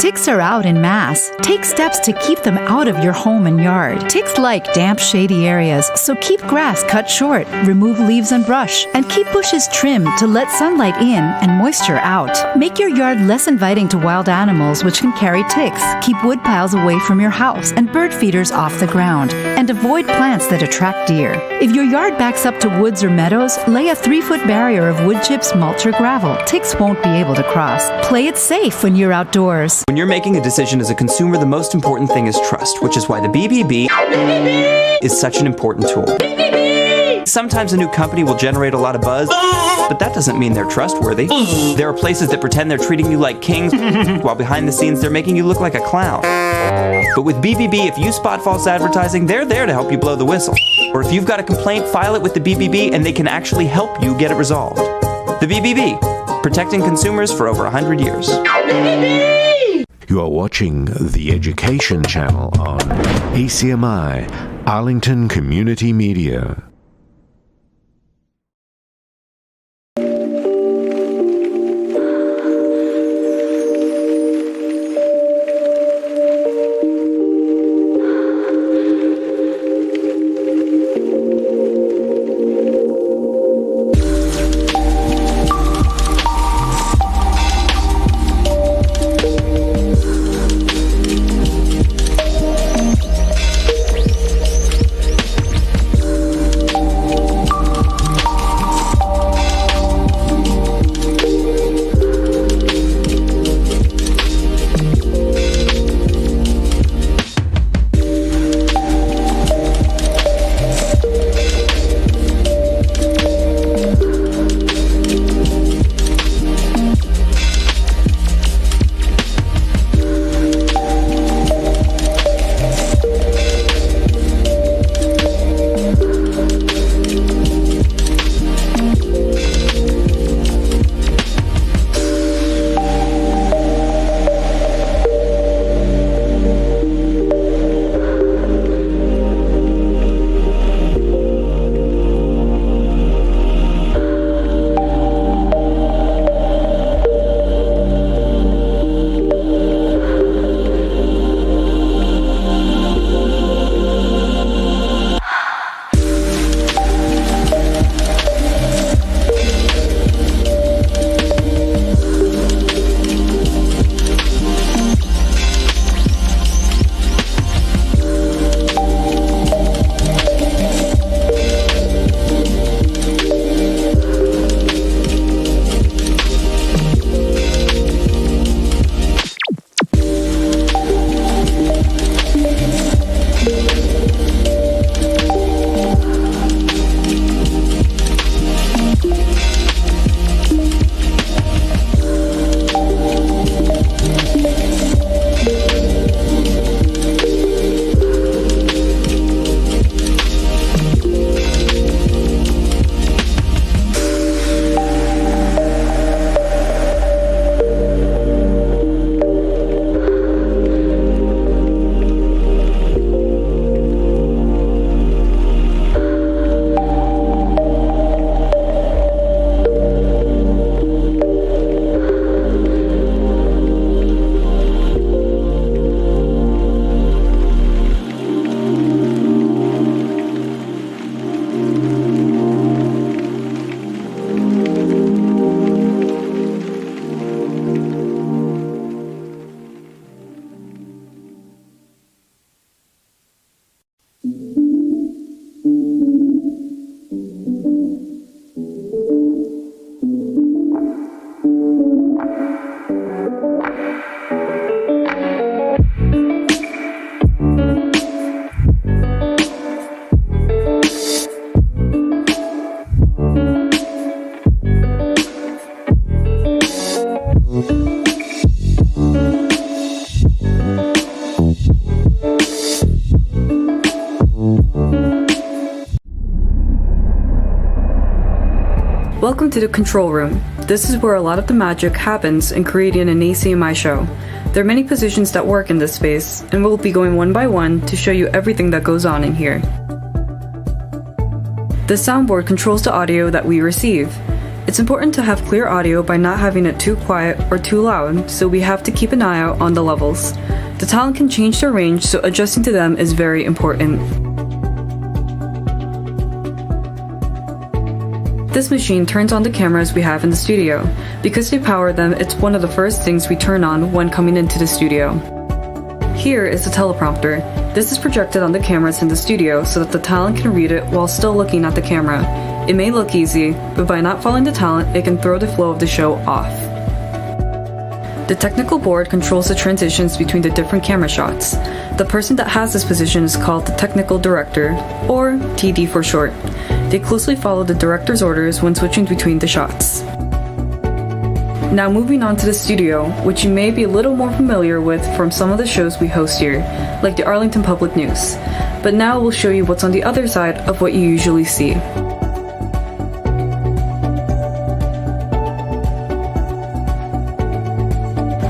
Ticks are out in mass. Take steps to keep them out of your home and yard. Ticks like damp, shady areas, so keep grass cut short, remove leaves and brush, and keep bushes trimmed to let sunlight in and moisture out. Make your yard less inviting to wild animals which can carry ticks. Keep wood piles away from your house and bird feeders off the ground, and avoid plants that attract deer. If your yard backs up to woods or meadows, lay a 3-foot barrier of wood chips, mulch, or gravel. Ticks won't be able to cross. Play it safe when you're outdoors. When you're making a decision as a consumer, the most important thing is trust, which is why the BBB is such an important tool. Sometimes a new company will generate a lot of buzz, but that doesn't mean they're trustworthy. There are places that pretend they're treating you like kings, while behind the scenes they're making you look like a clown. But with BBB, if you spot false advertising, they're there to help you blow the whistle. Or if you've got a complaint, file it with the BBB and they can actually help you get it resolved. The BBB, protecting consumers for over 100 years. You are watching the Education Channel on ACMi, Arlington Community Media. Welcome to the control room. This is where a lot of the magic happens in creating an ACMi show. There are many positions that work in this space, and we'll be going one by one to show you everything that goes on in here. The soundboard controls the audio that we receive. It's important to have clear audio by not having it too quiet or too loud, so we have to keep an eye out on the levels. The talent can change their range, so adjusting to them is very important. This machine turns on the cameras we have in the studio. Because they power them, it's one of the first things we turn on when coming into the studio. Here is the teleprompter. This is projected on the cameras in the studio so that the talent can read it while still looking at the camera. It may look easy, but by not following the talent, it can throw the flow of the show off. The technical board controls the transitions between the different camera shots. The person that has this position is called the technical director, or TD for short. They closely follow the director's orders when switching between the shots. Now moving on to the studio, which you may be a little more familiar with from some of the shows we host here, like the Arlington Public News. But now we'll show you what's on the other side of what you usually see.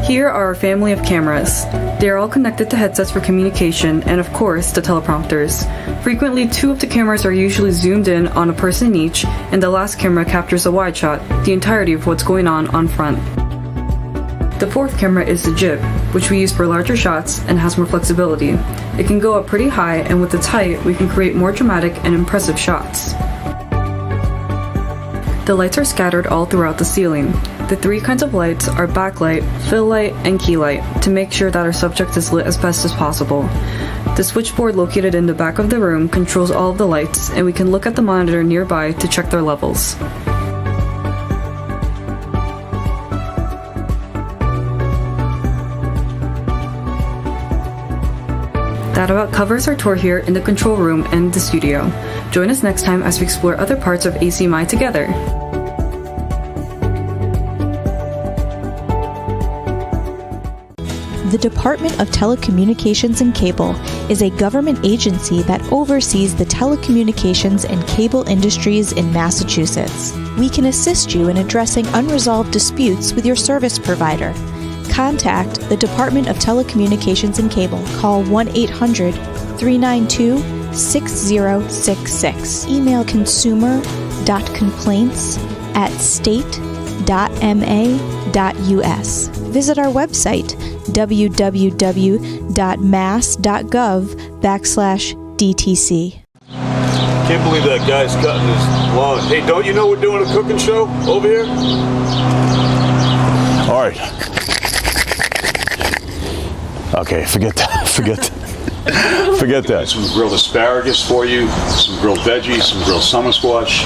Here are our family of cameras. They are all connected to headsets for communication and, of course, the teleprompters. Frequently, 2 of the cameras are usually zoomed in on a person each, and the last camera captures a wide shot, the entirety of what's going on front. The 4th camera is the jib, which we use for larger shots and has more flexibility. It can go up pretty high, and with its height, we can create more dramatic and impressive shots. The lights are scattered all throughout the ceiling. The 3 kinds of lights are backlight, fill light, and key light, to make sure that our subject is lit as best as possible. The switchboard located in the back of the room controls all of the lights, and we can look at the monitor nearby to check their levels. That about covers our tour here in the control room and the studio. Join us next time as we explore other parts of ACMi together. The Department of Telecommunications and Cable is a government agency that oversees the telecommunications and cable industries in Massachusetts. We can assist you in addressing unresolved disputes with your service provider. Contact the Department of Telecommunications and Cable. Call 1-800-392-6066. Email consumer.complaints@state.ma.us. Visit our website www.mass.gov/DTC. Can't believe that guy's cutting his lawn. Hey, don't you know we're doing a cooking show over here? All right. Okay, forget that. Forget that. Some grilled asparagus for you, some grilled veggies, some grilled summer squash.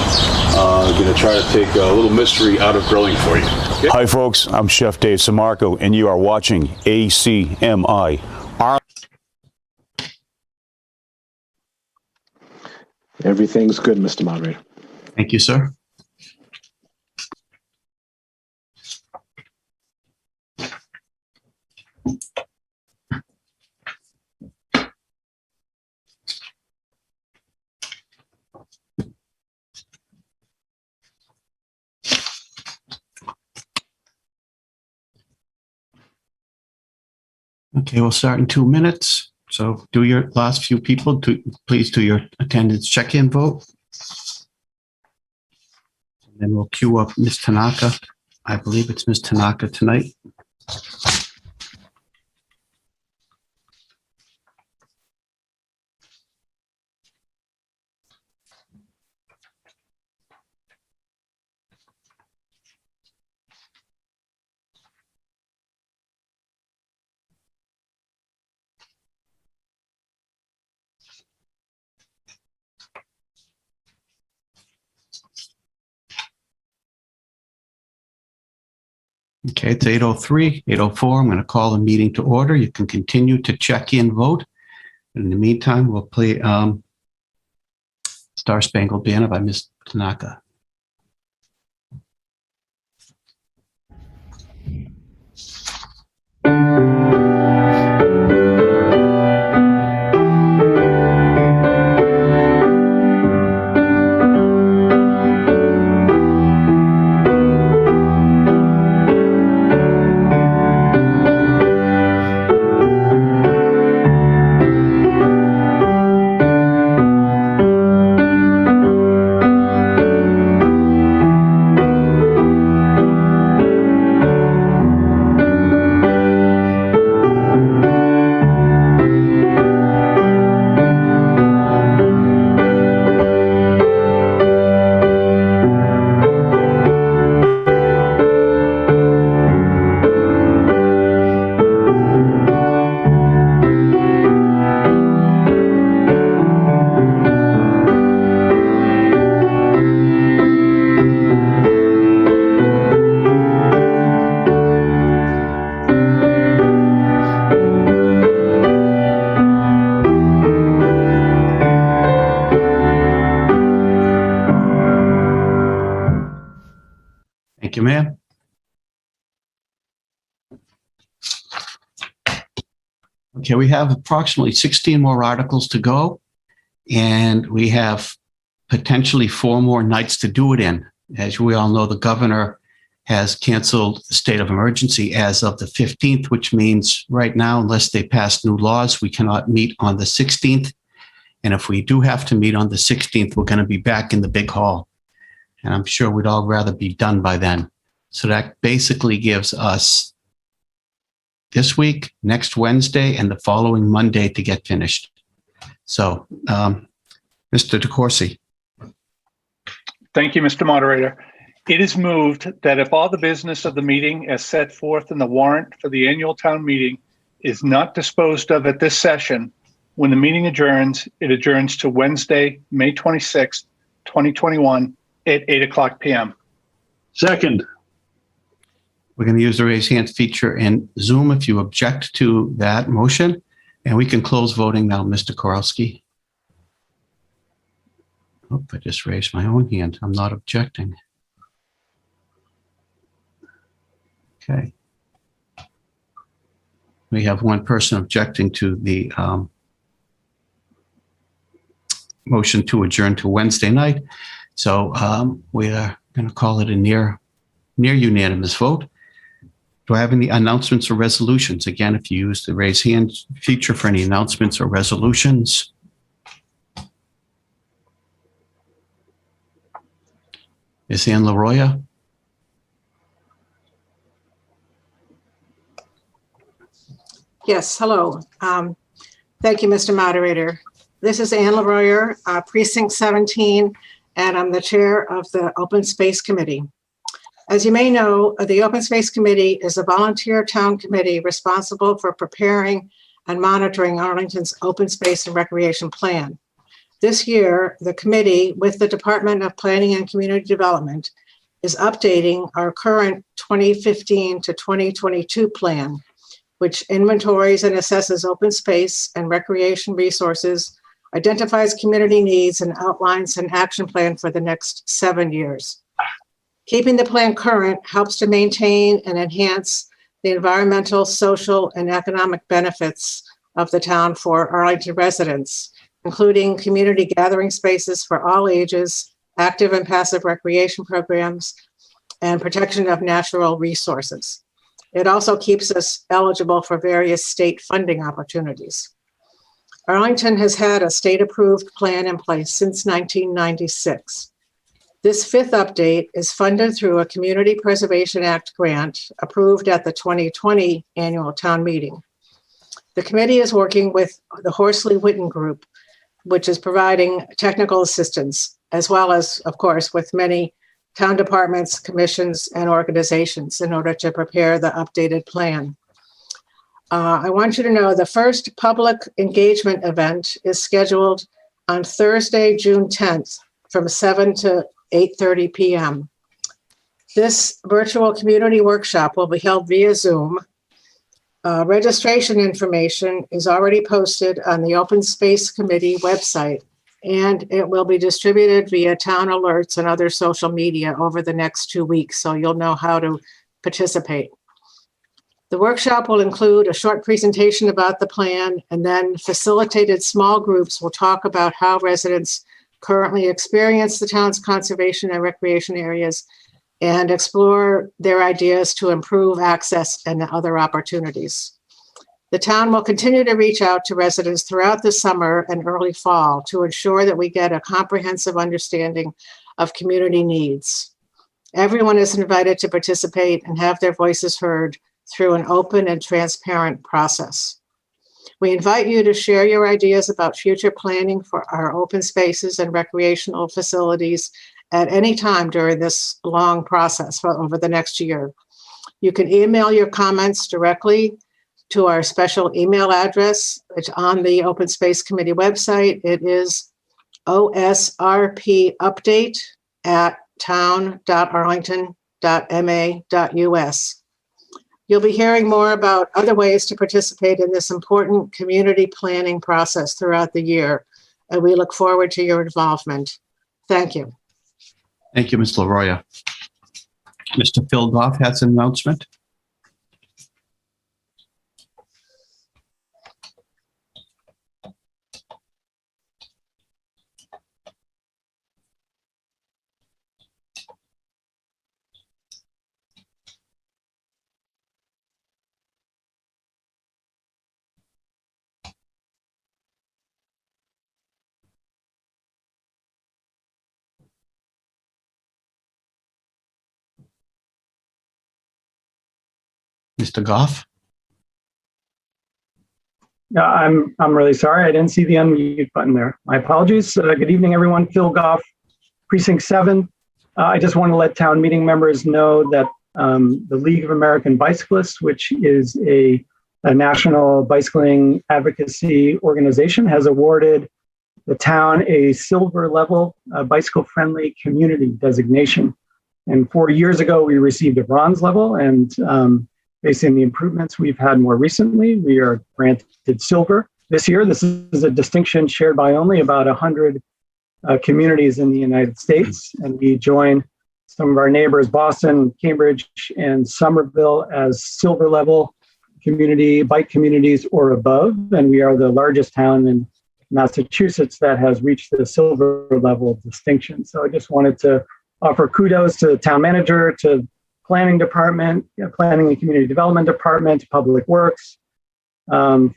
Going to try to take a little mystery out of grilling for you. Okay? Hi, folks. I'm Chef Dave Samarco, and you are watching ACMi. Everything's good, Mr. Moderator. Thank you, sir. Okay, we'll start in 2 minutes. So do your last few people, please do your attendance check-in vote. And then we'll queue up Ms. Tanaka. I believe it's Ms. Tanaka tonight. Okay, it's 8:03, 8:04. I'm going to call the meeting to order. You can continue to check in vote. In the meantime, we'll play Star Spangled Banner by Ms. Tanaka. Thank you, ma'am. Okay, we have approximately 16 more articles to go, and we have potentially 4 more nights to do it in. As we all know, the governor has canceled the state of emergency as of the 15th, which means right now, unless they pass new laws, we cannot meet on the 16th. And if we do have to meet on the 16th, we're going to be back in the big hall. And I'm sure we'd all rather be done by then. So that basically gives us this week, next Wednesday, and the following Monday to get finished. So, Mr. DeCourcy. Thank you, Mr. Moderator. It is moved that if all the business of the meeting as set forth in the warrant for the annual town meeting is not disposed of at this session, when the meeting adjourns, it adjourns to Wednesday, May 26th, 2021 at 8:00 p.m. Second. We're going to use the raise hand feature in Zoom if you object to that motion, and we can close voting now, Mr. Korowski. Oh, I just raised my own hand. I'm not objecting. Okay. We have one person objecting to the motion to adjourn to Wednesday night. So we are going to call it a near unanimous vote. Do I have any announcements or resolutions? Again, if you use the raise hand feature for any announcements or resolutions. Ms. Ann LaRoya? Yes, hello. Thank you, Mr. Moderator. This is Ann LaRoya, Precinct 17, and I'm the chair of the Open Space Committee. As you may know, the Open Space Committee is a volunteer town committee responsible for preparing and monitoring Arlington's open space and recreation plan. This year, the committee, with the Department of Planning and Community Development, is updating our current 2015 to 2022 plan, which inventories and assesses open space and recreation resources, identifies community needs, and outlines an action plan for the next 7 years. Keeping the plan current helps to maintain and enhance the environmental, social, and economic benefits of the town for Arlington residents, including community gathering spaces for all ages, active and passive recreation programs, and protection of natural resources. It also keeps us eligible for various state funding opportunities. Arlington has had a state-approved plan in place since 1996. This 5th update is funded through a Community Preservation Act grant approved at the 2020 annual town meeting. The committee is working with the Horsley Witten Group, which is providing technical assistance, as well as, of course, with many town departments, commissions, and organizations in order to prepare the updated plan. I want you to know the first public engagement event is scheduled on Thursday, June 10th from 7 to 8:30 p.m. This virtual community workshop will be held via Zoom. Registration information is already posted on the Open Space Committee website, and it will be distributed via town alerts and other social media over the next 2 weeks, so you'll know how to participate. The workshop will include a short presentation about the plan, and then facilitated small groups will talk about how residents currently experience the town's conservation and recreation areas and explore their ideas to improve access and other opportunities. The town will continue to reach out to residents throughout the summer and early fall to ensure that we get a comprehensive understanding of community needs. Everyone is invited to participate and have their voices heard through an open and transparent process. We invite you to share your ideas about future planning for our open spaces and recreational facilities at any time during this long process over the next year. You can email your comments directly to our special email address. It's on the Open Space Committee website. It is osrpupdate@town.arlington.ma.us. You'll be hearing more about other ways to participate in this important community planning process throughout the year, and we look forward to your involvement. Thank you. Thank you, Ms. LaRoya. Mr. Phil Goff has an announcement. Mr. Goff? Yeah, I'm really sorry. I didn't see the unmute button there. My apologies. Good evening, everyone. Phil Goff, Precinct 7. I just want to let town meeting members know that the League of American Bicyclists, which is a national bicycling advocacy organization, has awarded the town a silver level bicycle-friendly community designation. And 4 years ago, we received a bronze level, and based on the improvements we've had more recently, we are granted silver this year. This is a distinction shared by only about 100 communities in the United States. And we join some of our neighbors, Boston, Cambridge, and Somerville, as silver level community, bike communities or above. And we are the largest town in Massachusetts that has reached the silver level distinction. So I just wanted to offer kudos to the town manager, to planning department, planning and community development department, public works, to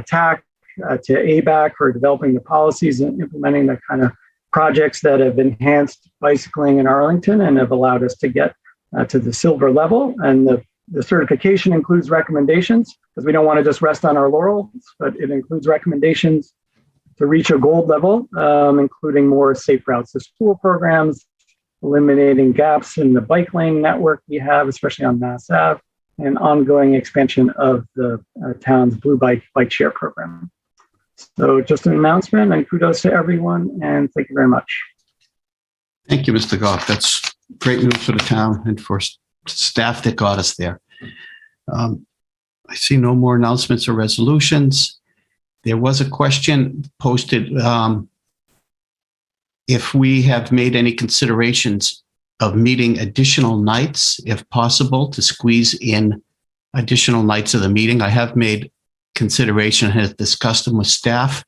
TAC, to ABAC for developing the policies and implementing the kind of projects that have enhanced bicycling in Arlington and have allowed us to get to the silver level. And the certification includes recommendations, because we don't want to just rest on our laurels, but it includes recommendations to reach a gold level, including more safe routes to school programs, eliminating gaps in the bike lane network we have, especially on Mass Ave, and ongoing expansion of the town's Blue Bike share program. So just an announcement, and kudos to everyone, and thank you very much. Thank you, Mr. Goff. That's great news for the town and for staff that got us there. I see no more announcements or resolutions. There was a question posted if we have made any considerations of meeting additional nights, if possible, to squeeze in additional nights of the meeting. I have made consideration, has discussed them with staff.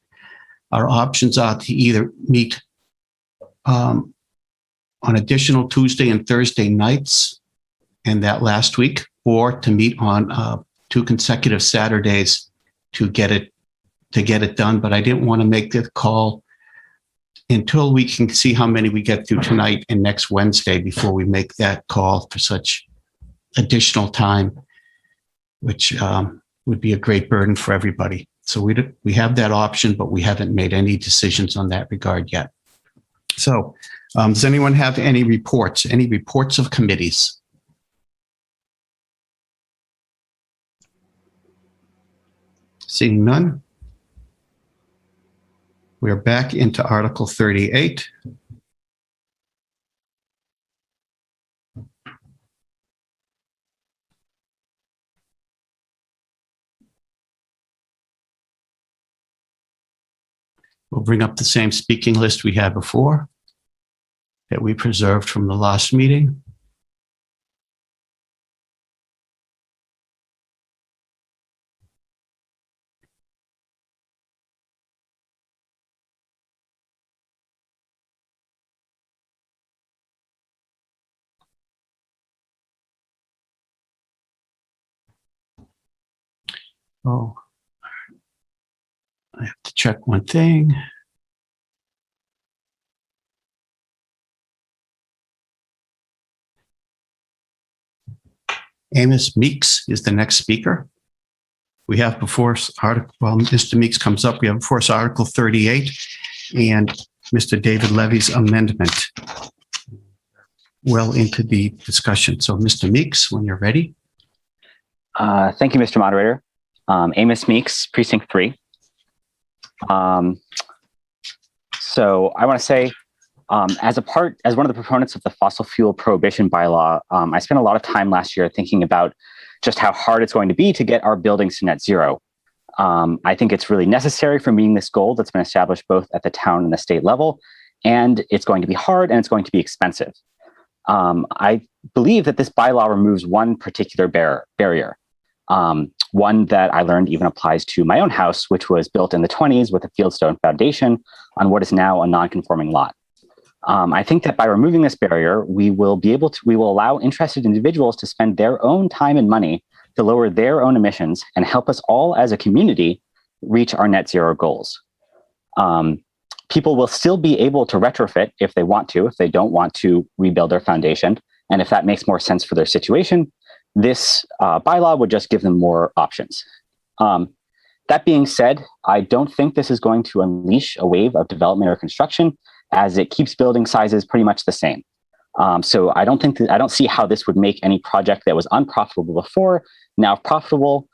Our options are to either meet on additional Tuesday and Thursday nights and that last week, or to meet on 2 consecutive Saturdays to get it done. But I didn't want to make the call until we can see how many we get through tonight and next Wednesday before we make that call for such additional time, which would be a great burden for everybody. So we have that option, but we haven't made any decisions on that regard yet. So does anyone have any reports of committees? Seeing none. We are back into Article 38. We'll bring up the same speaking list we had before that we preserved from the last meeting. Oh, I have to check one thing. Amos Meeks is the next speaker. We have before us Mr. Meeks comes up. We have before us Article 38 and Mr. David Levy's amendment. Well into the discussion. So Mr. Meeks, when you're ready. Thank you, Mr. Moderator. Amos Meeks, Precinct 3. So I want to say, as one of the proponents of the fossil fuel prohibition bylaw, I spent a lot of time last year thinking about just how hard it's going to be to get our buildings to net zero. I think it's really necessary for meeting this goal that's been established both at the town and the state level, and it's going to be hard and it's going to be expensive. I believe that this bylaw removes one particular barrier. One that I learned even applies to my own house, which was built in the 1920s with a fieldstone foundation on what is now a non-conforming lot. I think that by removing this barrier, we will allow interested individuals to spend their own time and money to lower their own emissions and help us all as a community reach our net zero goals. People will still be able to retrofit if they want to, if they don't want to rebuild their foundation. And if that makes more sense for their situation, this bylaw would just give them more options. That being said, I don't think this is going to unleash a wave of development or construction, as it keeps building sizes pretty much the same. So I don't see how this would make any project that was unprofitable before now profitable,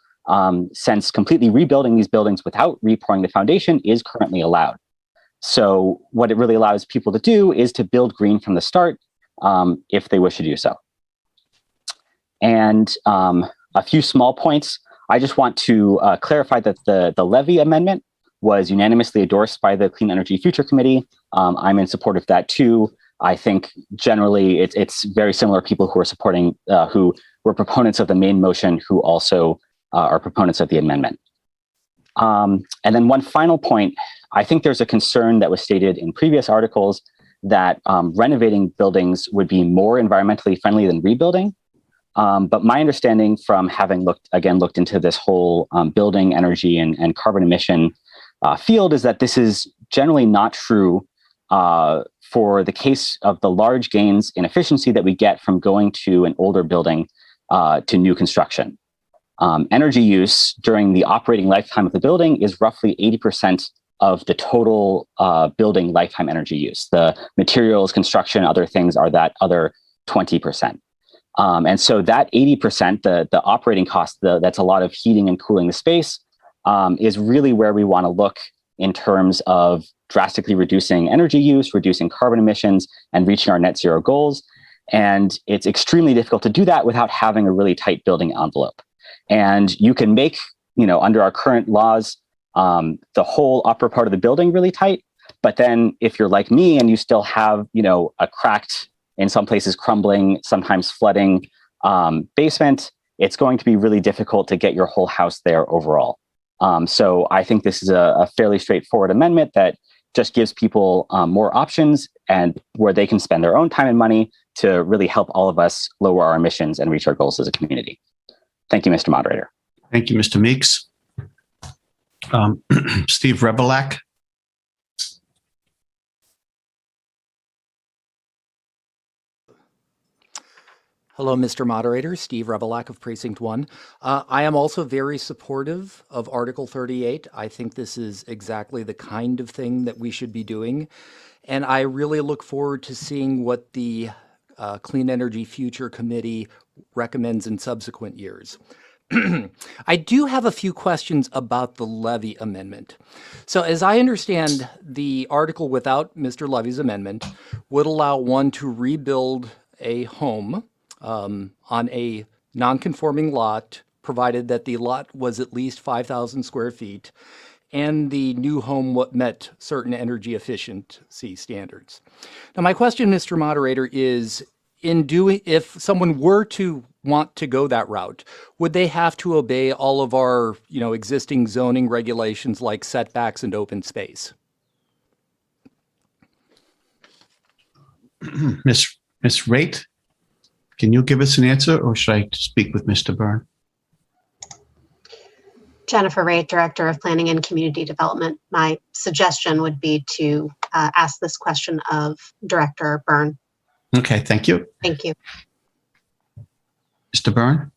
since completely rebuilding these buildings without repouring the foundation is currently allowed. So what it really allows people to do is to build green from the start, if they wish to do so. And a few small points. I just want to clarify that the Levy Amendment was unanimously endorsed by the Clean Energy Future Committee. I'm in support of that too. I think generally it's very similar people who are supporting, who were proponents of the main motion, who also are proponents of the amendment. And then one final point, I think there's a concern that was stated in previous articles that renovating buildings would be more environmentally friendly than rebuilding. But my understanding from having looked into this whole building energy and carbon emission field is that this is generally not true for the case of the large gains in efficiency that we get from going to an older building to new construction. Energy use during the operating lifetime of the building is roughly 80% of the total building lifetime energy use. The materials, construction, other things are that other 20%. And so that 80%, the operating cost, that's a lot of heating and cooling the space, is really where we want to look in terms of drastically reducing energy use, reducing carbon emissions, and reaching our net zero goals. And it's extremely difficult to do that without having a really tight building envelope. And you can make, under our current laws, the whole upper part of the building really tight. But then if you're like me and you still have, a cracked, in some places crumbling, sometimes flooding basement, it's going to be really difficult to get your whole house there overall. So I think this is a fairly straightforward amendment that just gives people more options and where they can spend their own time and money to really help all of us lower our emissions and reach our goals as a community. Thank you, Mr. Moderator. Thank you, Mr. Meeks. Steve Rebelak. Hello, Mr. Moderator. Steve Rebelak of Precinct 1. I am also very supportive of Article 38. I think this is exactly the kind of thing that we should be doing. And I really look forward to seeing what the Clean Energy Future Committee recommends in subsequent years. I do have a few questions about the Levy Amendment. So as I understand, the article without Mr. Levy's amendment would allow one to rebuild a home on a non-conforming lot, provided that the lot was at least 5,000 square feet and the new home met certain energy efficiency standards. Now, my question, Mr. Moderator, is if someone were to want to go that route, would they have to obey all of our, existing zoning regulations like setbacks and open space? Ms. Raitt, can you give us an answer, or should I speak with Mr. Byrne? Jennifer Raitt, Director of Planning and Community Development. My suggestion would be to ask this question of Director Byrne. Okay, thank you. Thank you. Mr. Byrne?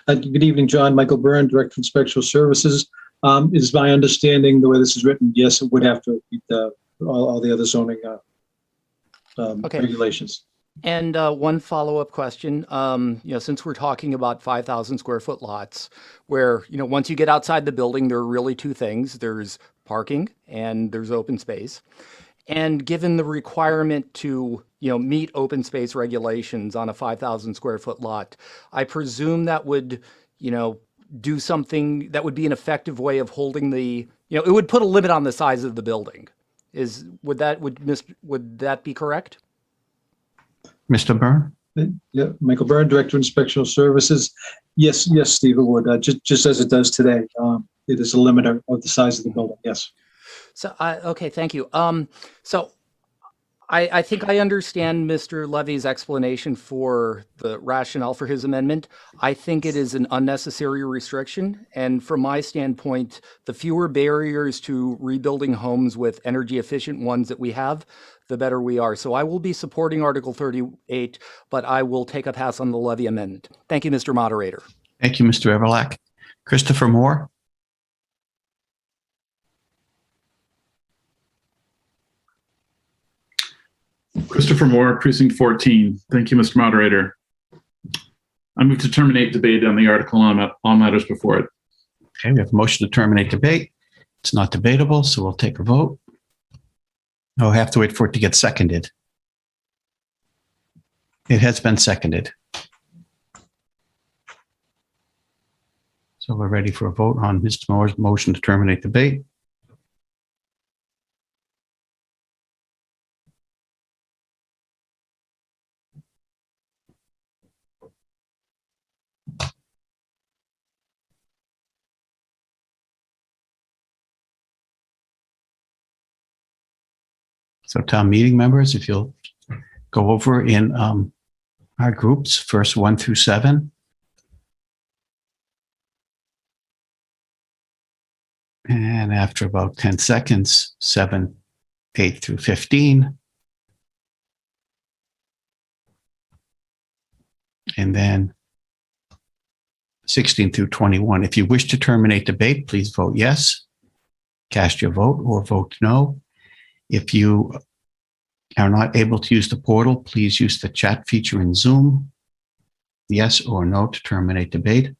Good evening, John. Michael Byrne, Director of Inspectional Services. It is my understanding, the way this is written, yes, it would have to meet all the other zoning regulations. And one follow-up question, since we're talking about 5,000 square foot lots where, once you get outside the building, there are really two things. There's parking and there's open space. And given the requirement to, meet open space regulations on a 5,000 square foot lot, I presume that would, do something that would be an effective way of holding it would put a limit on the size of the building. Would that be correct? Mr. Byrne? Yeah, Michael Byrne, Director of Inspectional Services. Yes, Steve, it would, just as it does today. It is a limiter of the size of the building, yes. So, okay, thank you. So I think I understand Mr. Levy's explanation for the rationale for his amendment. I think it is an unnecessary restriction. And from my standpoint, the fewer barriers to rebuilding homes with energy efficient ones that we have, the better we are. So I will be supporting Article 38, but I will take a pass on the Levy Amendment. Thank you, Mr. Moderator. Thank you, Mr. Everlak. Christopher Moore? Christopher Moore, Precinct 14. Thank you, Mr. Moderator. I move to terminate debate on the article on all matters before it. Okay, we have a motion to terminate debate. It's not debatable, so we'll take a vote. Oh, I have to wait for it to get seconded. It has been seconded. So we're ready for a vote on Mr. Moore's motion to terminate debate. So town meeting members, if you'll go over in our groups, first 1 through 7. And after about 10 seconds, 7, 8 through 15. And then 16 through 21. If you wish to terminate debate, please vote yes. Cast your vote or vote no. If you are not able to use the portal, please use the chat feature in Zoom. Yes or no to terminate debate.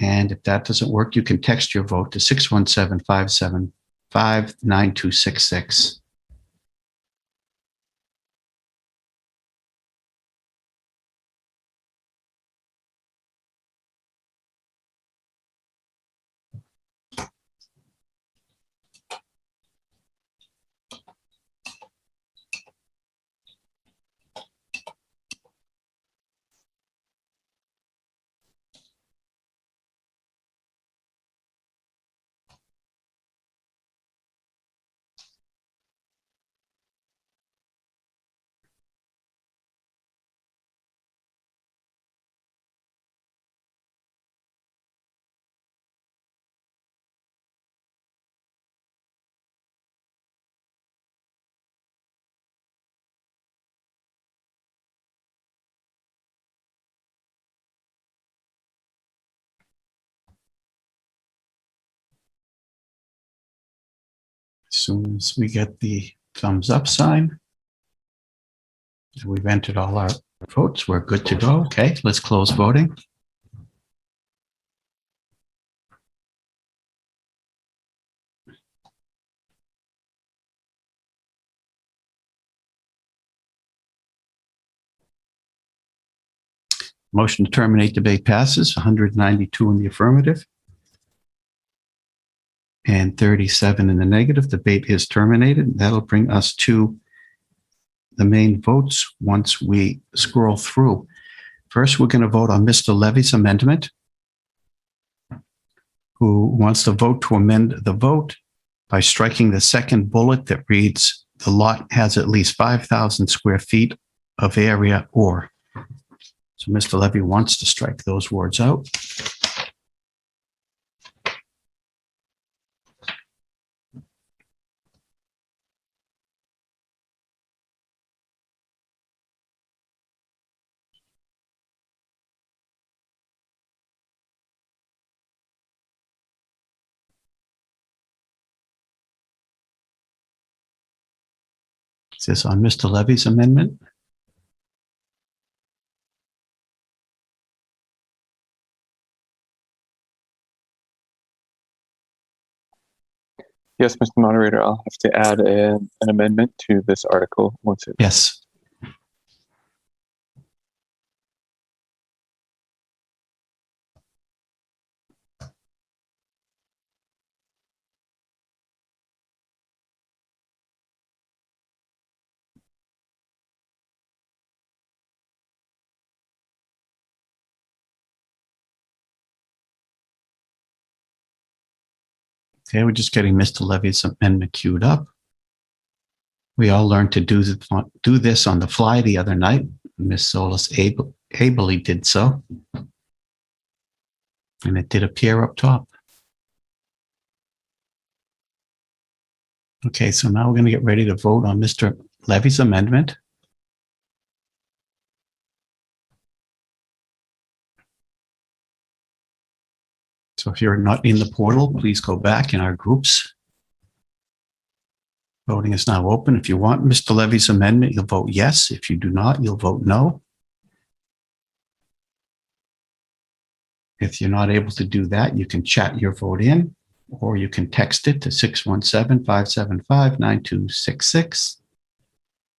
And if that doesn't work, you can text your vote to 617-575-9266. As soon as we get the thumbs up sign, we've entered all our votes. We're good to go. Okay, let's close voting. Motion to terminate debate passes, 192 in the affirmative and 37 in the negative. Debate is terminated. That'll bring us to the main votes once we scroll through. First, we're going to vote on Mr. Levy's amendment, who wants to vote to amend the vote by striking the second bullet that reads, the lot has at least 5,000 square feet of area or. So Mr. Levy wants to strike those words out. Is this on Mr. Levy's amendment? Yes, Mr. Moderator, I'll have to add an amendment to this article once it. Yes. Okay, we're just getting Mr. Levy's amendment queued up. We all learned to do this on the fly the other night. Ms. Solis ably did so. And it did appear up top. Okay, so now we're going to get ready to vote on Mr. Levy's amendment. So if you're not in the portal, please go back in our groups. Voting is now open. If you want Mr. Levy's amendment, you'll vote yes. If you do not, you'll vote no. If you're not able to do that, you can chat your vote in, or you can text it to 617-575-9266.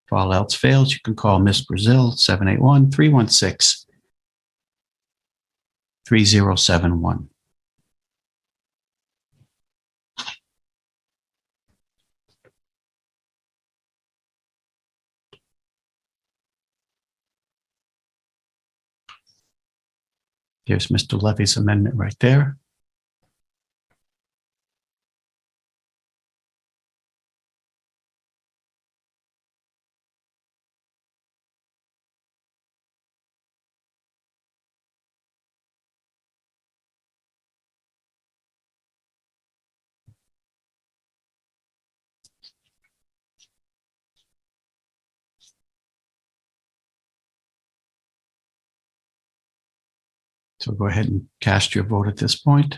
If all else fails, you can call Miss Brazil, 781-316-3071. Here's Mr. Levy's amendment right there. So go ahead and cast your vote at this point.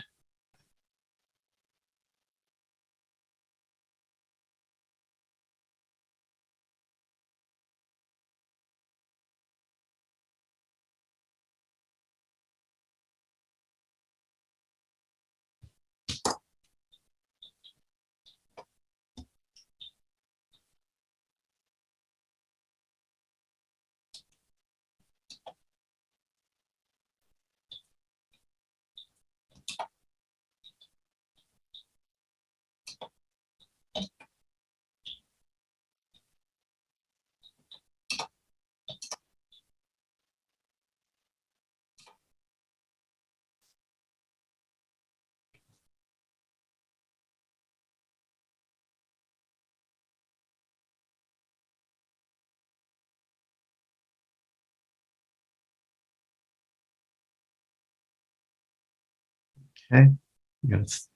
Okay,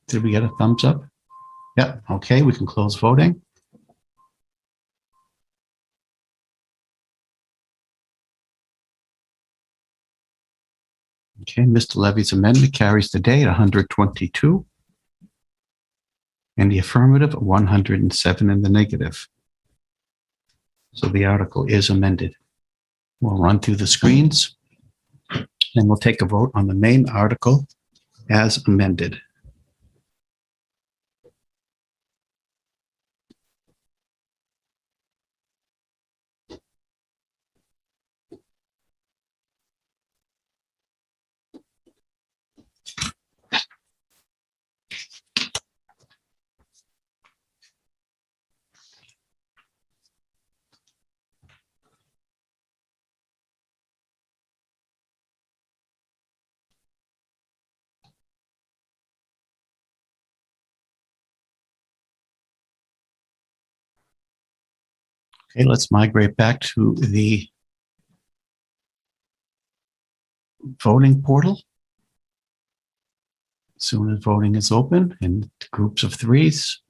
did we get a thumbs up? Yep, okay, we can close voting. Okay, Mr. Levy's amendment carries the day at 122. And the affirmative, 107 in the negative. So the article is amended. We'll run through the screens, and we'll take a vote on the main article as amended. Okay, let's migrate back to the voting portal. As soon as voting is open in groups of threes,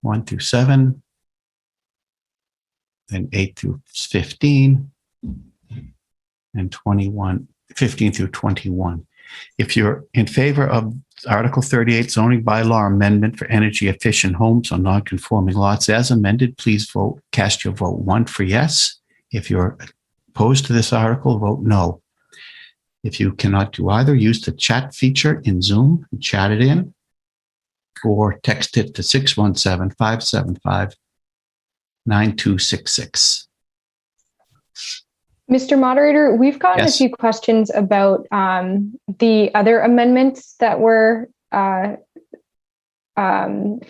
1 through 7, then 8 through 15, and 15 through 21. If you're in favor of Article 38 zoning bylaw amendment for energy efficient homes on non-conforming lots as amended, please cast your vote 1 for yes. If you're opposed to this article, vote no. If you cannot do either, use the chat feature in Zoom and chat it in, or text it to 617-575-9266. Mr. Moderator, we've gotten a few questions about the other amendments that were for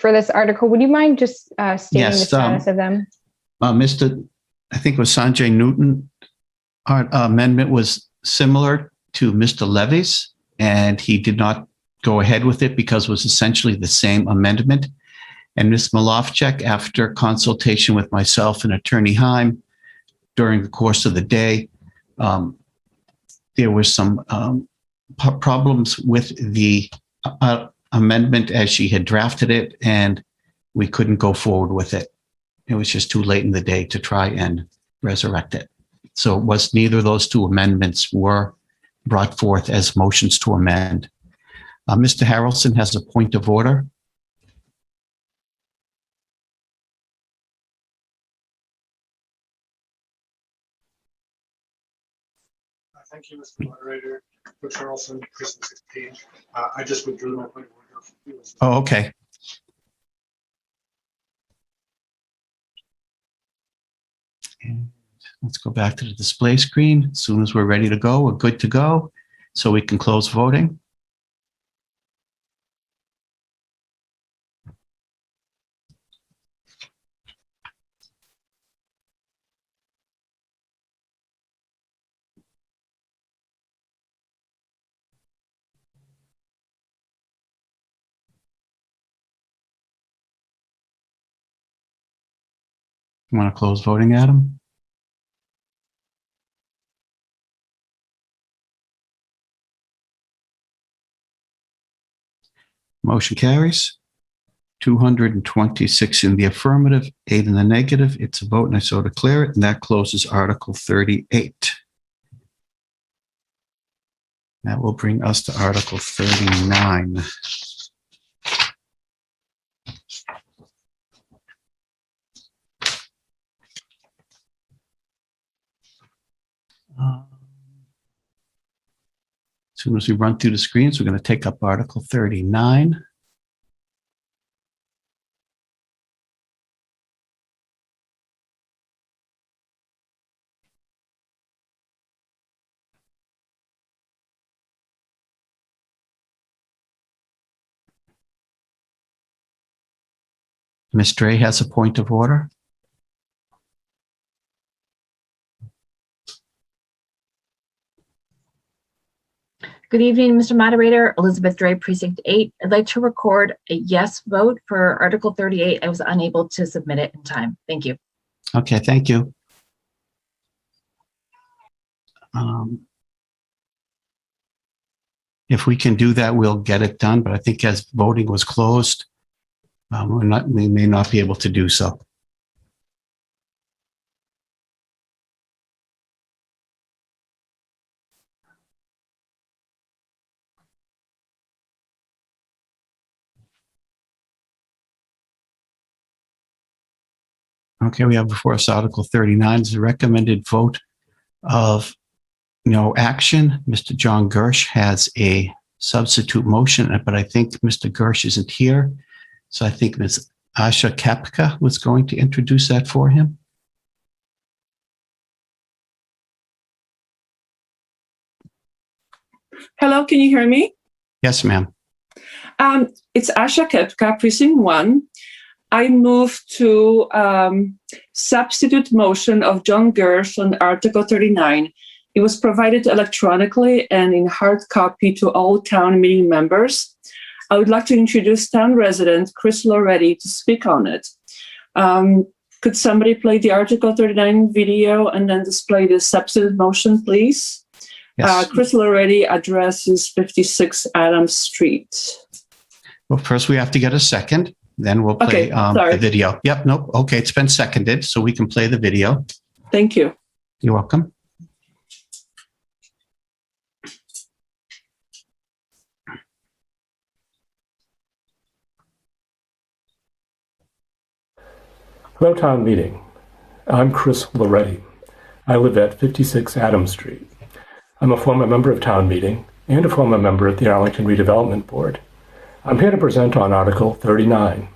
this article. Would you mind just stating the status of them? I think it was Sanjay Newton. Our amendment was similar to Mr. Levy's, and he did not go ahead with it because it was essentially the same amendment. And Ms. Malofchek, after consultation with myself and Attorney Heim during the course of the day, there were some problems with the amendment as she had drafted it, and we couldn't go forward with it. It was just too late in the day to try and resurrect it. So it was neither of those two amendments were brought forth as motions to amend. Mr. Harrelson has a point of order. Thank you, Mr. Moderator. Rich Harrelson, Precinct 16. I just withdrew my point of order. Oh, okay. And let's go back to the display screen. As soon as we're ready to go, we're good to go. So we can close voting. You want to close voting, Adam? Motion carries. 226 in the affirmative, 8 in the negative. It's a vote, and I so declare it, and that closes Article 38. That will bring us to Article 39. As soon as we run through the screens, we're going to take up Article 39. Ms. Dre has a point of order. Good evening, Mr. Moderator. Elizabeth Dre, Precinct 8. I'd like to record a yes vote for Article 38. I was unable to submit it in time. Thank you. Okay, thank you. If we can do that, we'll get it done. But I think as voting was closed, we may not be able to do so. Okay, we have before us Article 39 is a recommended vote of no action. Mr. John Gersh has a substitute motion, but I think Mr. Gersh isn't here. So I think Ms. Asha Kepka was going to introduce that for him. Hello, can you hear me? Yes, ma'am. It's Asha Kepka, Precinct 1. I move to substitute motion of John Gersh on Article 39. It was provided electronically and in hard copy to all town meeting members. I would like to introduce town resident Chris Loretti to speak on it. Could somebody play the Article 39 video and then display the substitute motion, please? Yes. Chris Loretti, address is 56 Adams Street. Well, first we have to get a second. Then we'll play the video. Yep, nope. Okay, it's been seconded, so we can play the video. Thank you. You're welcome. Hello, town meeting. I'm Chris Loretti. I live at 56 Adams Street. I'm a former member of town meeting and a former member of the Arlington Redevelopment Board. I'm here to present on Article 39.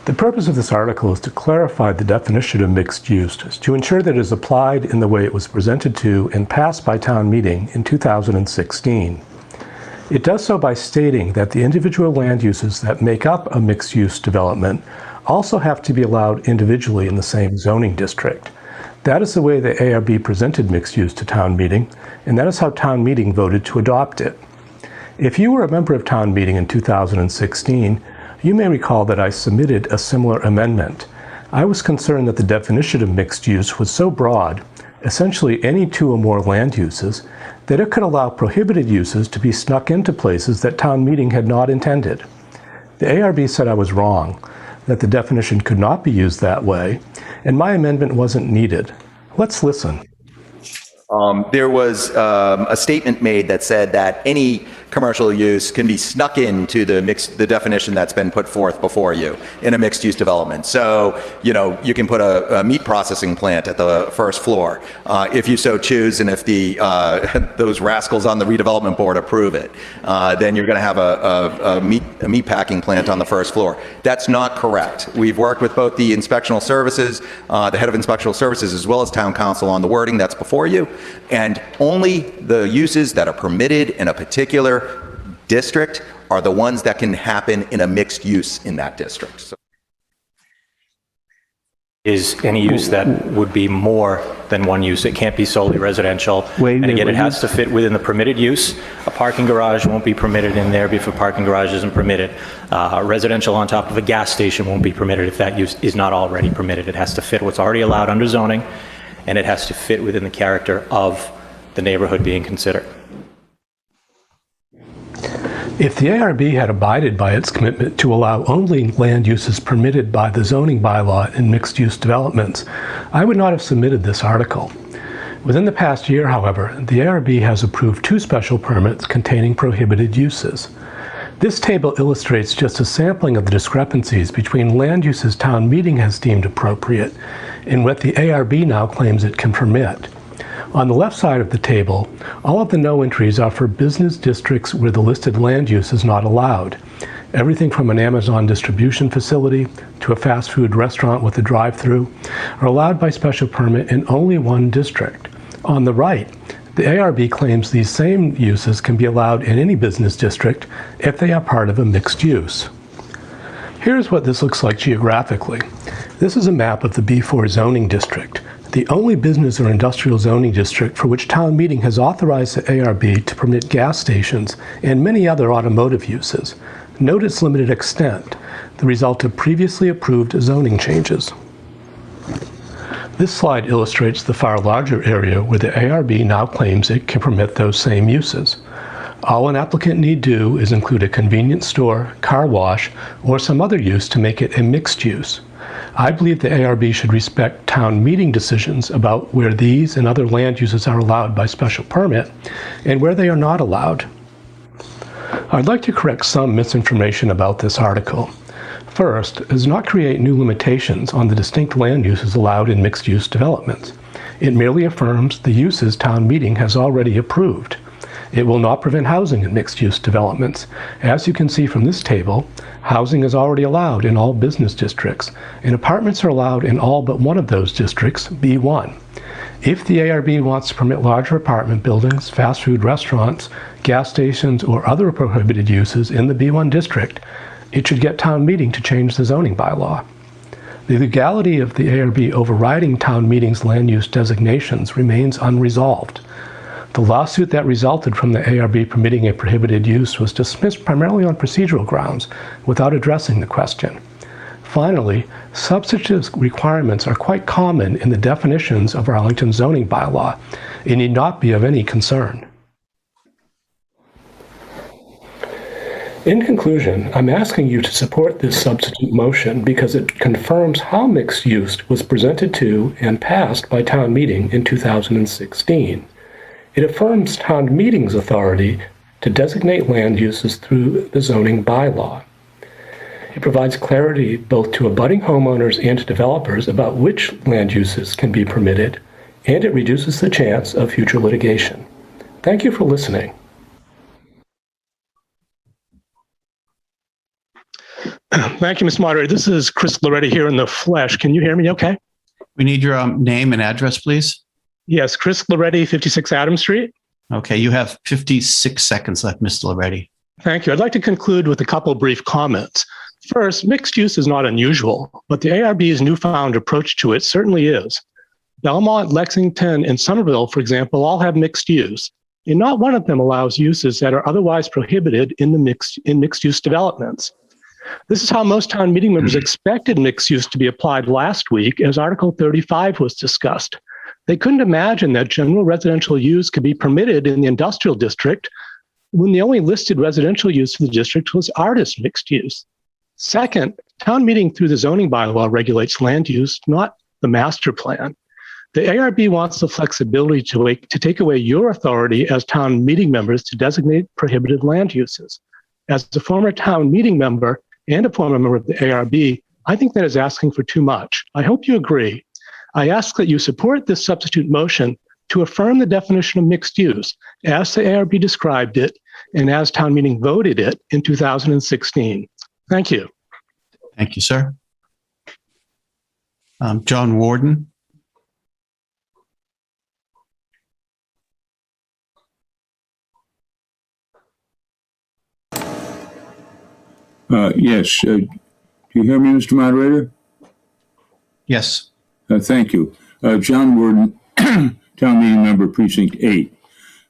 The purpose of this article is to clarify the definition of mixed use to ensure that it is applied in the way it was presented to and passed by town meeting in 2016. It does so by stating that the individual land uses that make up a mixed-use development also have to be allowed individually in the same zoning district. That is the way the ARB presented mixed use to town meeting, and that is how town meeting voted to adopt it. If you were a member of town meeting in 2016, you may recall that I submitted a similar amendment. I was concerned that the definition of mixed use was so broad, essentially any two or more land uses, that it could allow prohibited uses to be snuck into places that town meeting had not intended. The ARB said I was wrong, that the definition could not be used that way, and my amendment wasn't needed. Let's listen. There was a statement made that said that any commercial use can be snuck into the definition that's been put forth before you in a mixed use development. So, you know, you can put a meat processing plant at the first floor if you so choose, and if those rascals on the redevelopment board approve it, then you're going to have a meat packing plant on the first floor. That's not correct. We've worked with both the inspectional services, the head of inspectional services, as well as town council on the wording that's before you. And only the uses that are permitted in a particular district are the ones that can happen in a mixed use in that district. So is any use that would be more than one use. It can't be solely residential. And again, it has to fit within the permitted use. A parking garage won't be permitted in there if a parking garage isn't permitted. Residential on top of a gas station won't be permitted if that use is not already permitted. It has to fit what's already allowed under zoning, and it has to fit within the character of the neighborhood being considered. If the ARB had abided by its commitment to allow only land uses permitted by the zoning bylaw in mixed-use developments, I would not have submitted this article. Within the past year, however, the ARB has approved 2 special permits containing prohibited uses. This table illustrates just a sampling of the discrepancies between land uses town meeting has deemed appropriate and what the ARB now claims it can permit. On the left side of the table, all of the no entries are for business districts where the listed land use is not allowed. Everything from an Amazon distribution facility to a fast food restaurant with a drive-through are allowed by special permit in only one district. On the right, the ARB claims these same uses can be allowed in any business district if they are part of a mixed use. Here's what this looks like geographically. This is a map of the B4 zoning district, the only business or industrial zoning district for which town meeting has authorized the ARB to permit gas stations and many other automotive uses. Note its limited extent, the result of previously approved zoning changes. This slide illustrates the far larger area where the ARB now claims it can permit those same uses. All an applicant need do is include a convenience store, car wash, or some other use to make it a mixed use. I believe the ARB should respect town meeting decisions about where these and other land uses are allowed by special permit and where they are not allowed. I'd like to correct some misinformation about this article. First, it does not create new limitations on the distinct land uses allowed in mixed-use developments. It merely affirms the uses town meeting has already approved. It will not prevent housing in mixed-use developments. As you can see from this table, housing is already allowed in all business districts, and apartments are allowed in all but one of those districts, B1. If the ARB wants to permit larger apartment buildings, fast food restaurants, gas stations, or other prohibited uses in the B1 district, it should get town meeting to change the zoning bylaw. The legality of the ARB overriding town meeting's land use designations remains unresolved. The lawsuit that resulted from the ARB permitting a prohibited use was dismissed primarily on procedural grounds without addressing the question. Finally, substantive requirements are quite common in the definitions of Arlington zoning bylaw and need not be of any concern. In conclusion, I'm asking you to support this substitute motion because it confirms how mixed use was presented to and passed by town meeting in 2016. It affirms town meeting's authority to designate land uses through the zoning bylaw. It provides clarity both to abutting homeowners and to developers about which land uses can be permitted, and it reduces the chance of future litigation. Thank you for listening. Thank you, Mr. Moderator. This is Chris Loretti here in the flesh. Can you hear me okay? We need your name and address, please. Yes, Chris Loretti, 56 Adams Street. Okay, you have 56 seconds left, Mr. Loretti. Thank you. I'd like to conclude with a couple brief comments. First, mixed use is not unusual, but the ARB's newfound approach to it certainly is. Belmont, Lexington, and Somerville, for example, all have mixed use, and not one of them allows uses that are otherwise prohibited in mixed-use developments. This is how most town meeting members expected mixed use to be applied last week as Article 35 was discussed. They couldn't imagine that general residential use could be permitted in the industrial district when the only listed residential use for the district was artist mixed use. Second, town meeting through the zoning bylaw regulates land use, not the master plan. The ARB wants the flexibility to take away your authority as town meeting members to designate prohibited land uses. As a former town meeting member and a former member of the ARB, I think that is asking for too much. I hope you agree. I ask that you support this substitute motion to affirm the definition of mixed use as the ARB described it and as town meeting voted it in 2016. Thank you. Thank you, sir. John Warden. Yes. Do you hear me, Mr. Moderator? Yes. Thank you. John Warden, Town Meeting Member, Precinct 8.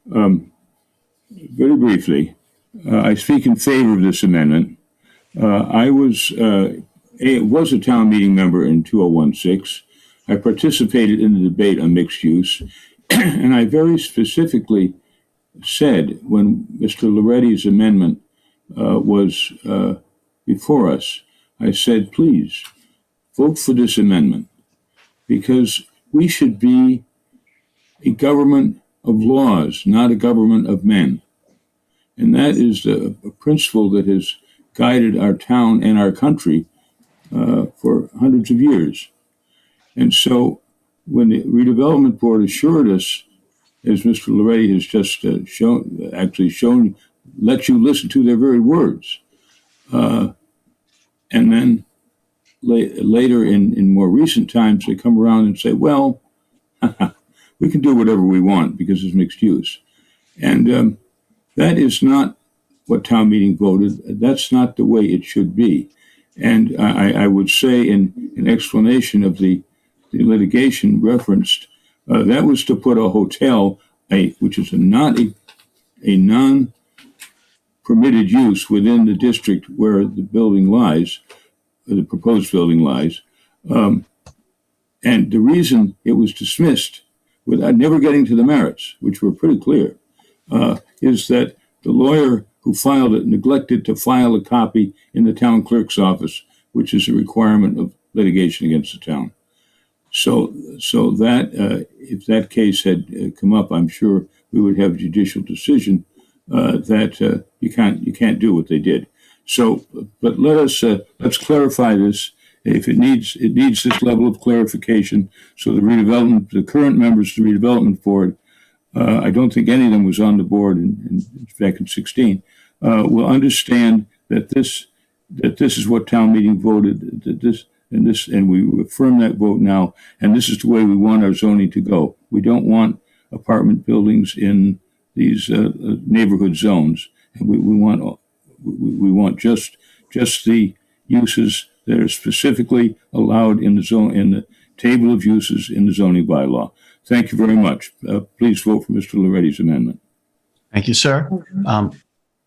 Very briefly, I speak in favor of this amendment. I was a town meeting member in 2016. I participated in the debate on mixed use, and I very specifically said when Mr. Loretti's amendment was before us, I said, please vote for this amendment because we should be a government of laws, not a government of men. And that is a principle that has guided our town and our country for hundreds of years. And so when the redevelopment board assured us, as Mr. Loretti has just shown, let you listen to their very words. And then later in more recent times, they come around and say, well, we can do whatever we want because it's mixed use. And that is not what town meeting voted. That's not the way it should be. And I would say in explanation of the litigation referenced, that was to put a hotel, which is not a non-permitted use within the district where the building lies, the proposed building lies. And the reason it was dismissed without never getting to the merits, which were pretty clear, is that the lawyer who filed it neglected to file a copy in the town clerk's office, which is a requirement of litigation against the town. So that if that case had come up, I'm sure we would have a judicial decision that you can't do what they did. So, but let's clarify this. If it needs this level of clarification, so the current members of the redevelopment board, I don't think any of them was on the board back in 2016, will understand that this is what town meeting voted, and we affirm that vote now, and this is the way we want our zoning to go. We don't want apartment buildings in these neighborhood zones. And we want just the uses that are specifically allowed in the table of uses in the zoning bylaw. Thank you very much. Please vote for Mr. Loretti's amendment. Thank you, sir.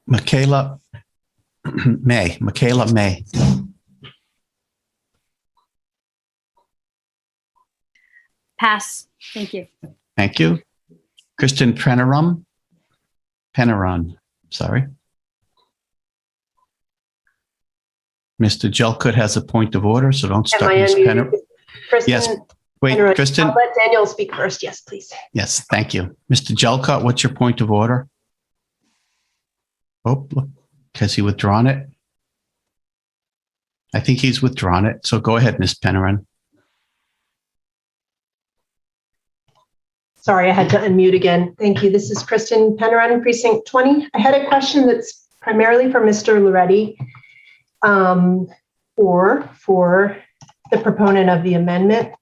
Michaela May. Pass. Thank you. Thank you. Kristen Penneron, sorry. Mr. Jelkut has a point of order, so don't start. Ms. Penneron. Yes. Wait, Penneron. Kristen. I'll let Daniel speak first. Yes, please. Yes, thank you. Mr. Jelkut, what's your point of order? Oh, look, has he withdrawn it? I think he's withdrawn it. So go ahead, Ms. Penneron. Sorry, I had to unmute again. Thank you. This is Kristen Penneron, Precinct 20. I had a question that's primarily for Mr. Loretti, or for the proponent of the amendment,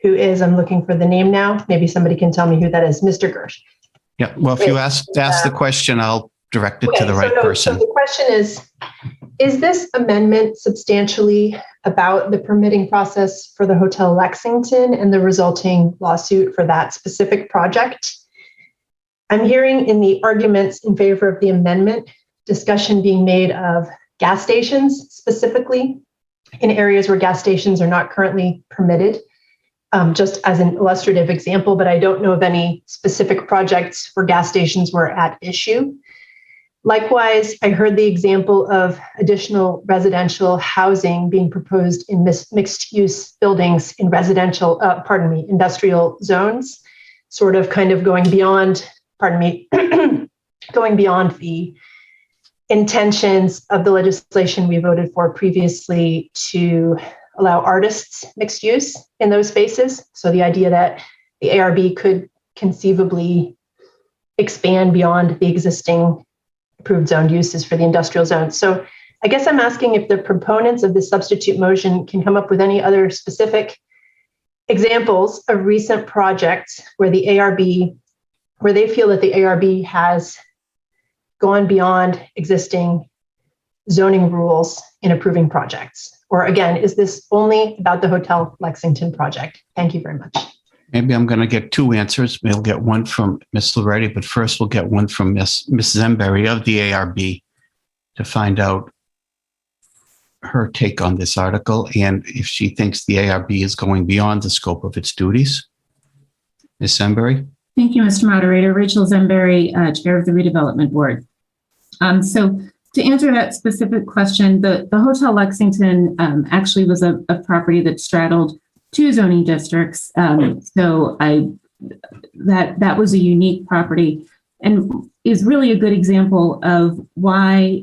who is, I'm looking for the name now. Maybe somebody can tell me who that is, Mr. Gersh. Yeah, well, if you ask the question, I'll direct it to the right person. So the question is this amendment substantially about the permitting process for the Hotel Lexington and the resulting lawsuit for that specific project? I'm hearing in the arguments in favor of the amendment, discussion being made of gas stations specifically in areas where gas stations are not currently permitted, just as an illustrative example, but I don't know of any specific projects where gas stations were at issue. Likewise, I heard the example of additional residential housing being proposed in mixed-use buildings in industrial zones, sort of kind of going beyond, going beyond the intentions of the legislation we voted for previously to allow artists mixed use in those spaces. So the idea that the ARB could conceivably expand beyond the existing approved zone uses for the industrial zone. So I guess I'm asking if the proponents of this substitute motion can come up with any other specific examples of recent projects where the ARB, where they feel that the ARB has gone beyond existing zoning rules in approving projects. Or again, is this only about the Hotel Lexington project? Thank you very much. Maybe I'm going to get two answers. We'll get one from Ms. Loretti, but first we'll get one from Ms. Zemberry of the ARB to find out her take on this article and if she thinks the ARB is going beyond the scope of its duties. Ms. Zemberry? Thank you, Mr. Moderator. Rachel Zemberry, Chair of the Redevelopment Board. So to answer that specific question, the Hotel Lexington actually was a property that straddled two zoning districts. So that was a unique property and is really a good example of why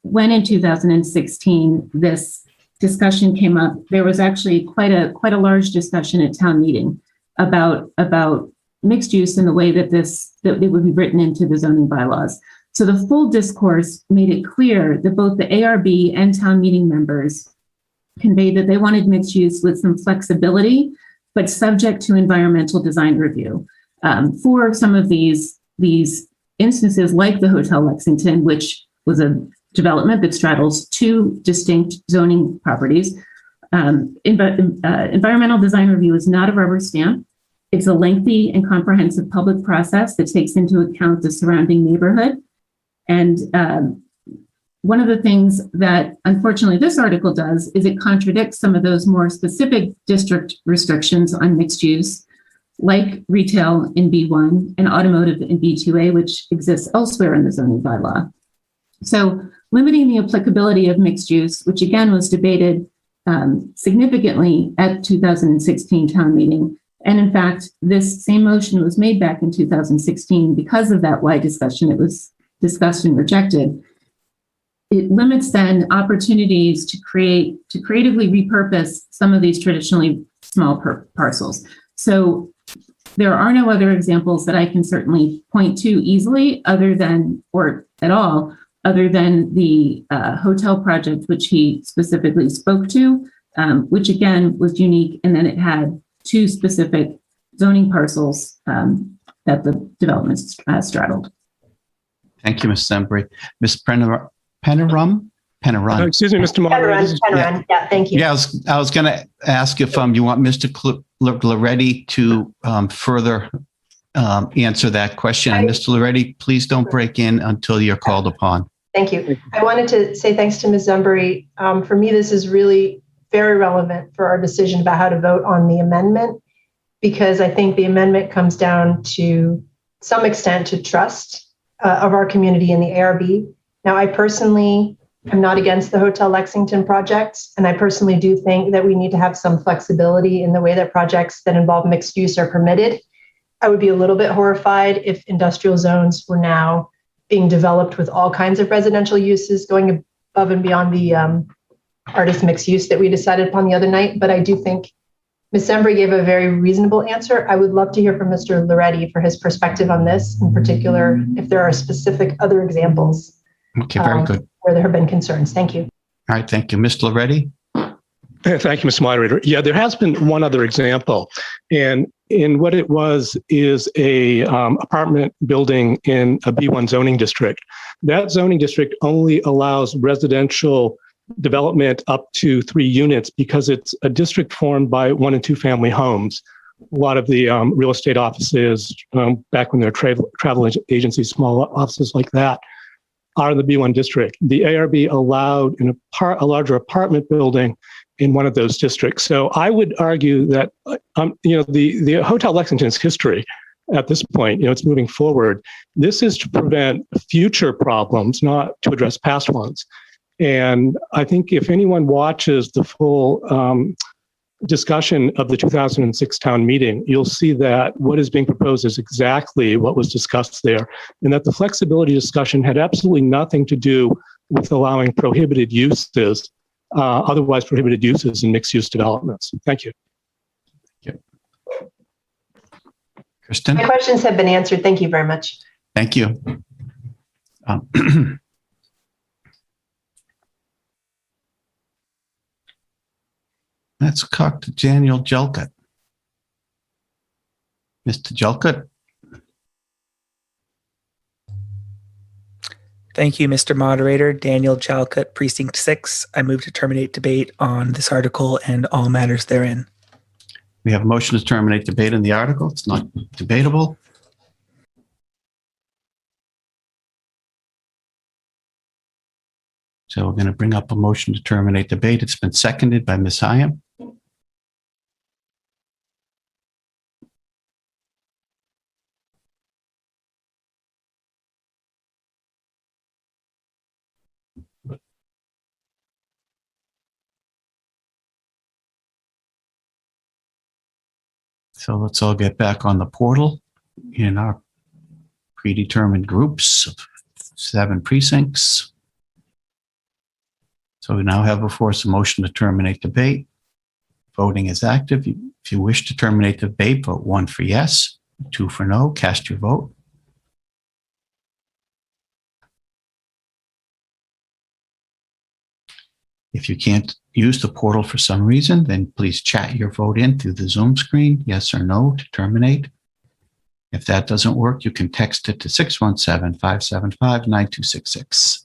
when in 2016 this discussion came up, there was actually quite a large discussion at town meeting about mixed use in the way that it would be written into the zoning bylaws. So the full discourse made it clear that both the ARB and town meeting members conveyed that they wanted mixed use with some flexibility, but subject to environmental design review. For some of these instances, like the Hotel Lexington, which was a development that straddles two distinct zoning properties, environmental design review is not a rubber stamp. It's a lengthy and comprehensive public process that takes into account the surrounding neighborhood. And one of the things that unfortunately this article does is it contradicts some of those more specific district restrictions on mixed use, like retail in B1 and automotive in B2A, which exists elsewhere in the zoning bylaw. So limiting the applicability of mixed use, which again was debated significantly at 2016 town meeting. And in fact, this same motion was made back in 2016 because of that wide discussion. It was discussed and rejected. It limits then opportunities to creatively repurpose some of these traditionally small parcels. So there are no other examples that I can certainly point to easily other than the hotel project, which he specifically spoke to, which again was unique. And then it had two specific zoning parcels that the development straddled. Thank you, Ms. Zemberry. Ms. Pennerum? Excuse me, Mr. Moderator. Pennerum. Yeah, thank you. Yeah, I was going to ask if you want Mr. Loretti to further answer that question. And Mr. Loretti, please don't break in until you're called upon. Thank you. I wanted to say thanks to Ms. Zemberry. For me, this is really very relevant for our decision about how to vote on the amendment, because I think the amendment comes down to some extent to trust of our community in the ARB. Now, I personally am not against the Hotel Lexington project, and I personally do think that we need to have some flexibility in the way that projects that involve mixed use are permitted. I would be a little bit horrified if industrial zones were now being developed with all kinds of residential uses going above and beyond the artist mixed use that we decided upon the other night. But I do think Ms. Zemberry gave a very reasonable answer. I would love to hear from Mr. Loretti for his perspective on this, in particular, if there are specific other examples. Okay, very good. Where there have been concerns. Thank you. All right, thank you. Mr. Loretti? Thank you, Mr. Moderator. Yeah, there has been one other example. And what it was is a apartment building in a B1 zoning district. That zoning district only allows residential development up to 3 units because it's a district formed by 1 and 2 family homes. lot of the real estate offices, back when they're travel agencies, small offices like that, are in the B1 district. The ARB allowed a larger apartment building in one of those districts. So I would argue that, the Hotel Lexington's history at this point, it's moving forward. This is to prevent future problems, not to address past ones. And I think if anyone watches the full discussion of the 2006 town meeting, you'll see that what is being proposed is exactly what was discussed there, and that the flexibility discussion had absolutely nothing to do with allowing prohibited uses, otherwise prohibited uses in mixed-use developments. Thank you. Kristen? My questions have been answered. Thank you very much. Thank you. Let's talk to Daniel Jelkut. Mr. Jelkut? Thank you, Mr. Moderator. Daniel Jelkut, Precinct 6. I move to terminate debate on this article and all matters therein. We have a motion to terminate debate on the article. It's not debatable. So we're going to bring up a motion to terminate debate. It's been seconded by Ms. Hyam. So let's all get back on the portal in our predetermined groups of 7 precincts. So we now have before us a motion to terminate debate. Voting is active. If you wish to terminate debate, vote 1 for yes, 2 for no. Cast your vote. If you can't use the portal for some reason, then please chat your vote in through the Zoom screen, yes or no, to terminate. If that doesn't work, you can text it to 617-575-9266.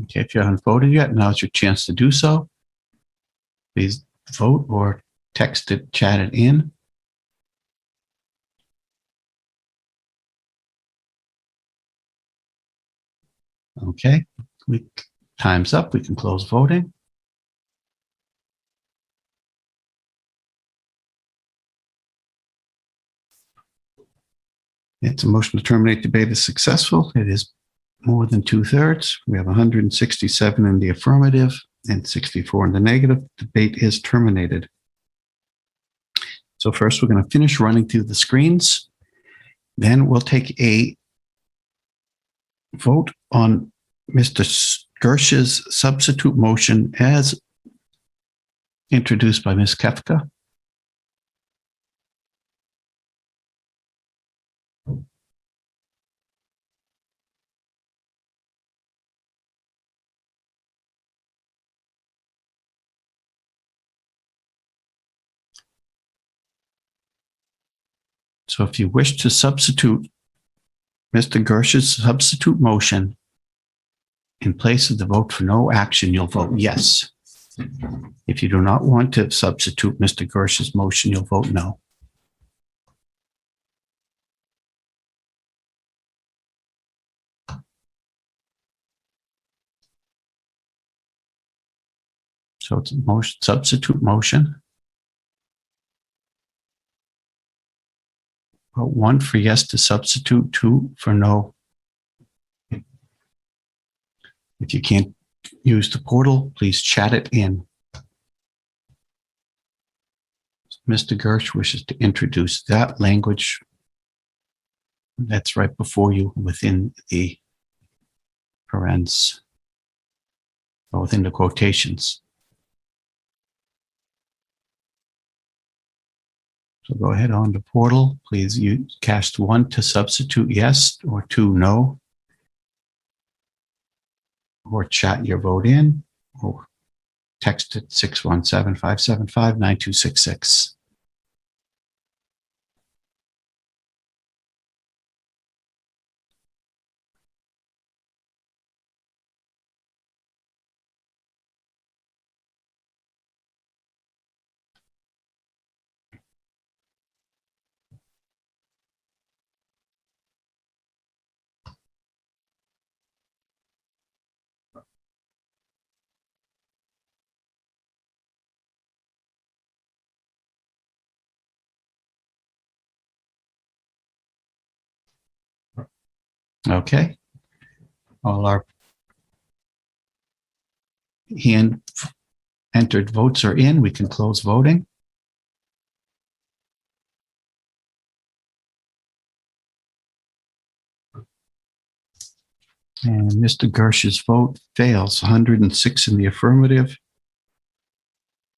Okay, if you haven't voted yet, now's your chance to do so. Please vote or text it, chat it in. Okay, time's up. We can close voting. It's a motion to terminate debate is successful. It is more than 2/3. We have 167 in the affirmative and 64 in the negative. Debate is terminated. So first, we're going to finish running through the screens. Then we'll take a vote on Mr. Gersh's substitute motion as introduced by Ms. Kefka. So if you wish to substitute Mr. Gersh's substitute motion in place of the vote for no action, you'll vote yes. If you do not want to substitute Mr. Gersh's motion, you'll vote no. So it's a motion, substitute motion. Vote 1 for yes to substitute, 2 for no. If you can't use the portal, please chat it in. Mr. Gersh wishes to introduce that language that's right before you within the parens, or within the quotations. So go ahead on the portal. Please cast 1 to substitute yes, or 2 no, or chat your vote in, or text it 617-575-9266. Okay. All our hand entered votes are in. We can close voting. And Mr. Gersh's vote fails. 106 in the affirmative,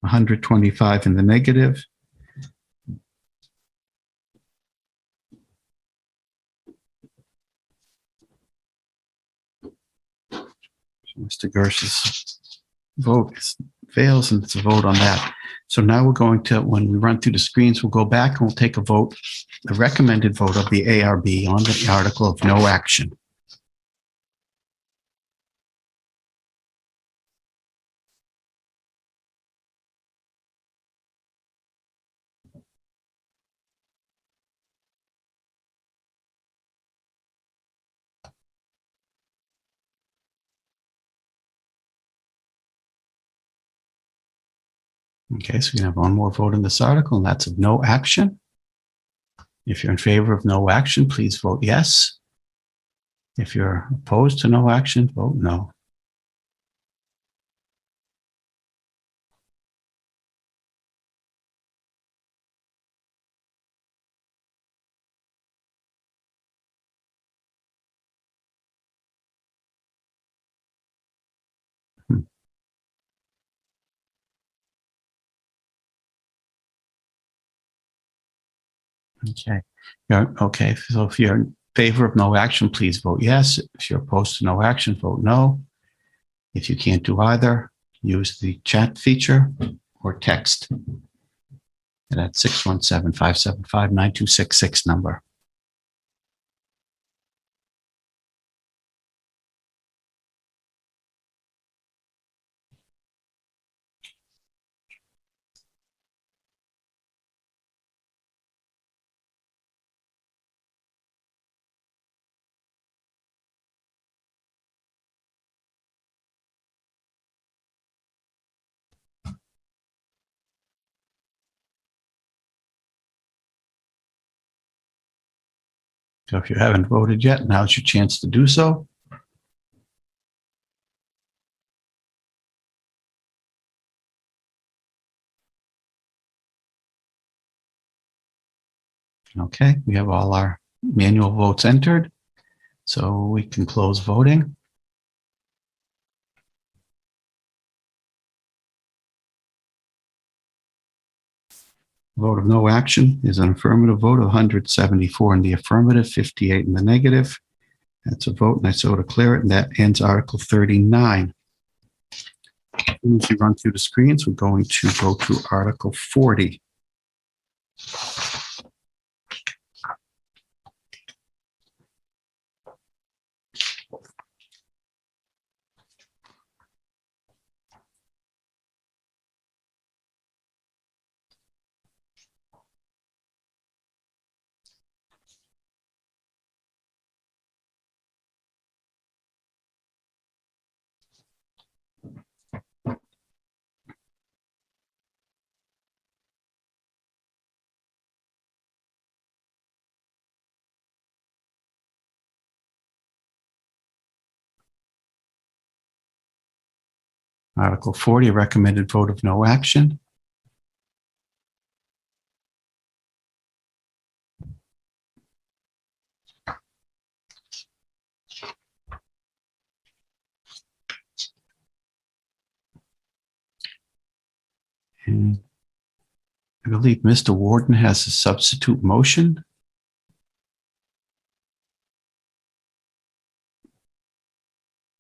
125 in the negative. Mr. Gersh's vote fails, and it's a vote on that. So now we're going to, when we run through the screens, we'll go back and we'll take a vote, the recommended vote of the ARB on the article of no action. Okay, so we have one more vote in this article, and that's of no action. If you're in favor of no action, please vote yes. If you're opposed to no action, vote no. Okay. Okay. So if you're in favor of no action, please vote yes. If you're opposed to no action, vote no. If you can't do either, use the chat feature or text at 617-575-9266 number. So if you haven't voted yet, now's your chance to do so. Okay, we have all our manual votes entered, so we can close voting. Vote of no action is an affirmative vote of 174 in the affirmative, 58 in the negative. That's a vote, and I so declare it, and that ends Article 39. As we run through the screens, we're going to go to Article 40. Article 40, recommended vote of no action. And I believe Mr. Warden has a substitute motion.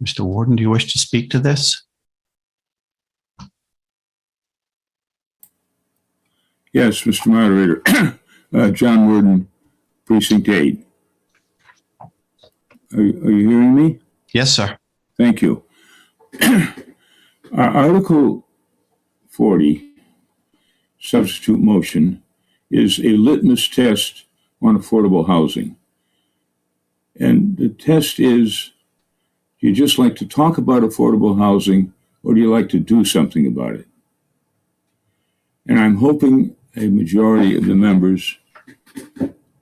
Mr. Warden, do you wish to speak to this? Yes, Mr. Moderator. John Warden, Precinct 8. Are you hearing me? Yes, sir. Thank you. Article 40, substitute motion, is a litmus test on affordable housing. And the test is, do you just like to talk about affordable housing, or do you like to do something about it? And I'm hoping a majority of the members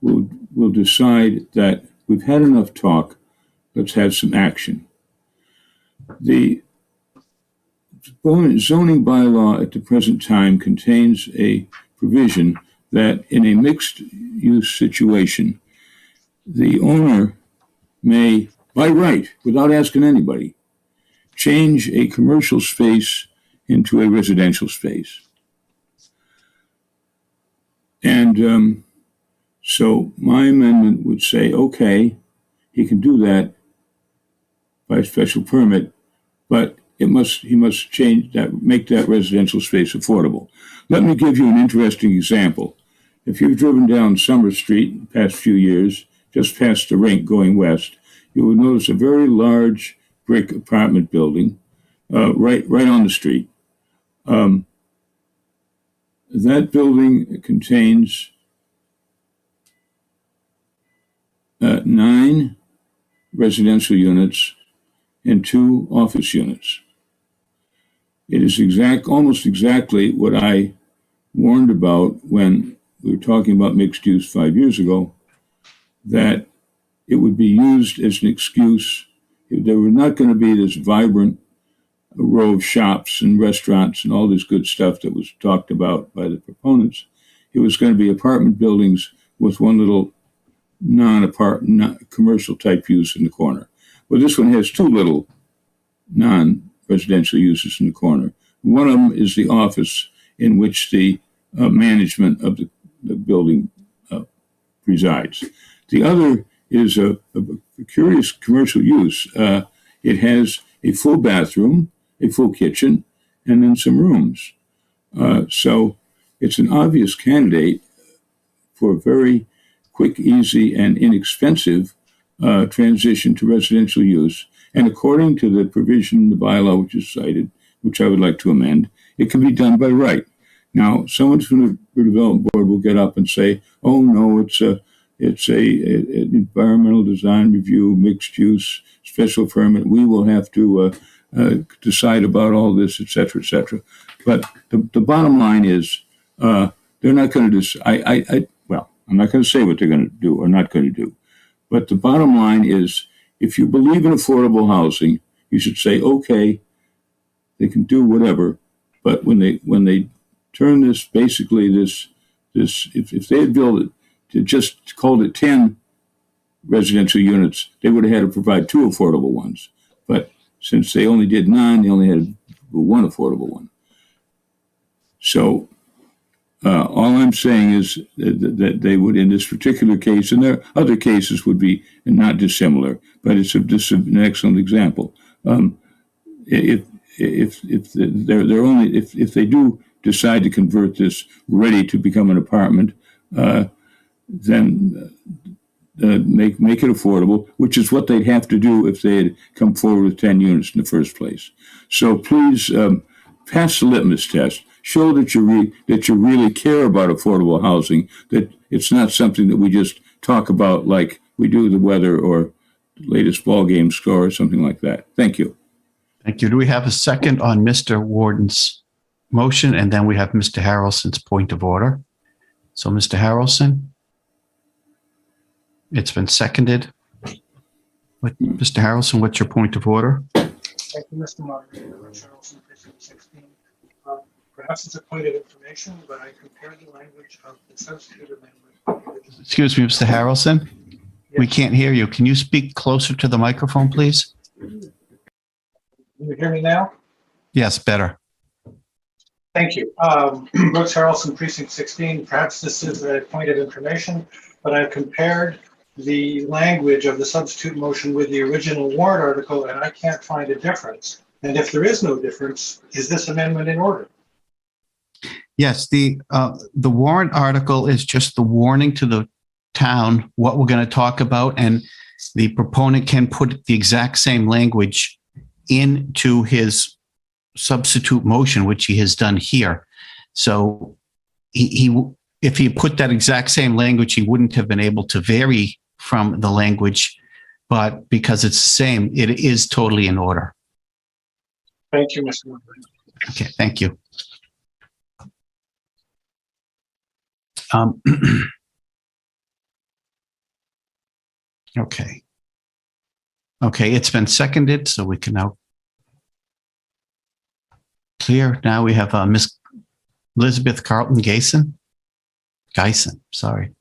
will decide that we've had enough talk, let's have some action. The zoning bylaw at the present time contains a provision that in a mixed use situation, the owner may, by right, without asking anybody, change a commercial space into a residential space. And so my amendment would say, okay, he can do that by special permit, but he must change that, make that residential space affordable. Let me give you an interesting example. If you've driven down Summer Street the past few years, just past the rink going west, you will notice a very large brick apartment building right on the street. That building contains 9 residential units and 2 office units. It is almost exactly what I warned about when we were talking about mixed use 5 years ago, that it would be used as an excuse. There were not going to be this vibrant row of shops and restaurants and all this good stuff that was talked about by the proponents. It was going to be apartment buildings with one little non-commercial type use in the corner. Well, this one has 2 little non-residential uses in the corner. One of them is the office in which the management of the building presides. The other is a curious commercial use. It has a full bathroom, a full kitchen, and then some rooms. So it's an obvious candidate for a very quick, easy, and inexpensive transition to residential use. And according to the provision in the bylaw which is cited, which I would like to amend, it can be done by right. Now, someone from the redevelopment board will get up and say, "Oh no, it's an environmental design review, mixed use, special permit. We will have to decide about all this, et cetera, et cetera." But the bottom line is, they're not going to decide. I'm not going to say what they're going to do or not going to do. But the bottom line is, if you believe in affordable housing, you should say, okay, they can do whatever. But when they turn this, basically if they had built it, to just called it 10 residential units, they would have had to provide 2 affordable ones. But since they only did 9, they only had 1 affordable one. So all I'm saying is that they would, in this particular case, and there are other cases would be not dissimilar, but this is an excellent example. If they do decide to convert this ready to become an apartment, then make it affordable, which is what they'd have to do if they had come forward with 10 units in the first place. So please pass the litmus test. Show that you really care about affordable housing, that it's not something that we just talk about like we do the weather or the latest ball game score or something like that. Thank you. Thank you. Do we have a second on Mr. Warden's motion? And then we have Mr. Harrelson's point of order. So Mr. Harrelson, it's been seconded. Mr. Harrelson, what's your point of order? Thank you, Mr. Moderator. Rich Harrelson, Precinct 16. Perhaps it's a point of information, but I compared the language of the substitute amendment. Excuse me, Mr. Harrelson. We can't hear you. Can you speak closer to the microphone, please? Can you hear me now? Yes, better. Thank you. Brooks Harrelson, Precinct 16. Perhaps this is a point of information, but I've compared the language of the substitute motion with the original warrant article, and I can't find a difference. And if there is no difference, is this amendment in order? Yes, the warrant article is just the warning to the town what we're going to talk about, and the proponent can put the exact same language into his substitute motion, which he has done here. So if he put that exact same language, he wouldn't have been able to vary from the language, but because it's the same, it is totally in order. Thank you, Mr. Moderator. Okay, thank you. Okay. Okay, it's been seconded, so we can now clear. Now we have Miss Elizabeth Carlton Geisen, sorry.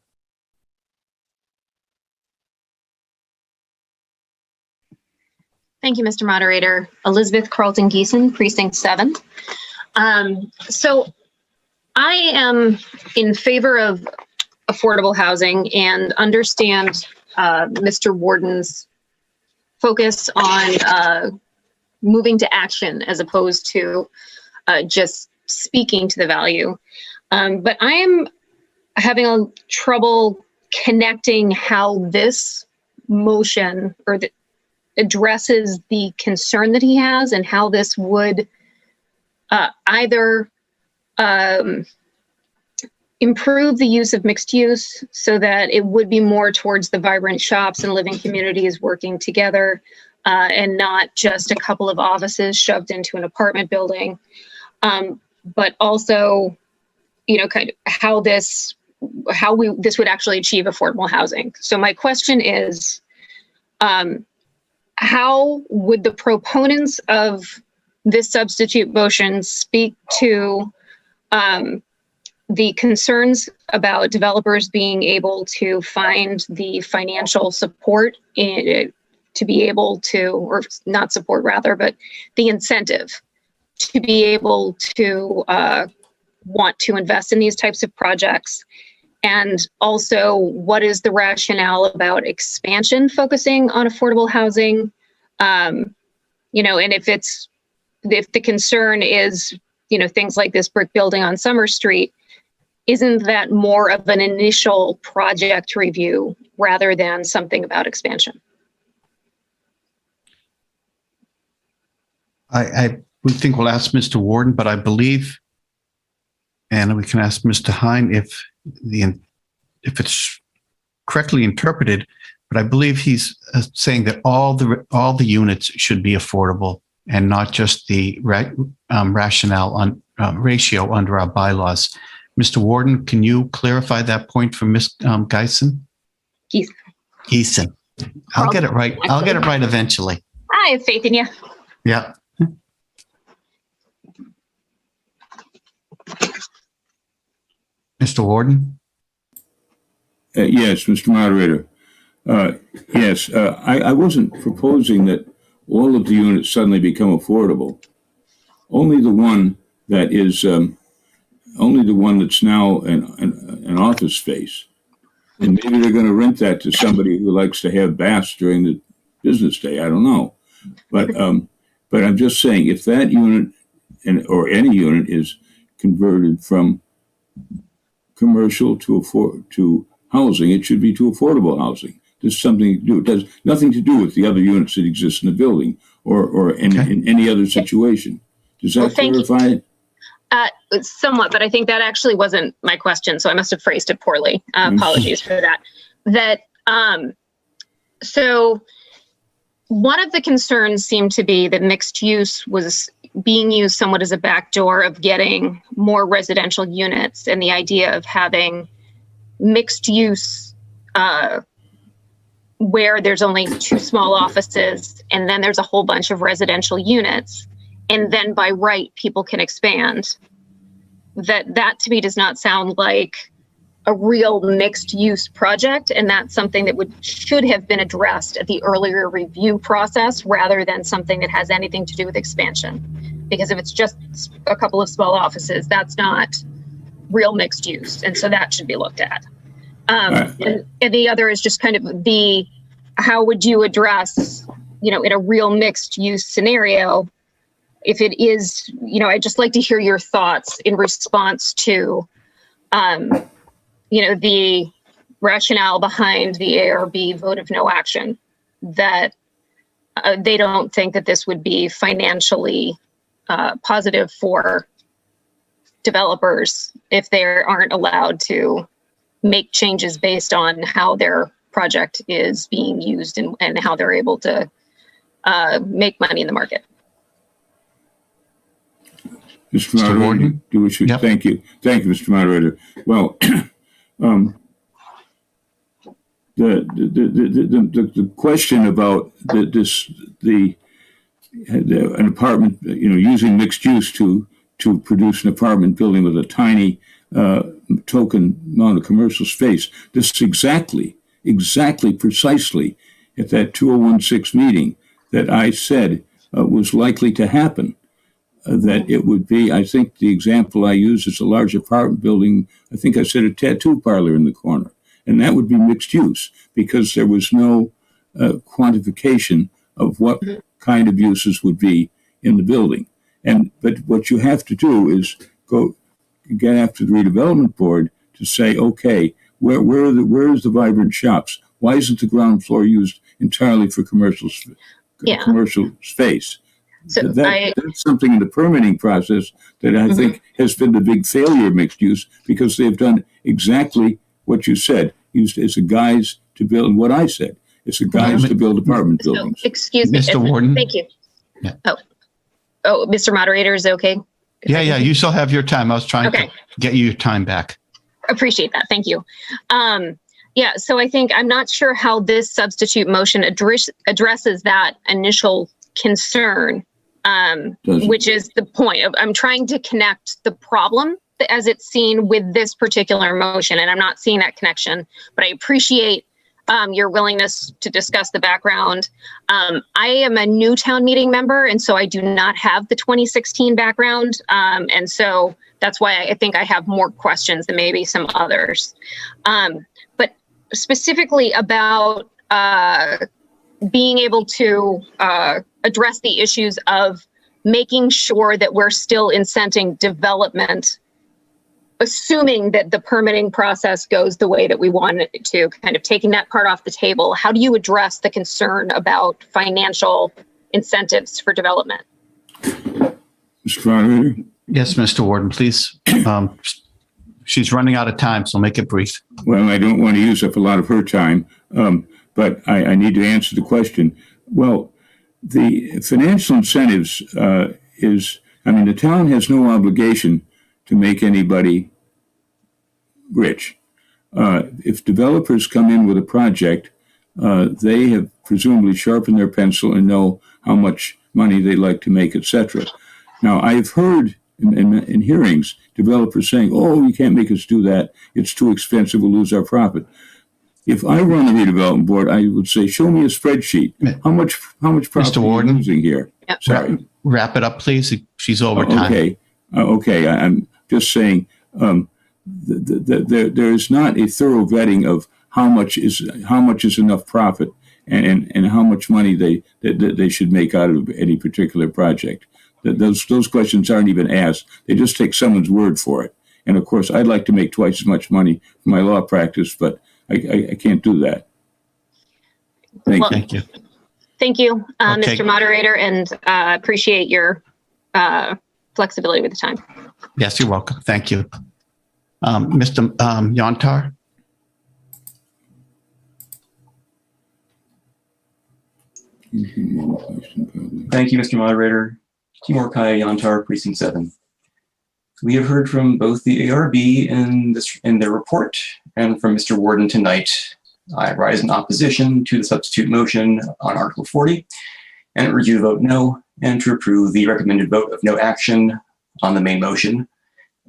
Thank you, Mr. Moderator. Elizabeth Carlton Geisen, Precinct 7. So I am in favor of affordable housing and understand Mr. Warden's focus on moving to action as opposed to just speaking to the value. But I am having a trouble connecting how this motion addresses the concern that he has and how this would either improve the use of mixed use so that it would be more towards the vibrant shops and living communities working together and not just a couple of offices shoved into an apartment building, but also, kind of how this would actually achieve affordable housing. So my question is, how would the proponents of this substitute motion speak to the concerns about developers being able to find the financial support to be able to, or not support rather, but the incentive to be able to want to invest in these types of projects? And also, what is the rationale about expansion focusing on affordable housing? And if the concern is, things like this brick building on Summer Street, isn't that more of an initial project review rather than something about expansion? We think we'll ask Mr. Warden, but I believe, and we can ask Mr. Hine if it's correctly interpreted, but I believe he's saying that all the units should be affordable and not just the rationale on ratio under our bylaws. Mr. Warden, can you clarify that point for Ms. Geisen? Geisen. I'll get it right. I'll get it right eventually. I have faith in you. Yeah. Mr. Warden? Yes, Mr. Moderator. Yes, I wasn't proposing that all of the units suddenly become affordable. Only the one that is, only the one that's now an office space. And maybe they're going to rent that to somebody who likes to have baths during the business day. I don't know. But I'm just saying, if that unit or any unit is converted from commercial to housing, it should be to affordable housing. There's something to do. It has nothing to do with the other units that exist in the building or in any other situation. Does that clarify it? Somewhat, but I think that actually wasn't my question, so I must have phrased it poorly. Apologies for that. So one of the concerns seemed to be that mixed use was being used somewhat as a backdoor of getting more residential units, and the idea of having mixed use where there's only 2 small offices and then there's a whole bunch of residential units, and then by right people can expand. That to me does not sound like a real mixed use project, and that's something that should have been addressed at the earlier review process rather than something that has anything to do with expansion. Because if it's just a couple of small offices, that's not real mixed use. And so that should be looked at. And the other is just kind of how would you address, in a real mixed use scenario, if it is, I'd just like to hear your thoughts in response to, the rationale behind the ARB vote of no action, that they don't think that this would be financially positive for developers if they aren't allowed to make changes based on how their project is being used and how they're able to make money in the market. Mr. Warden, Yep. Thank you, Mr. Moderator. Well, the question about an apartment, using mixed use to produce an apartment building with a tiny token amount of commercial space. This is exactly, precisely at that 2016 meeting that I said was likely to happen. That it would be, I think the example I use is a large apartment building. I think I said a tattoo parlor in the corner. And that would be mixed use because there was no quantification of what kind of uses would be in the building. But what you have to do is go get after the redevelopment board to say, okay, where is the vibrant shops? Why isn't the ground floor used entirely for commercial space? So that's something in the permitting process that I think has been the big failure of mixed use because they've done exactly what you said. Used as a guise to build what I said. It's a guise to build apartment buildings. Excuse me, Mr. Warden. Thank you. Yeah. Oh, Mr. Moderator, is it okay? Yeah, you still have your time. I was trying to get you your time back. Appreciate that. Thank you. So I think I'm not sure how this substitute motion addresses that initial concern, which is the point of I'm trying to connect the problem as it's seen with this particular motion, and I'm not seeing that connection, but I appreciate your willingness to discuss the background. I am a new town meeting member, and so I do not have the 2016 background, and so that's why I think I have more questions than maybe some others. But specifically about being able to address the issues of making sure that we're still incenting development, assuming that the permitting process goes the way that we want it to, kind of taking that part off the table. How do you address the concern about financial incentives for development? Mr. Moderator? Yes, Mr. Warden, please. She's running out of time, so make it brief. Well, I don't want to use up a lot of her time, but I need to answer the question. Well, the financial incentives the town has no obligation to make anybody rich. If developers come in with a project, they have presumably sharpened their pencil and know how much money they'd like to make, etc. Now, I've heard in hearings developers saying, "Oh, you can't make us do that. It's too expensive. We'll lose our profit." If I run the redevelopment board, I would say, "Show me a spreadsheet. How much profit are you losing here?" Yep. Sorry. Wrap it up, please. She's over time. Okay. I'm just saying there is not a thorough vetting of how much is enough profit and how much money they should make out of any particular project. Those questions aren't even asked. They just take someone's word for it. And of course, I'd like to make twice as much money for my law practice, but I can't do that. Thank you. Thank you, Okay. Mr. Moderator, and appreciate your flexibility with the time. Yes, you're welcome. Thank you. Mr. Yontar? Thank you, Mr. Moderator. Timur Kaya Yantar, Precinct 7. We have heard from both the ARB in their report and from Mr. Warden tonight. I rise in opposition to the substitute motion on Article 40 and urge you to vote no and to approve the recommended vote of no action on the main motion.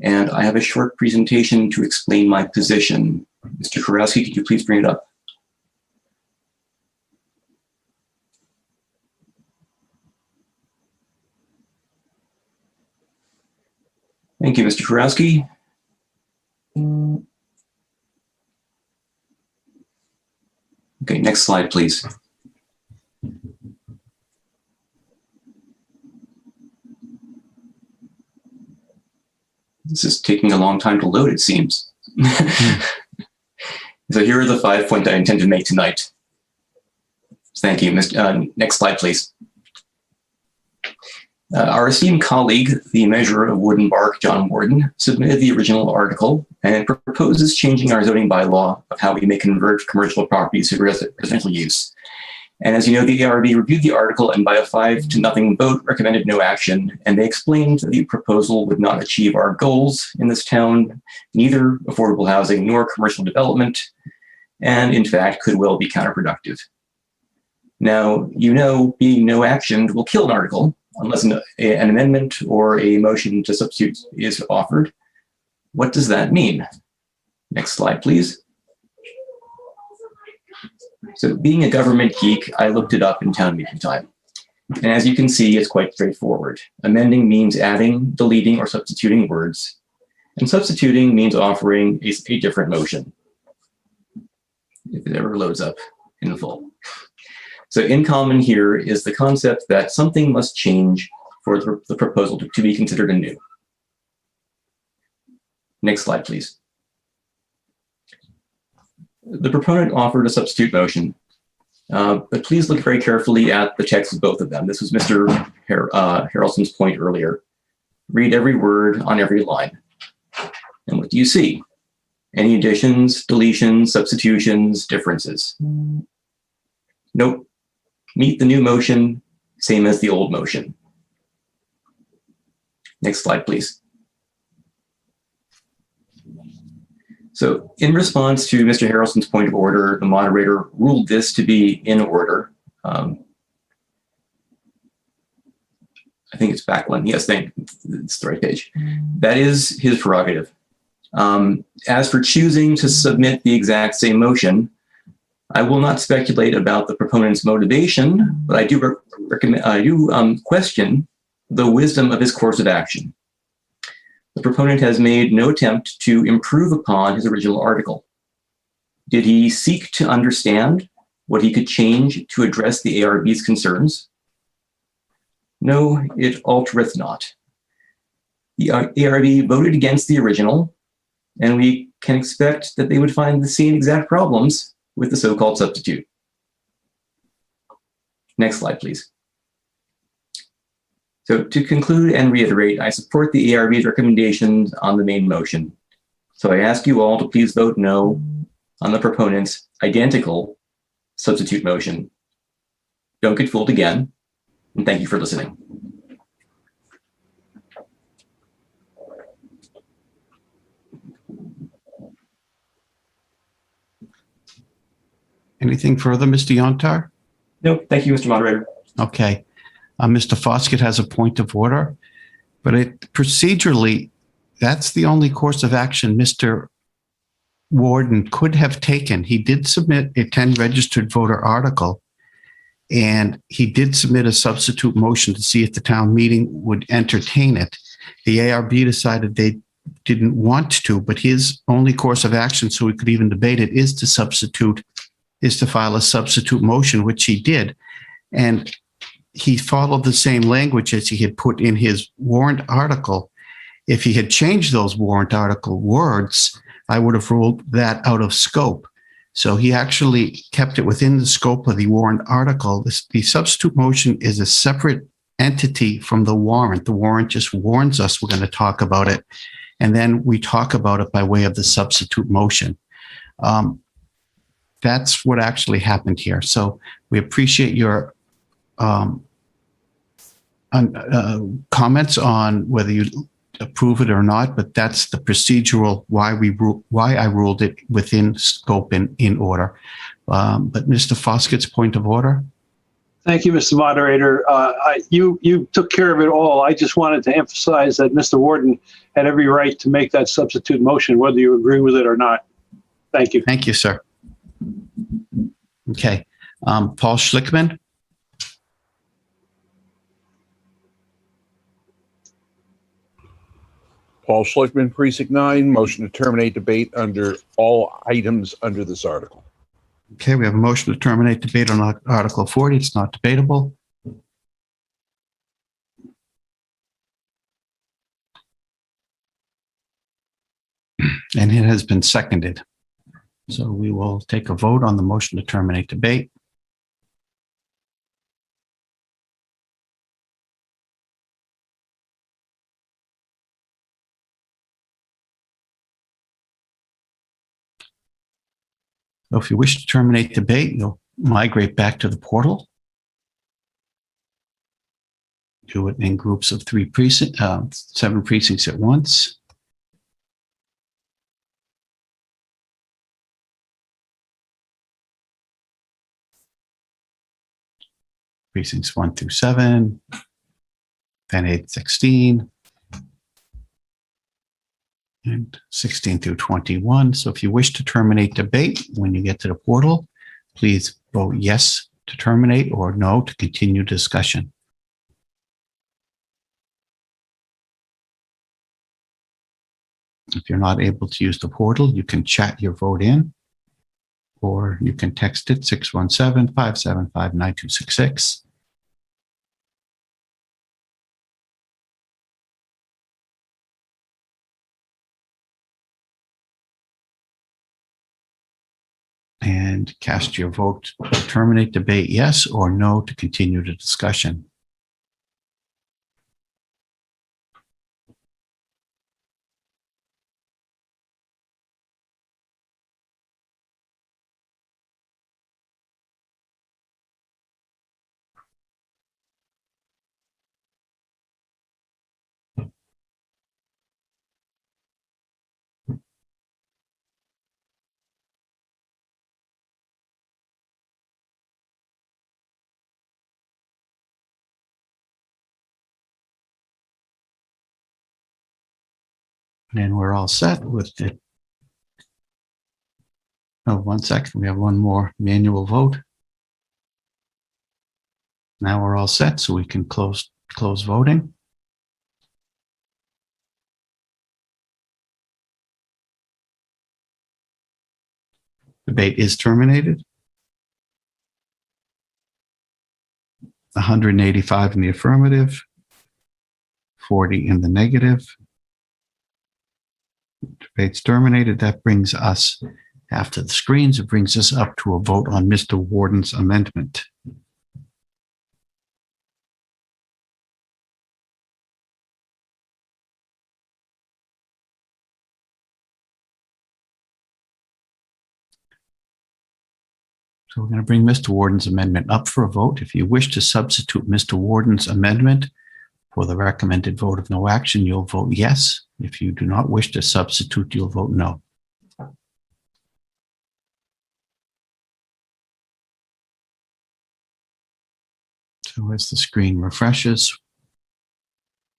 And I have a short presentation to explain my position. Mr. Kurowski, could you please bring it up? Thank you, Mr. Kurowski. Okay, next slide, please. This is taking a long time to load, it seems. So here are the 5 points I intend to make tonight. Thank you. Next slide, please. Our esteemed colleague, the measurer of wood and bark, John Warden, submitted the original article and proposes changing our zoning bylaw of how we may convert commercial properties to residential use. And as you know, the ARB reviewed the article and by a 5-0 vote recommended no action. And they explained that the proposal would not achieve our goals in this town, neither affordable housing nor commercial development, and in fact could well be counterproductive. Now, you know, being no action will kill an article unless an amendment or a motion to substitute is offered. What does that mean? Next slide, please. So being a government geek, I looked it up in town meeting time. And as you can see, it's quite straightforward. Amending means adding, deleting, or substituting words. And substituting means offering a different motion, if it ever loads up in full. So in common here is the concept that something must change for the proposal to be considered anew. Next slide, please. The proponent offered a substitute motion, but please look very carefully at the text of both of them. This was Mr. Harrelson's point earlier. Read every word on every line. And what do you see? Any additions, deletions, substitutions, differences? Nope. Meet the new motion, same as the old motion. Next slide, please. So in response to Mr. Harrelson's point of order, the moderator ruled this to be in order. I think it's back one. Yes, it's the right page. That is his prerogative. As for choosing to submit the exact same motion, I will not speculate about the proponent's motivation, but I do question the wisdom of his course of action. The proponent has made no attempt to improve upon his original article. Did he seek to understand what he could change to address the ARB's concerns? No, it altereth not. The ARB voted against the original, and we can expect that they would find the same exact problems with the so-called substitute. Next slide, please. So to conclude and reiterate, I support the ARB's recommendations on the main motion. So I ask you all to please vote no on the proponent's identical substitute motion. Don't get fooled again, and thank you for listening. Anything further, Mr. Yontar? No, thank you, Mr. Moderator. Okay. Mr. Foskett has a point of order, but procedurally, that's the only course of action Mr. Warden could have taken. He did submit a 10 registered voter article, and he did submit a substitute motion to see if the town meeting would entertain it. The ARB decided they didn't want to, but his only course of action, so we could even debate it, is to file a substitute motion, which he did. And he followed the same language as he had put in his warrant article. If he had changed those warrant article words, I would have ruled that out of scope. So he actually kept it within the scope of the warrant article. The substitute motion is a separate entity from the warrant. The warrant just warns us we're going to talk about it, and then we talk about it by way of the substitute motion. That's what actually happened here. So we appreciate your comments on whether you approve it or not, but that's the procedural why I ruled it within scope and in order. But Mr. Foskett's point of order. Thank you, Mr. Moderator. You took care of it all. I just wanted to emphasize that Mr. Warden had every right to make that substitute motion, whether you agree with it or not. Thank you. Thank you, sir. Okay. Paul Schlickman. Paul Schlichtman, Precinct 9, motion to terminate debate under all items under this article. Okay, we have a motion to terminate debate on Article 40. It's not debatable. And it has been seconded. So we will take a vote on the motion to terminate debate. So if you wish to terminate debate, you'll migrate back to the portal. Do it in groups of 7 precincts at once. Precincts 1 through 7, then 8, 16, and 16 through 21. So if you wish to terminate debate, when you get to the portal, please vote yes to terminate or no to continue discussion. If you're not able to use the portal, you can chat your vote in, or you can text it 617-575-9266. And cast your vote to terminate debate yes or no to continue the discussion. And we're all set with it. Oh, 1 second. We have one more manual vote. Now we're all set, so we can close voting. Debate is terminated. 185 in the affirmative, 40 in the negative. Debate's terminated. That brings us, after the screens, it brings us up to a vote on Mr. Warden's amendment. So we're going to bring Mr. Warden's amendment up for a vote. If you wish to substitute Mr. Warden's amendment for the recommended vote of no action, you'll vote yes. If you do not wish to substitute, you'll vote no. So as the screen refreshes,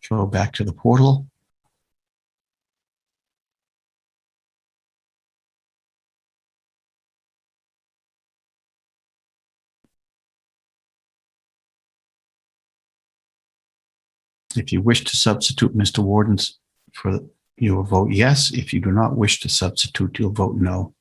go back to the portal. If you wish to substitute Mr. Warden's you will vote yes. If you do not wish to substitute, you'll vote no.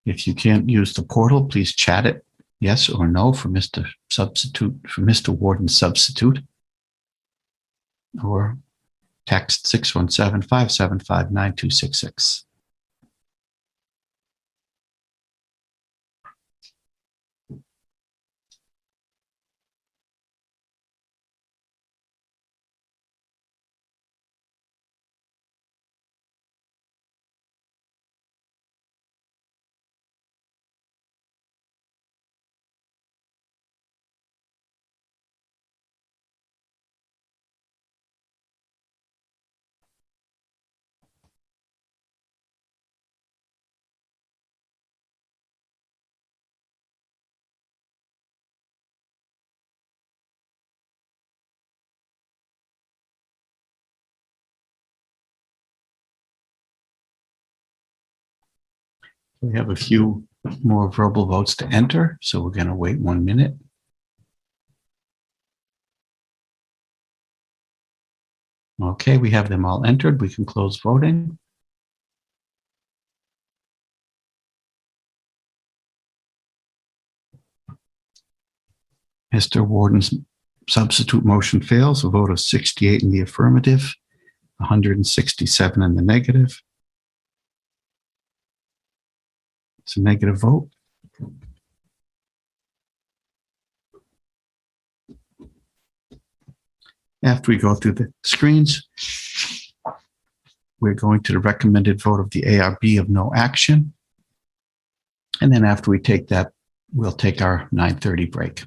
If you can't use the portal, please chat it yes or no for Mr. Warden's substitute, or text 617-575-9266. We have a few more verbal votes to enter, so we're going to wait 1 minute. Okay, we have them all entered. We can close voting. Mr. Warden's substitute motion fails, a vote of 68 in the affirmative, 167 in the negative. It's a negative vote. After we go through the screens, we're going to the recommended vote of the ARB of no action. And then after we take that, we'll take our 9:30 break.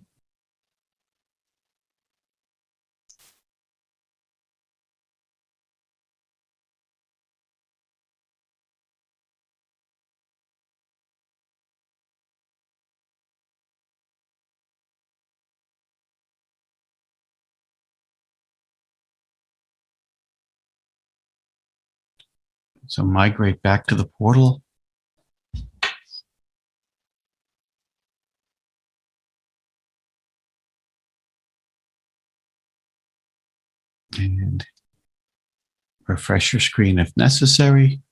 So migrate back to the portal. And refresh your screen if necessary.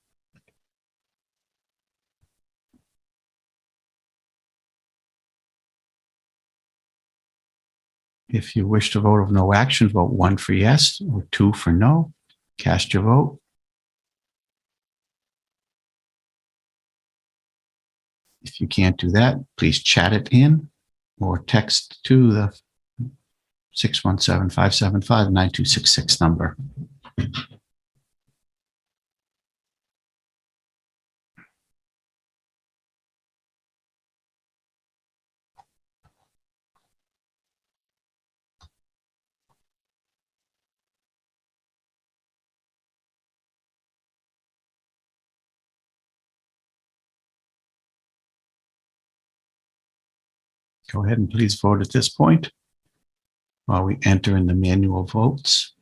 If you wish to vote of no action, vote 1 for yes or 2 for no. Cast your vote. If you can't do that, please chat it in or text to the 617-575-9266 number. Go ahead and please vote at this point while we enter in the manual votes.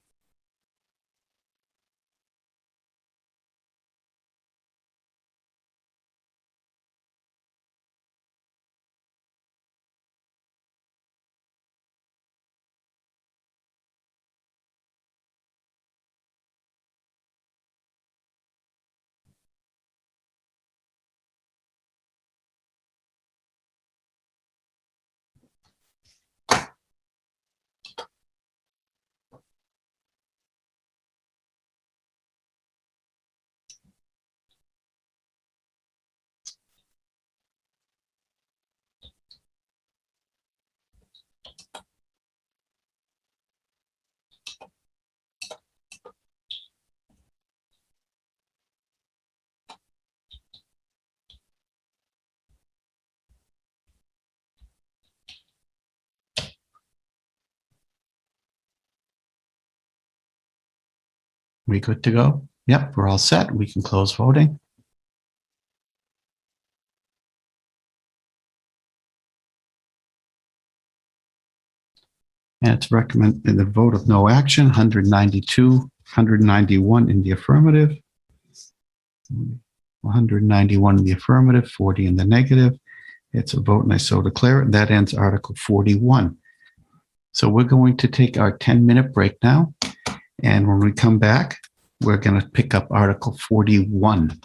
We good to go? Yep, we're all set. We can close voting. And it's recommended the vote of no action, 192, 191 in the affirmative, 191 in the affirmative, 40 in the negative. It's a vote and I so declare it. That ends Article 41. So we're going to take our 10-minute break now. And when we come back, we're going to pick up Article 41.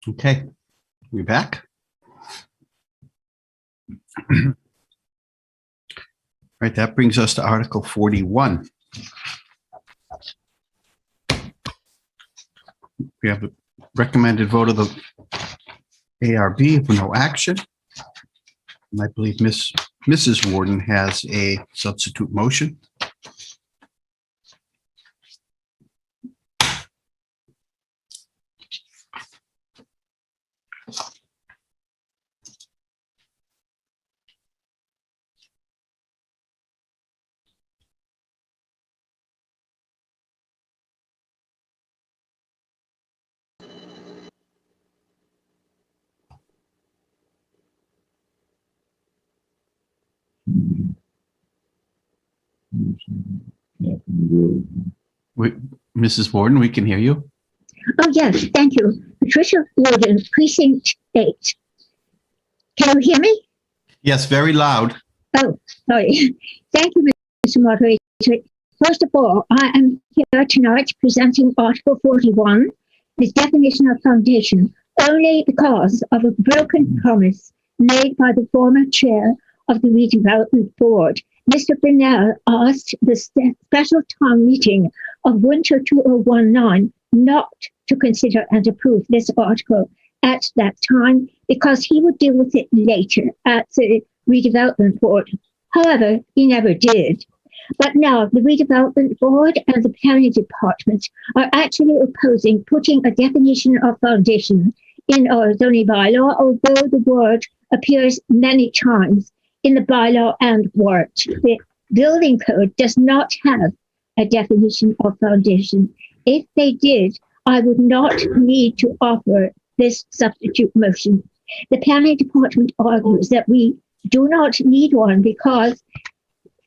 Okay, we back? All right, that brings us to Article 41. We have a recommended vote of the ARB for no action. And I believe Mrs. Warden has a substitute motion. Mrs. Warden, we can hear you. Oh, yes, thank you. Patricia Warden, Precinct 8. Can you hear me? Yes, very loud. Oh, sorry. Thank you, Mr. Moderator. First of all, I am here tonight presenting Article 41, the definition of foundation, only because of a broken promise made by the former chair of the Redevelopment Board. Mr. Brunel asked the special town meeting of winter 2019 not to consider and approve this article at that time because he would deal with it later at the Redevelopment Board. However, he never did. But now the Redevelopment Board and the Planning Department are actually opposing putting a definition of foundation in our zoning bylaw, although the word appears many times in the bylaw and word. The building code does not have a definition of foundation. If they did, I would not need to offer this substitute motion. The Planning Department argues that we do not need one because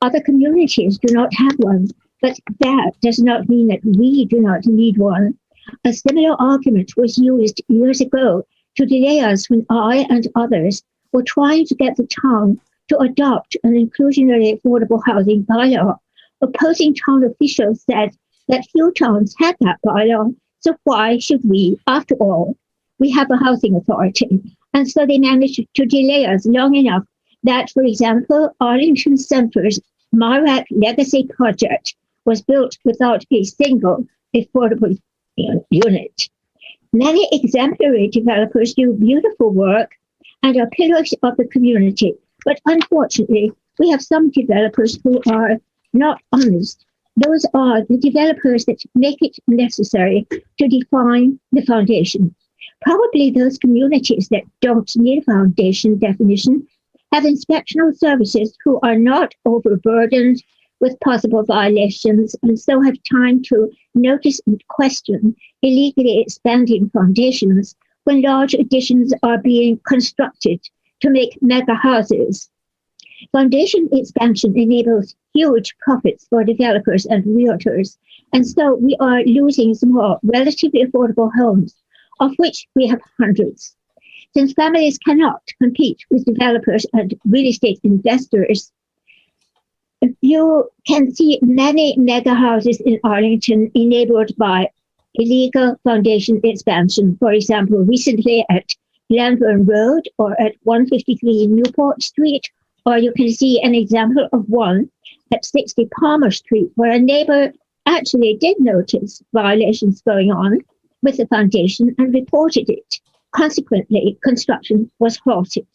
other communities do not have one, but that does not mean that we do not need one. A similar argument was used years ago to delay us when I and others were trying to get the town to adopt an inclusionary affordable housing bylaw. Opposing town officials said that few towns had that bylaw, so why should we? After all, we have a housing authority. And so they managed to delay us long enough that, for example, Arlington Center's Marac Legacy Project was built without a single affordable unit. Many exemplary developers do beautiful work and are pillars of the community. But unfortunately, we have some developers who are not honest. Those are the developers that make it necessary to define the foundation. Probably those communities that don't need a foundation definition have inspectional services who are not overburdened with possible violations and so have time to notice and question illegally expanding foundations when large additions are being constructed to make mega houses. Foundation expansion enables huge profits for developers and realtors, and so we are losing small, relatively affordable homes, of which we have hundreds. Since families cannot compete with developers and real estate investors, you can see many mega houses in Arlington enabled by illegal foundation expansion. For example, recently at Glenburn Road or at 153 Newport Street, or you can see an example of one at 60 Palmer Street, where a neighbor actually did notice violations going on with the foundation and reported it. Consequently, construction was halted.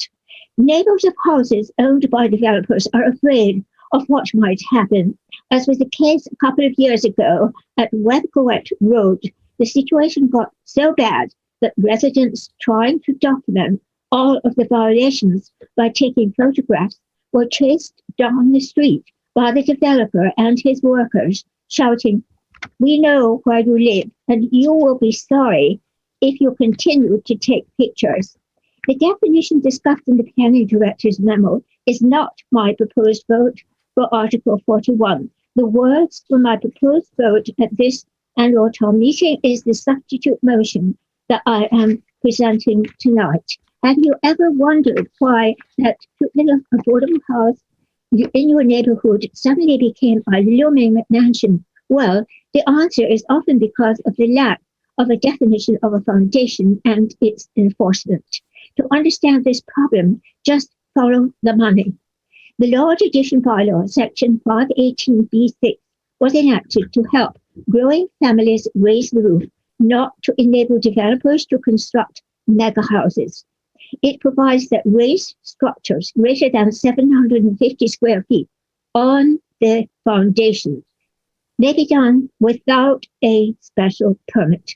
Neighbors of houses owned by developers are afraid of what might happen. As was the case a couple of years ago at Webgoet Road, the situation got so bad that residents trying to document all of the violations by taking photographs were chased down the street by the developer and his workers, shouting, "We know where you live, and you will be sorry if you continue to take pictures." The definition discussed in the planning director's memo is not my proposed vote for Article 41. The words for my proposed vote at this annual town meeting is the substitute motion that I am presenting tonight. Have you ever wondered why that little affordable house in your neighborhood suddenly became a looming mansion? Well, the answer is often because of the lack of a definition of a foundation and its enforcement. To understand this problem, just follow the money. The Large Addition Bylaw, Section 518B6, was enacted to help growing families raise the roof, not to enable developers to construct mega houses. It provides that raised structures greater than 750 square feet on the foundation may be done without a special permit.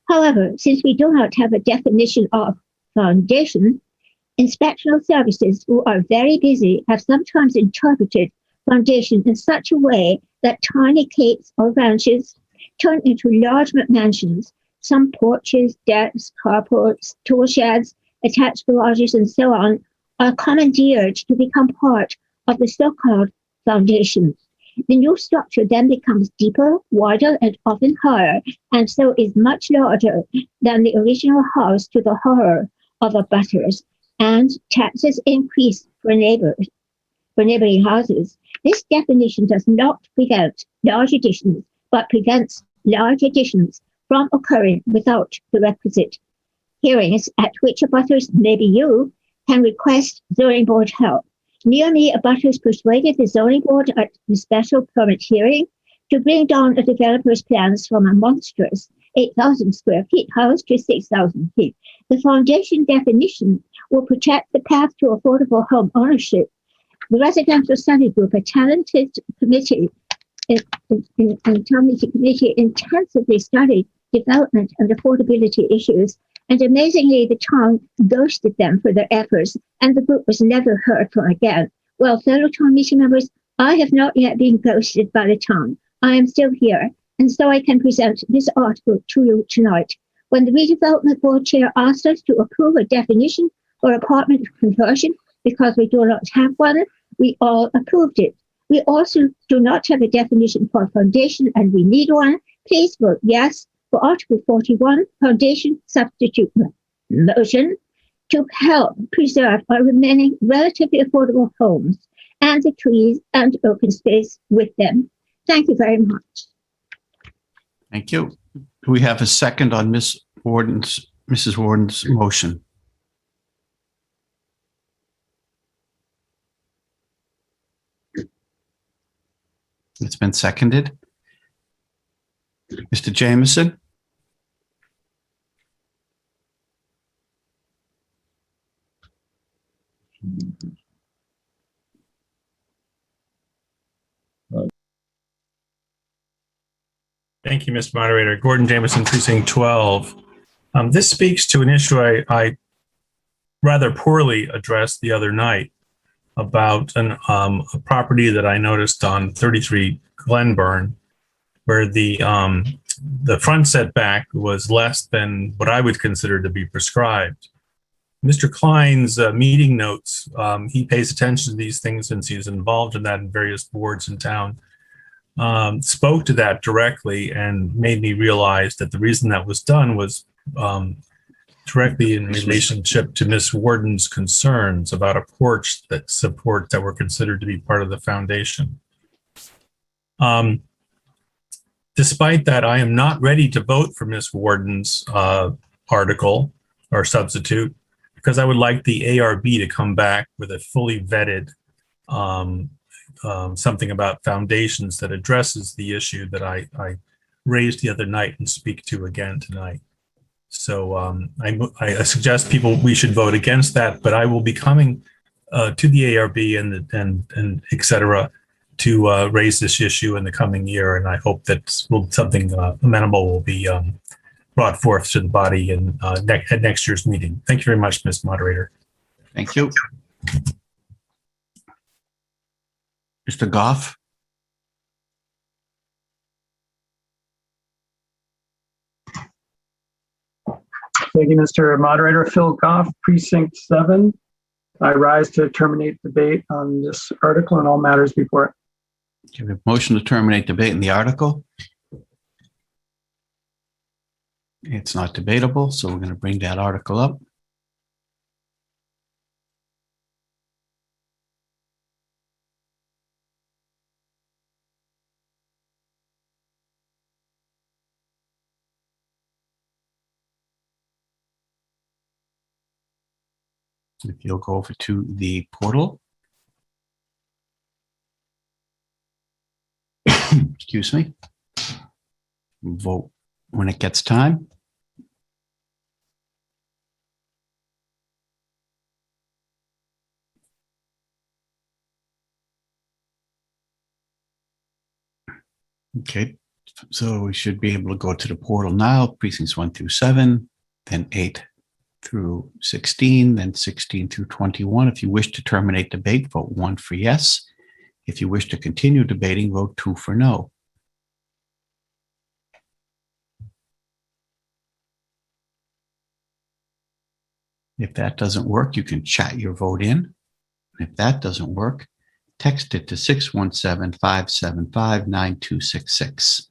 However, since we do not have a definition of foundation, inspectional services who are very busy have sometimes interpreted foundation in such a way that tiny capes or ranches turn into large mansions. Some porches, decks, carports, tool sheds, attached garages, and so on are commandeered to become part of the so-called foundation. The new structure then becomes deeper, wider, and often higher, and so is much larger than the original house, to the horror of abutters, and taxes increase for neighboring houses. This definition does not prevent large additions, but prevents large additions from occurring without the requisite hearings at which abutters, maybe you, can request zoning board help. Near me, abutters persuaded the zoning board at the special permit hearing to bring down a developer's plans from a monstrous 8,000 square feet house to 6,000 feet. The foundation definition will protect the path to affordable home ownership. The residential study group, a talented committee, committee intensively studied development and affordability issues, and amazingly, the town ghosted them for their efforts, and the group was never heard from again. Well, fellow town meeting members, I have not yet been ghosted by the town. I am still here, and so I can present this article to you tonight. When the redevelopment board chair asked us to approve a definition for apartment conversion because we do not have one, we all approved it. We also do not have a definition for foundation, and we need one. Please vote yes for Article 41, Foundation Substitute Motion, to help preserve our remaining relatively affordable homes and the trees and open space with them. Thank you very much. Thank you. Do we have a second on Mrs. Warden's motion? It's been seconded. Mr. Jameson? Thank you, Mr. Moderator. Gordon Jameson, Precinct 12. This speaks to an issue I rather poorly addressed the other night about a property that I noticed on 33 Glenburn, where the front setback was less than what I would consider to be prescribed. Mr. Klein's meeting notes, he pays attention to these things since he's involved in that in various boards in town, spoke to that directly and made me realize that the reason that was done was directly in relationship to Ms. Warden's concerns about a porch that were considered to be part of the foundation. Despite that, I am not ready to vote for Ms. Warden's article or substitute, because I would like the ARB to come back with a fully vetted something about foundations that addresses the issue that I raised the other night and speak to again tonight. So I suggest we should vote against that, but I will be coming to the ARB and et cetera to raise this issue in the coming year. And I hope that something amenable will be brought forth to the body at next year's meeting. Thank you very much, Ms. Moderator. Thank you. Mr. Goff? Thank you, Mr. Moderator. Phil Goff, Precinct 7. I rise to terminate debate on this article and all matters before it. Okay, we have a motion to terminate debate in the article. It's not debatable, so we're going to bring that article up. If you'll go over to the portal. Excuse me. Vote when it gets time. Okay, so we should be able to go to the portal now, precincts 1 through 7, then 8 through 16, then 16 through 21. If you wish to terminate debate, vote 1 for yes. If you wish to continue debating, vote 2 for no. If that doesn't work, you can chat your vote in. If that doesn't work, text it to 617-575-9266.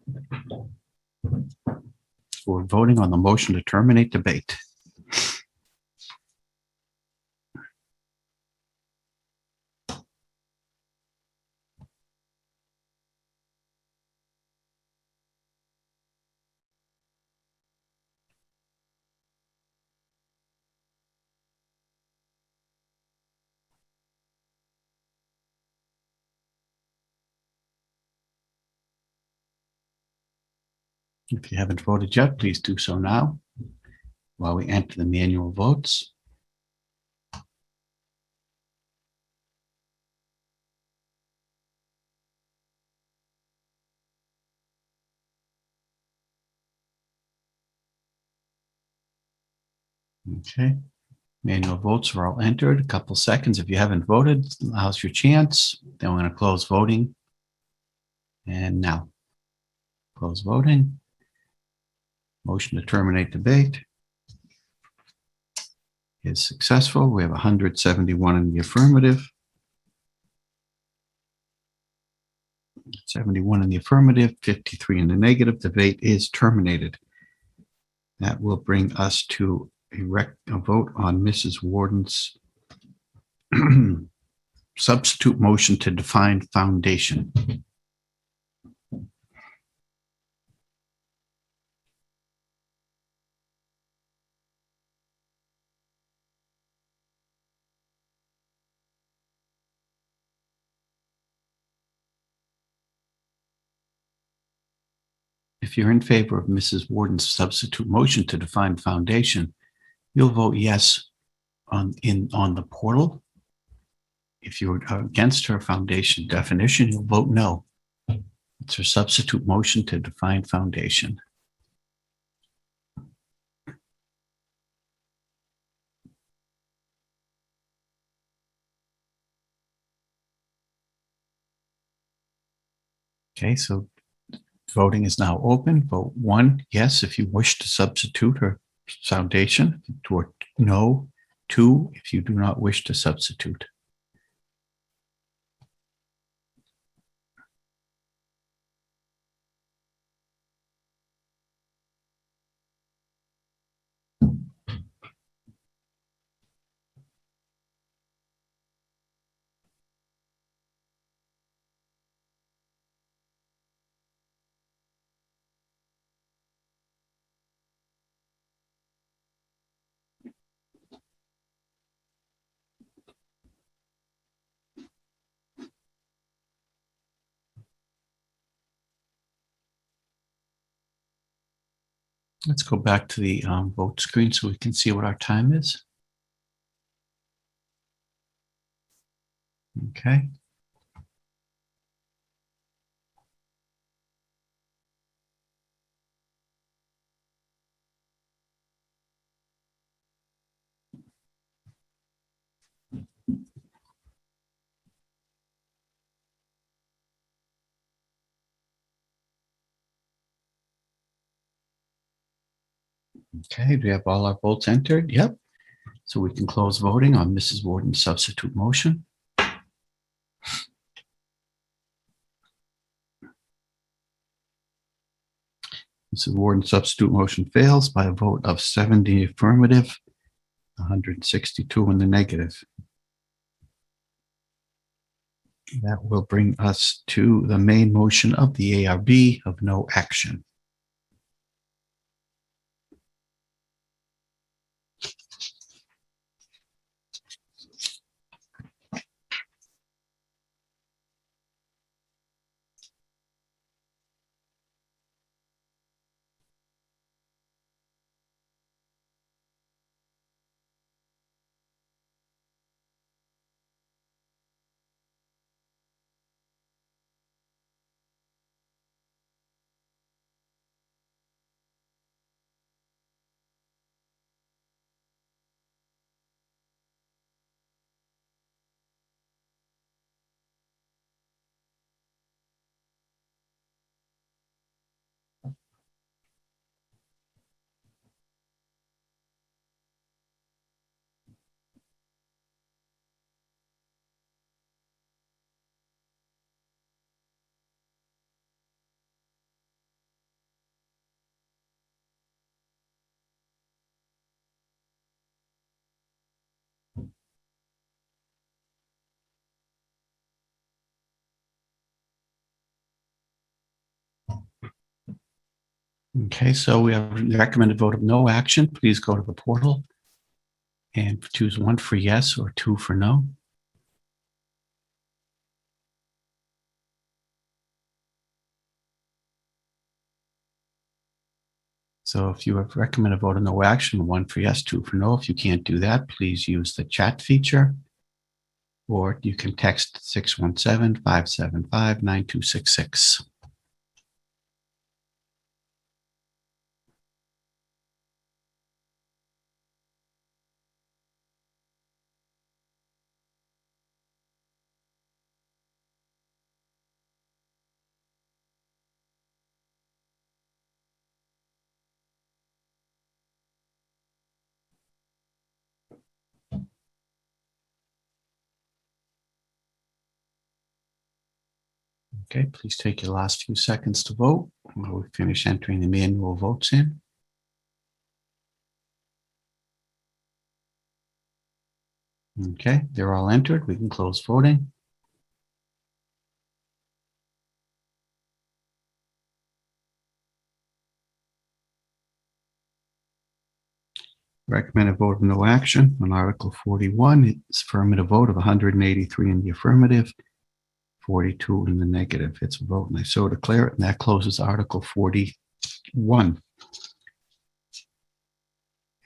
We're voting on the motion to terminate debate. If you haven't voted yet, please do so now while we enter the manual votes. Okay, manual votes are all entered. A couple seconds. If you haven't voted, now's your chance. Then we're going to close voting. And now, close voting. Motion to terminate debate is successful. We have 171 in the affirmative. 71 in the affirmative, 53 in the negative. Debate is terminated. That will bring us to a vote on Mrs. Warden's substitute motion to define foundation. If you're in favor of Mrs. Warden's substitute motion to define foundation, you'll vote yes on the portal. If you're against her foundation definition, you'll vote no. It's her substitute motion to define foundation. Okay, so voting is now open. Vote 1, yes, if you wish to substitute her foundation, or no, 2, if you do not wish to substitute. Let's go back to the vote screen so we can see what our time is. Okay. Okay, do we have all our votes entered? Yep. So we can close voting on Mrs. Warden's substitute motion. Mrs. Warden's substitute motion fails by a vote of 70 affirmative, 162 in the negative. That will bring us to the main motion of the ARB of no action. Okay, so we have a recommended vote of no action. Please go to the portal and choose 1 for yes or 2 for no. So if you have recommended vote of no action, 1 for yes, 2 for no. If you can't do that, please use the chat feature, or you can text 617-575-9266. Okay, please take your last few seconds to vote while we finish entering the manual votes in. Okay, they're all entered. We can close voting. Recommended vote of no action on Article 41. It's affirmative vote of 183 in the affirmative, 42 in the negative. It's a vote, and I so declare it, and that closes Article 41.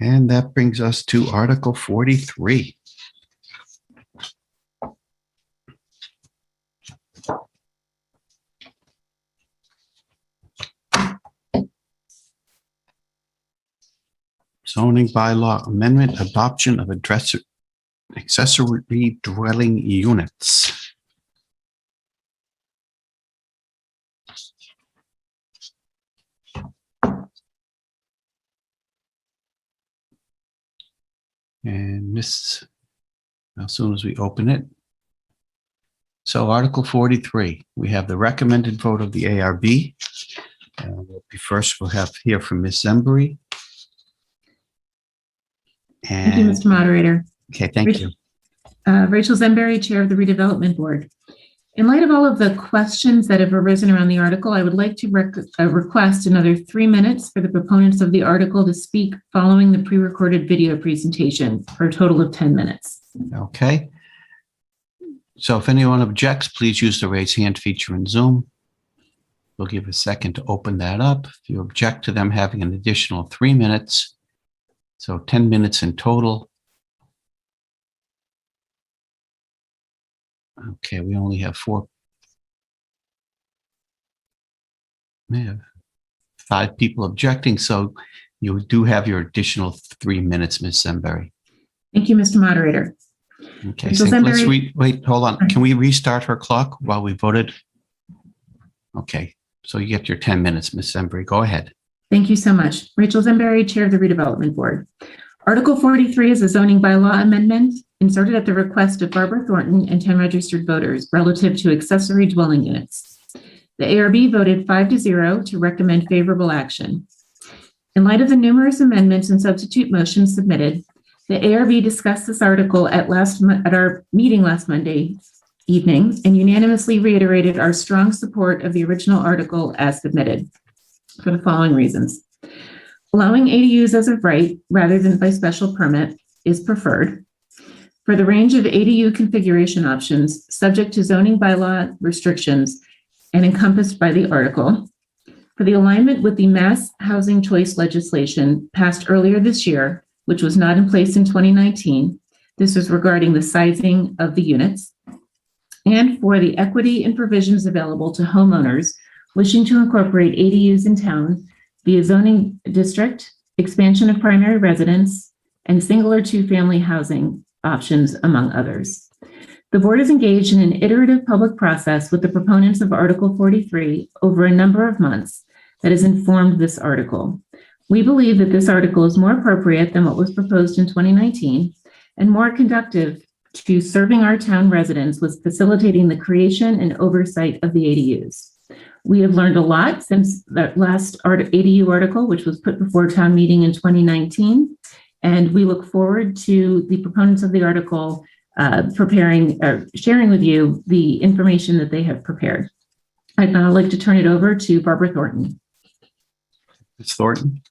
And that brings us to Article 43. Zoning bylaw amendment, adoption of accessory dwelling units. And as soon as we open it. So Article 43, we have the recommended vote of the ARB. We'll have hear from Ms. Zembery. Thank you, Mr. Moderator. Okay, thank you. Rachel Zembery, Chair of the Redevelopment Board. In light of all of the questions that have arisen around the article, I would like to request another 3 minutes for the proponents of the article to speak following the pre-recorded video presentation for a total of 10 minutes. Okay. So if anyone objects, please use the raise hand feature in Zoom. We'll give a second to open that up. If you object to them having an additional 3 minutes, so 10 minutes in total. Okay, we only have 5 people objecting, so you do have your additional 3 minutes, Ms. Zembery. Thank you, Mr. Moderator. Okay, so let's wait, hold on. Can we restart her clock while we voted? Okay, so you get your 10 minutes, Ms. Zembery. Go ahead. Thank you so much. Rachel Zembery, Chair of the Redevelopment Board. Article 43 is a zoning bylaw amendment inserted at the request of Barbara Thornton and 10 registered voters relative to accessory dwelling units. The ARB voted 5-0 to recommend favorable action. In light of the numerous amendments and substitute motions submitted, the ARB discussed this article at our meeting last Monday evening and unanimously reiterated our strong support of the original article as submitted for the following reasons. Allowing ADUs as of right rather than by special permit is preferred. For the range of ADU configuration options subject to zoning bylaw restrictions and encompassed by the article. For the alignment with the mass housing choice legislation passed earlier this year, which was not in place in 2019. This is regarding the sizing of the units. And for the equity and provisions available to homeowners wishing to incorporate ADUs in town via zoning district, expansion of primary residence, and single or two-family housing options, among others. The board is engaged in an iterative public process with the proponents of Article 43 over a number of months that has informed this article. We believe that this article is more appropriate than what was proposed in 2019 and more conducive to serving our town residents with facilitating the creation and oversight of the ADUs. We have learned a lot since that last ADU article, which was put before town meeting in 2019, and we look forward to the proponents of the article sharing with you the information that they have prepared. I'd now like to turn it over to Barbara Thornton. Ms. Thornton?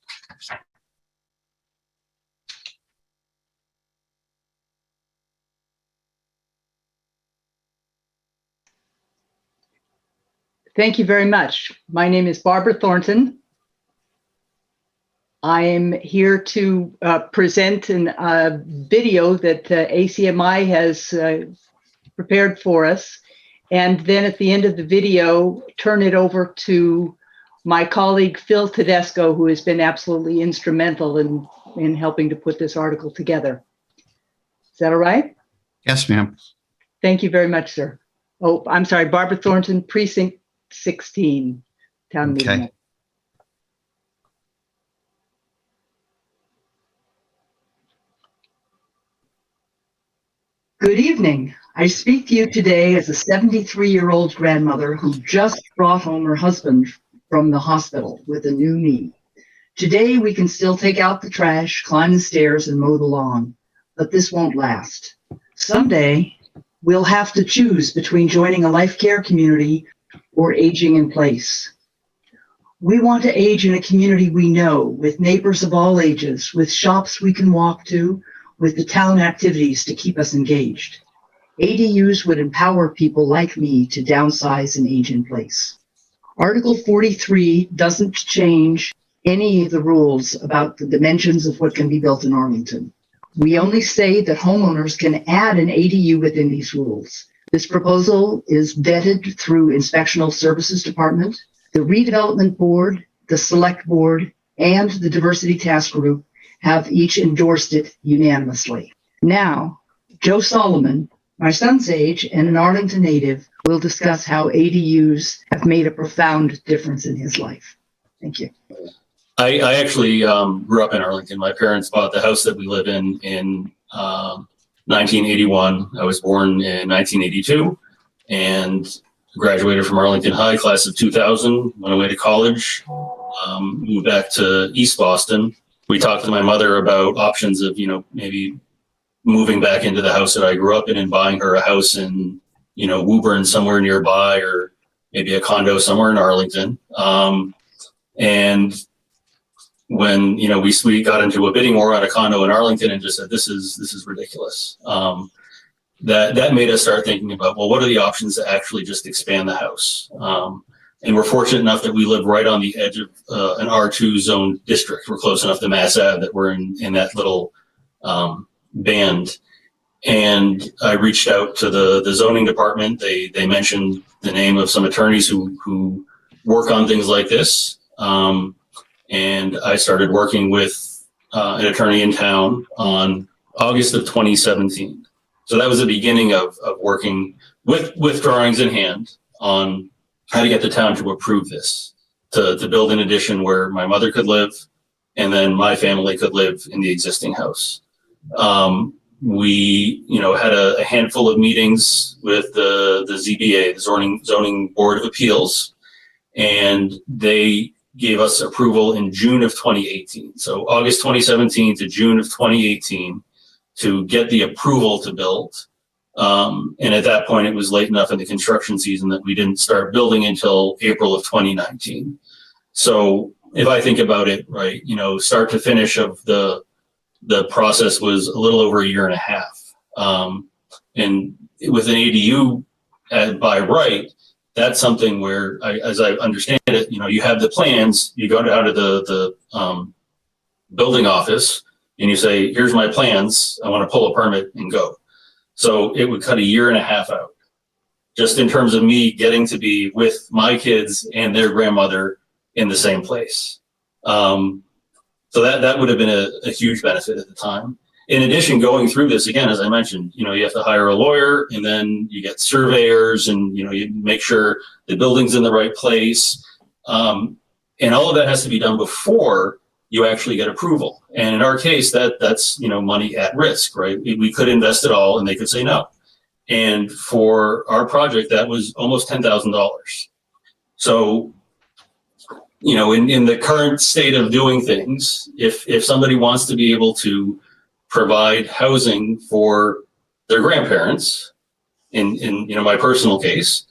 Thank you very much. My name is Barbara Thornton. I am here to present a video that ACMi has prepared for us. And then at the end of the video, turn it over to my colleague, Phil Tedesco, who has been absolutely instrumental in helping to put this article together. Is that all right? Yes, ma'am. Thank you very much, sir. Oh, I'm sorry, Barbara Thornton, Precinct 16, Town Meeting. Okay. Good evening. I speak to you today as a 73-year-old grandmother who just brought home her husband from the hospital with a new knee. Today, we can still take out the trash, climb the stairs, and mow the lawn, but this won't last. Someday, we'll have to choose between joining a life care community or aging in place. We want to age in a community we know, with neighbors of all ages, with shops we can walk to, with the town activities to keep us engaged. ADUs would empower people like me to downsize and age in place. Article 43 doesn't change any of the rules about the dimensions of what can be built in Arlington. We only say that homeowners can add an ADU within these rules. This proposal is vetted through Inspectional Services Department, the Redevelopment Board, the Select Board, and the Diversity Task Group have each endorsed it unanimously. Now, Joe Solomon, my son's age and an Arlington native, will discuss how ADUs have made a profound difference in his life. Thank you. I actually grew up in Arlington. My parents bought the house that we live in 1981. I was born in 1982 and graduated from Arlington High, class of 2000, went away to college, moved back to East Boston. We talked to my mother about options of, maybe moving back into the house that I grew up in and buying her a house in, Woburn somewhere nearby, or maybe a condo somewhere in Arlington. And when, we got into a bidding war on a condo in Arlington and just said, this is ridiculous. That made us start thinking about, well, what are the options to actually just expand the house? And we're fortunate enough that we live right on the edge of an R2 zone district. We're close enough to Mass Ave that we're in that little band. And I reached out to the zoning department. They mentioned the name of some attorneys who work on things like this. And I started working with an attorney in town on August of 2017. So that was the beginning of working with drawings in hand on how to get the town to approve this, to build an addition where my mother could live and then my family could live in the existing house. We, had a handful of meetings with the ZBA, the Zoning Board of Appeals, and they gave us approval in June of 2018. So August 2017 to June of 2018 to get the approval to build. And at that point, it was late enough in the construction season that we didn't start building until April of 2019. So if I think about it, right, start to finish of the process was a little over a year and a half. And with an ADU by right, that's something where, as I understand it, you have the plans, you go down to the building office and you say, here's my plans, I want to pull a permit and go. So it would cut a year and a half out, just in terms of me getting to be with my kids and their grandmother in the same place. So that would have been a huge benefit at the time. In addition, going through this again, as I mentioned, you have to hire a lawyer, and then you get surveyors, and you make sure the building's in the right place, and all of that has to be done before you actually get approval. And in our case, that's money at risk, right? We could invest it all, and they could say no. And for our project, that was almost $10,000. So, in the current state of doing things, if somebody wants to be able to provide housing for their grandparents, in my personal case,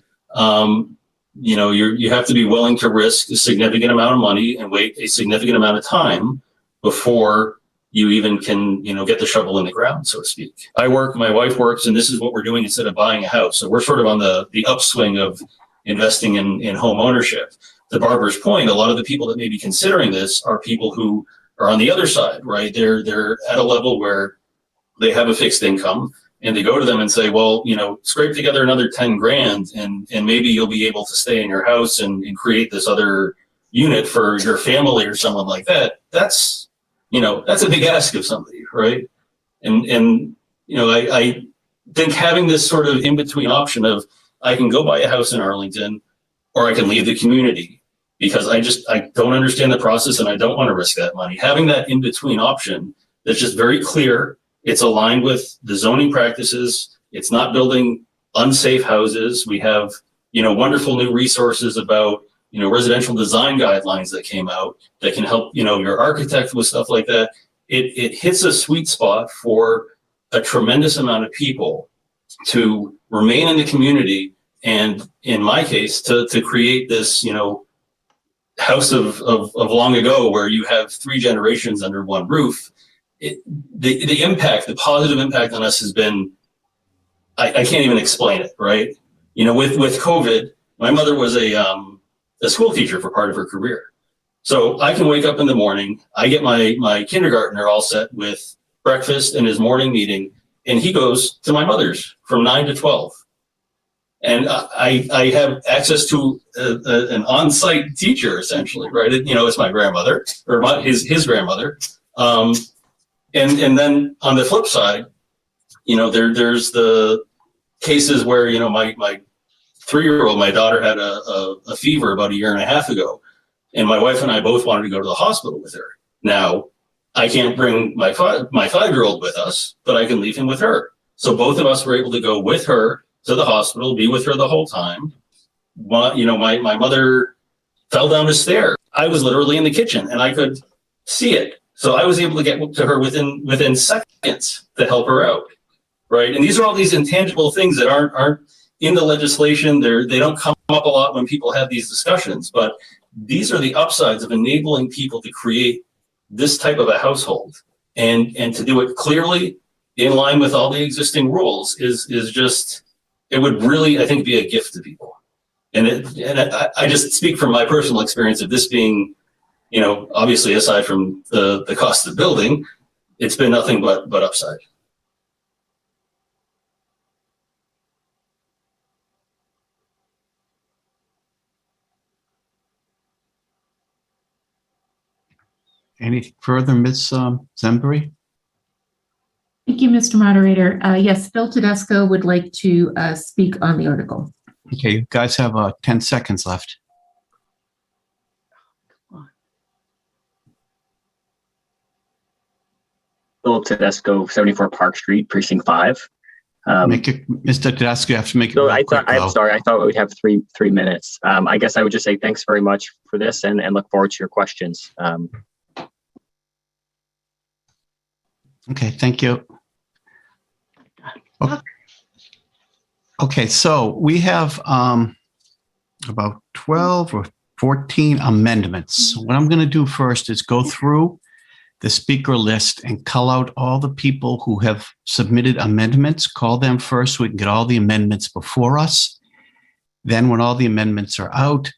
you have to be willing to risk a significant amount of money and wait a significant amount of time before you even can, get the shovel in the ground, so to speak. I work, my wife works, and this is what we're doing instead of buying a house. So we're sort of on the upswing of investing in home ownership. To Barbara's point, a lot of the people that may be considering this are people who are on the other side, right? They're at a level where they have a fixed income, and they go to them and say, well, scrape together another 10 grand and maybe you'll be able to stay in your house and create this other unit for your family or someone like that. That's a big ask of somebody, right? And I think having this sort of in-between option of I can go buy a house in Arlington or I can leave the community because I don't understand the process and I don't want to risk that money. Having that in-between option that's just very clear, it's aligned with the zoning practices, it's not building unsafe houses. We have, wonderful new resources about, residential design guidelines that came out that can help, your architect with stuff like that. It hits a sweet spot for a tremendous amount of people to remain in the community. And in my case, to create this, house of long ago where you have 3 generations under one roof. The impact, the positive impact on us has been, I can't even explain it, right? With COVID, my mother was a school teacher for part of her career. So I can wake up in the morning, I get my kindergartner all set with breakfast and his morning meeting, and he goes to my mother's from 9 to 12. And I have access to an on-site teacher, essentially, right? It's my grandmother, or his grandmother. And then on the flip side, there's the cases where, my 3-year-old, my daughter had a fever about 1.5 years ago, and my wife and I both wanted to go to the hospital with her. Now, I can't bring my 5-year-old with us, but I can leave him with her. So both of us were able to go with her to the hospital, be with her the whole time. My mother fell down a stair. I was literally in the kitchen and I could see it. So I was able to get to her within seconds to help her out, right? And these are all these intangible things that aren't in the legislation. They don't come up a lot when people have these discussions, but these are the upsides of enabling people to create this type of a household and to do it clearly in line with all the existing rules is just, it would really, I think, be a gift to people. And I just speak from my personal experience of this being, obviously aside from the cost of building, it's been nothing but upside. Any further, Ms. Zembury? Thank you, Mr. Moderator. Yes, Phil Tedesco would like to speak on the article. Okay, you guys have 10 seconds left. Phil Tedesco, 74 Park Street, Precinct 5. Mr. Tedesco, you have to make it So I'm sorry, I thought we'd have three minutes. I guess I would just say thanks very much for this and look forward to your questions. Okay, thank you. Okay, so we have about 12 or 14 amendments. What I'm going to do first is go through the speaker list and call out all the people who have submitted amendments, call them first so we can get all the amendments before us. Then when all the amendments are out,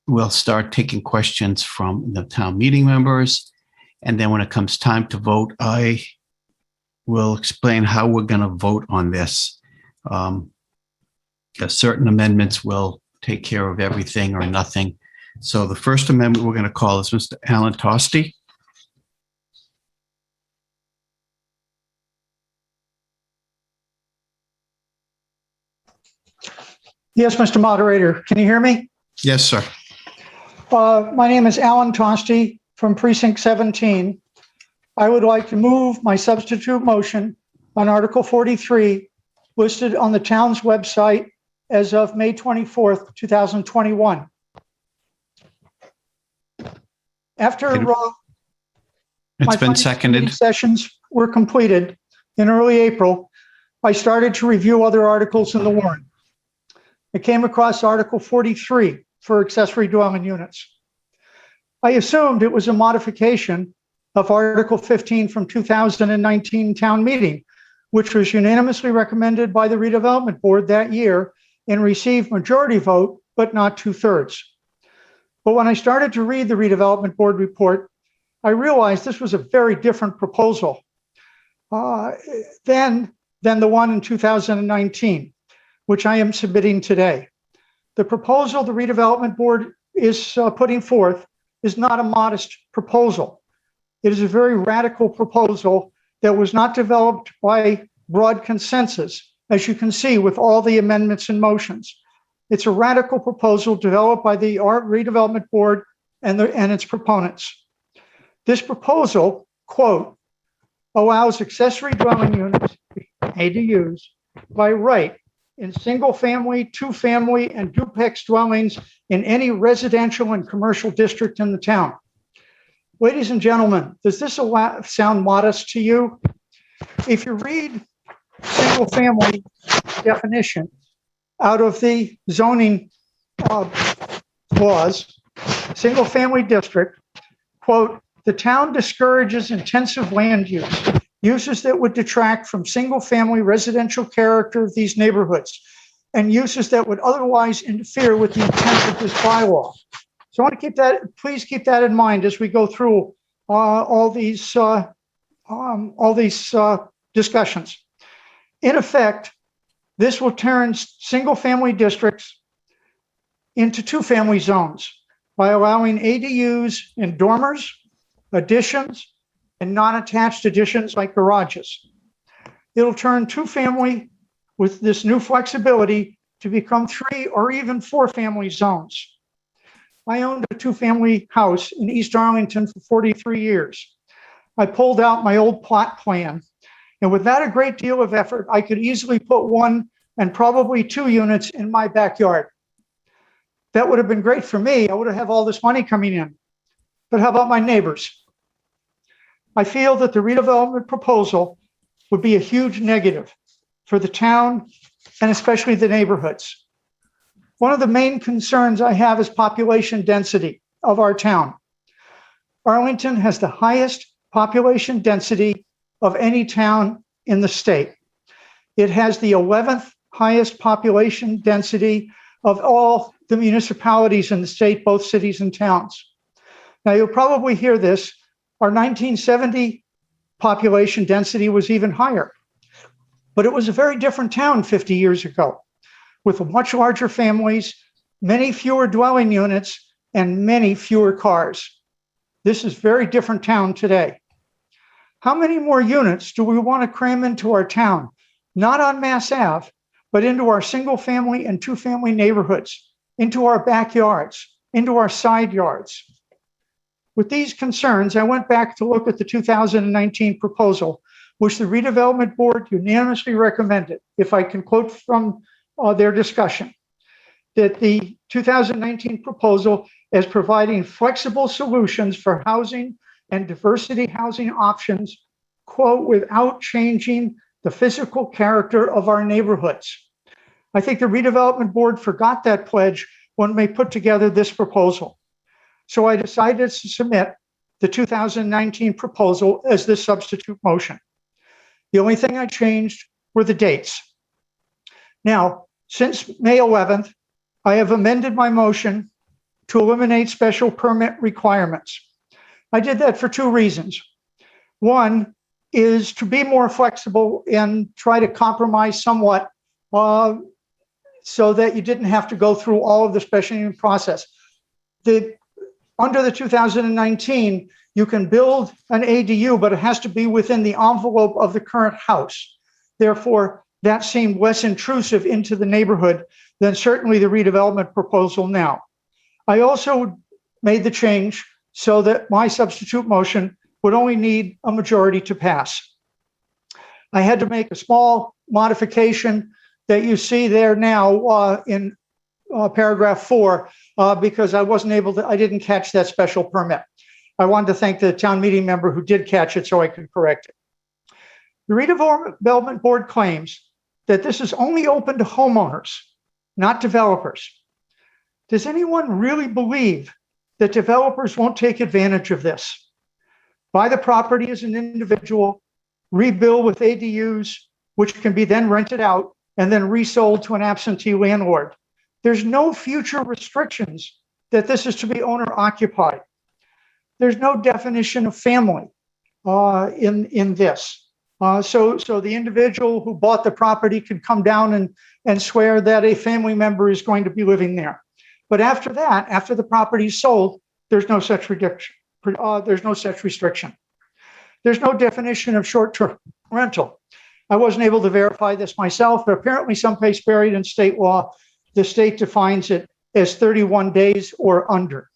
we'll start taking questions from the town meeting members. And then when it comes time to vote, I will explain how we're going to vote on this. Certain amendments will take care of everything or nothing. So the first amendment we're going to call is Mr. Alan Tosti. Yes, Mr. Moderator, can you hear me? Yes, sir. My name is Alan Tosti from Precinct 17. I would like to move my substitute motion on Article 43 listed on the town's website as of May 24th, 2021. After it's been seconded. Sessions were completed in early April, I started to review other articles in the warrant. I came across Article 43 for accessory dwelling units. I assumed it was a modification of Article 15 from 2019 town meeting, which was unanimously recommended by the redevelopment board that year and received majority vote, but not 2/3. But when I started to read the redevelopment board report, I realized this was a very different proposal than the one in 2019, which I am submitting today. The proposal the redevelopment board is putting forth is not a modest proposal. It is a very radical proposal that was not developed by broad consensus, as you can see with all the amendments and motions. It's a radical proposal developed by the redevelopment board and its proponents. This proposal, quote, allows accessory dwelling units, ADUs, by right in single family, two family, and duplex dwellings in any residential and commercial district in the town. Ladies and gentlemen, does this sound modest to you? If you read single family definition out of the zoning laws, single family district, quote, the town discourages intensive land use, uses that would detract from single family residential character of these neighborhoods, and uses that would otherwise interfere with the intent of this bylaw. So I want to keep that, please keep that in mind as we go through all these discussions. In effect, this will turn single family districts into two-family zones by allowing ADUs in dormers, additions, and non-attached additions like garages. It'll turn two-family with this new flexibility to become three or even four-family zones. I owned a two-family house in East Arlington for 43 years. I pulled out my old plot plan, and without a great deal of effort, I could easily put one and probably two units in my backyard. That would have been great for me. I would have all this money coming in. But how about my neighbors? I feel that the redevelopment proposal would be a huge negative for the town and especially the neighborhoods. One of the main concerns I have is population density of our town. Arlington has the highest population density of any town in the state. It has the 11th highest population density of all the municipalities in the state, both cities and towns. Now, you'll probably hear this. Our 1970 population density was even higher, but it was a very different town 50 years ago with much larger families, many fewer dwelling units, and many fewer cars. This is a very different town today. How many more units do we want to cram into our town? Not on Mass Ave, but into our single family and two family neighborhoods, into our backyards, into our side yards. With these concerns, I went back to look at the 2019 proposal, which the redevelopment board unanimously recommended, if I can quote from their discussion, that the 2019 proposal is providing flexible solutions for housing and diversity housing options, quote, without changing the physical character of our neighborhoods. I think the redevelopment board forgot that pledge when they put together this proposal. So I decided to submit the 2019 proposal as this substitute motion. The only thing I changed were the dates. Now, since May 11th, I have amended my motion to eliminate special permit requirements. I did that for two reasons. One is to be more flexible and try to compromise somewhat so that you didn't have to go through all of the special permit process. Under the 2019, you can build an ADU, but it has to be within the envelope of the current house. Therefore, that seemed less intrusive into the neighborhood than certainly the redevelopment proposal now. I also made the change so that my substitute motion would only need a majority to pass. I had to make a small modification that you see there now in paragraph 4 because I didn't catch that special permit. I wanted to thank the town meeting member who did catch it so I could correct it. The redevelopment board claims that this is only open to homeowners not developers. Does anyone really believe that developers won't take advantage of this? Buy the property as an individual, rebuild with ADUs, which can be then rented out and then resold to an absentee landlord. There's no future restrictions that this is to be owner occupied. There's no definition of family in this. So the individual who bought the property can come down and swear that a family member is going to be living there. But after that, after the property is sold, there's no such restriction. There's no definition of short-term rental. I wasn't able to verify this myself, but apparently someplace buried in state law, the state defines it as 31 days or under.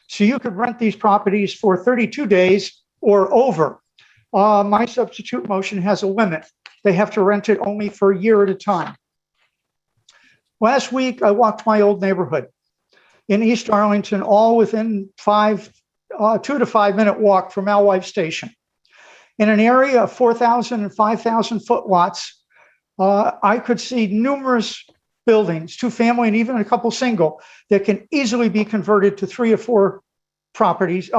So you could rent these properties for 32 days or over. My substitute motion has a limit. They have to rent it only for a year at a time. Last week, I walked my old neighborhood in East Arlington, all within 2 to 5 minute walk from Alewife Station. In an area of 4,000 and 5,000 foot lots, I could see numerous buildings, 2-family and even a couple single, that can easily be converted to 3 or 4 properties,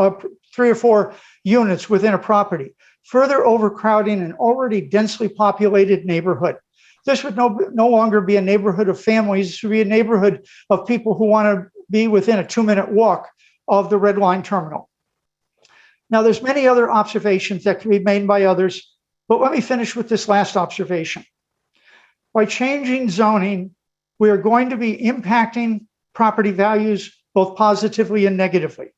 3 or 4 units within a property, further overcrowding an already densely populated neighborhood. This would no longer be a neighborhood of families. This would be a neighborhood of people who want to be within a 2-minute walk of the Red Line terminal. Now, there's many other observations that can be made by others, but let me finish with this last observation. By changing zoning, we are going to be impacting property values both positively and negatively.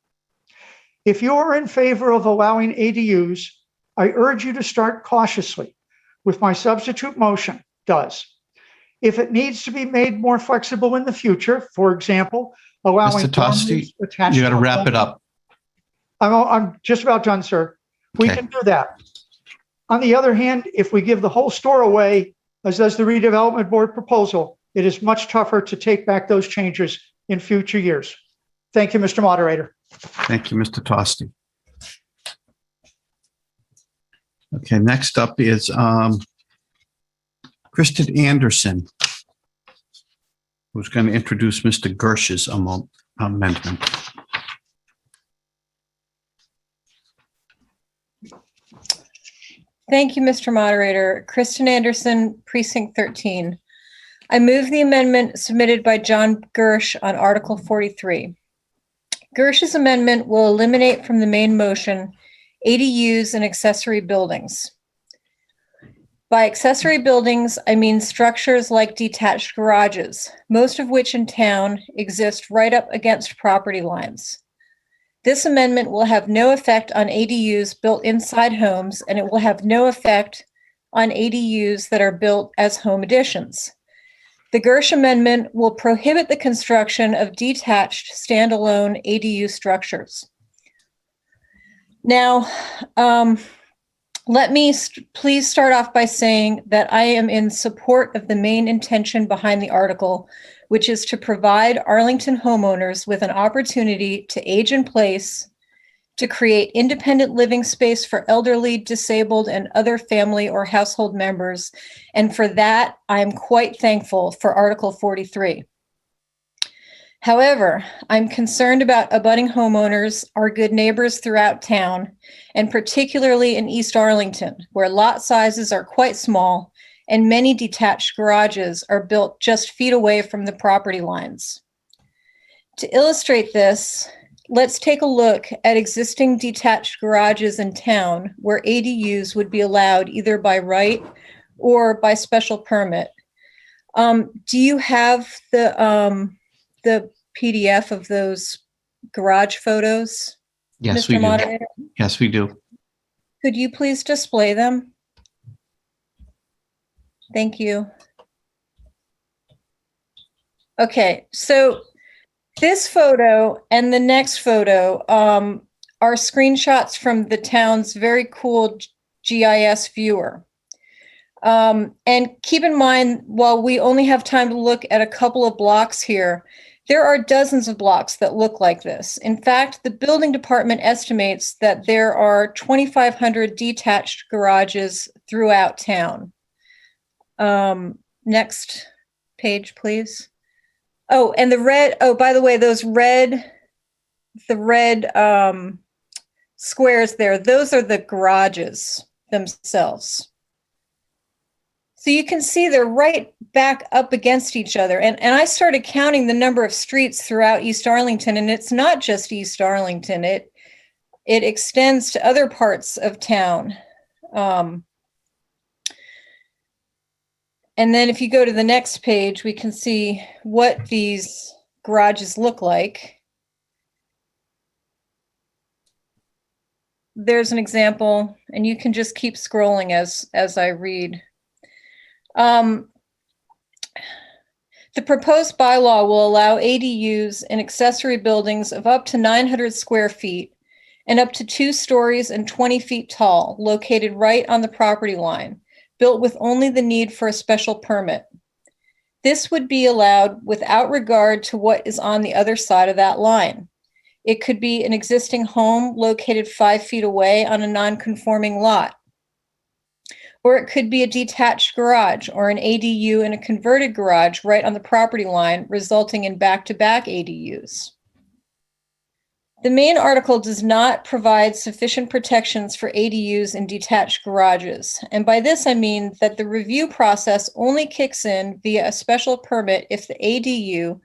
If you are in favor of allowing ADUs, I urge you to start cautiously with my substitute motion does. If it needs to be made more flexible in the future, for example, allowing— Mr. Tosti, you got to wrap it up. I'm just about done, sir. We can do that. On the other hand, if we give the whole store away, as does the redevelopment board proposal, it is much tougher to take back those changes in future years. Thank you, Mr. Moderator. Thank you, Mr. Tosti. Okay, next up is Kristen Anderson, who's going to introduce Mr. Gersh's amendment. Thank you, Mr. Moderator. Kristen Anderson, Precinct 13. I move the amendment submitted by John Gersh on Article 43. Gersh's amendment will eliminate from the main motion ADUs and accessory buildings. By accessory buildings, I mean structures like detached garages, most of which in town exist right up against property lines. This amendment will have no effect on ADUs built inside homes, and it will have no effect on ADUs that are built as home additions. The Gersh Amendment will prohibit the construction of detached standalone ADU structures. Now, let me please start off by saying that I am in support of the main intention behind the article, which is to provide Arlington homeowners with an opportunity to age in place, to create independent living space for elderly, disabled, and other family or household members. And for that, I am quite thankful for Article 43. However, I'm concerned about abutting homeowners, our good neighbors throughout town, and particularly in East Arlington, where lot sizes are quite small and many detached garages are built just feet away from the property lines. To illustrate this, let's take a look at existing detached garages in town where ADUs would be allowed either by right or by special permit. Do you have the PDF of those garage photos? Yes, Mr. we do. Moderator? Yes, we do. Could you please display them? Thank you. Okay, so this photo and the next photo are screenshots from the town's very cool GIS viewer. And keep in mind, while we only have time to look at a couple of blocks here, there are dozens of blocks that look like this. In fact, the building department estimates that there are 2,500 detached garages throughout town. Next page, please. Oh, and the red, oh, by the way, the red squares there, those are the garages themselves. So you can see they're right back up against each other. And I started counting the number of streets throughout East Arlington, and it's not just East Arlington. It extends to other parts of town. And then if you go to the next page, we can see what these garages look like. There's an example, and you can just keep scrolling as I read. The proposed bylaw will allow ADUs in accessory buildings of up to 900 square feet and up to 2 stories and 20 feet tall, located right on the property line, built with only the need for a special permit. This would be allowed without regard to what is on the other side of that line. It could be an existing home located 5 feet away on a non-conforming lot. Or it could be a detached garage or an ADU in a converted garage right on the property line, resulting in back-to-back ADUs. The main article does not provide sufficient protections for ADUs in detached garages. And by this, I mean that the review process only kicks in via a special permit if the ADU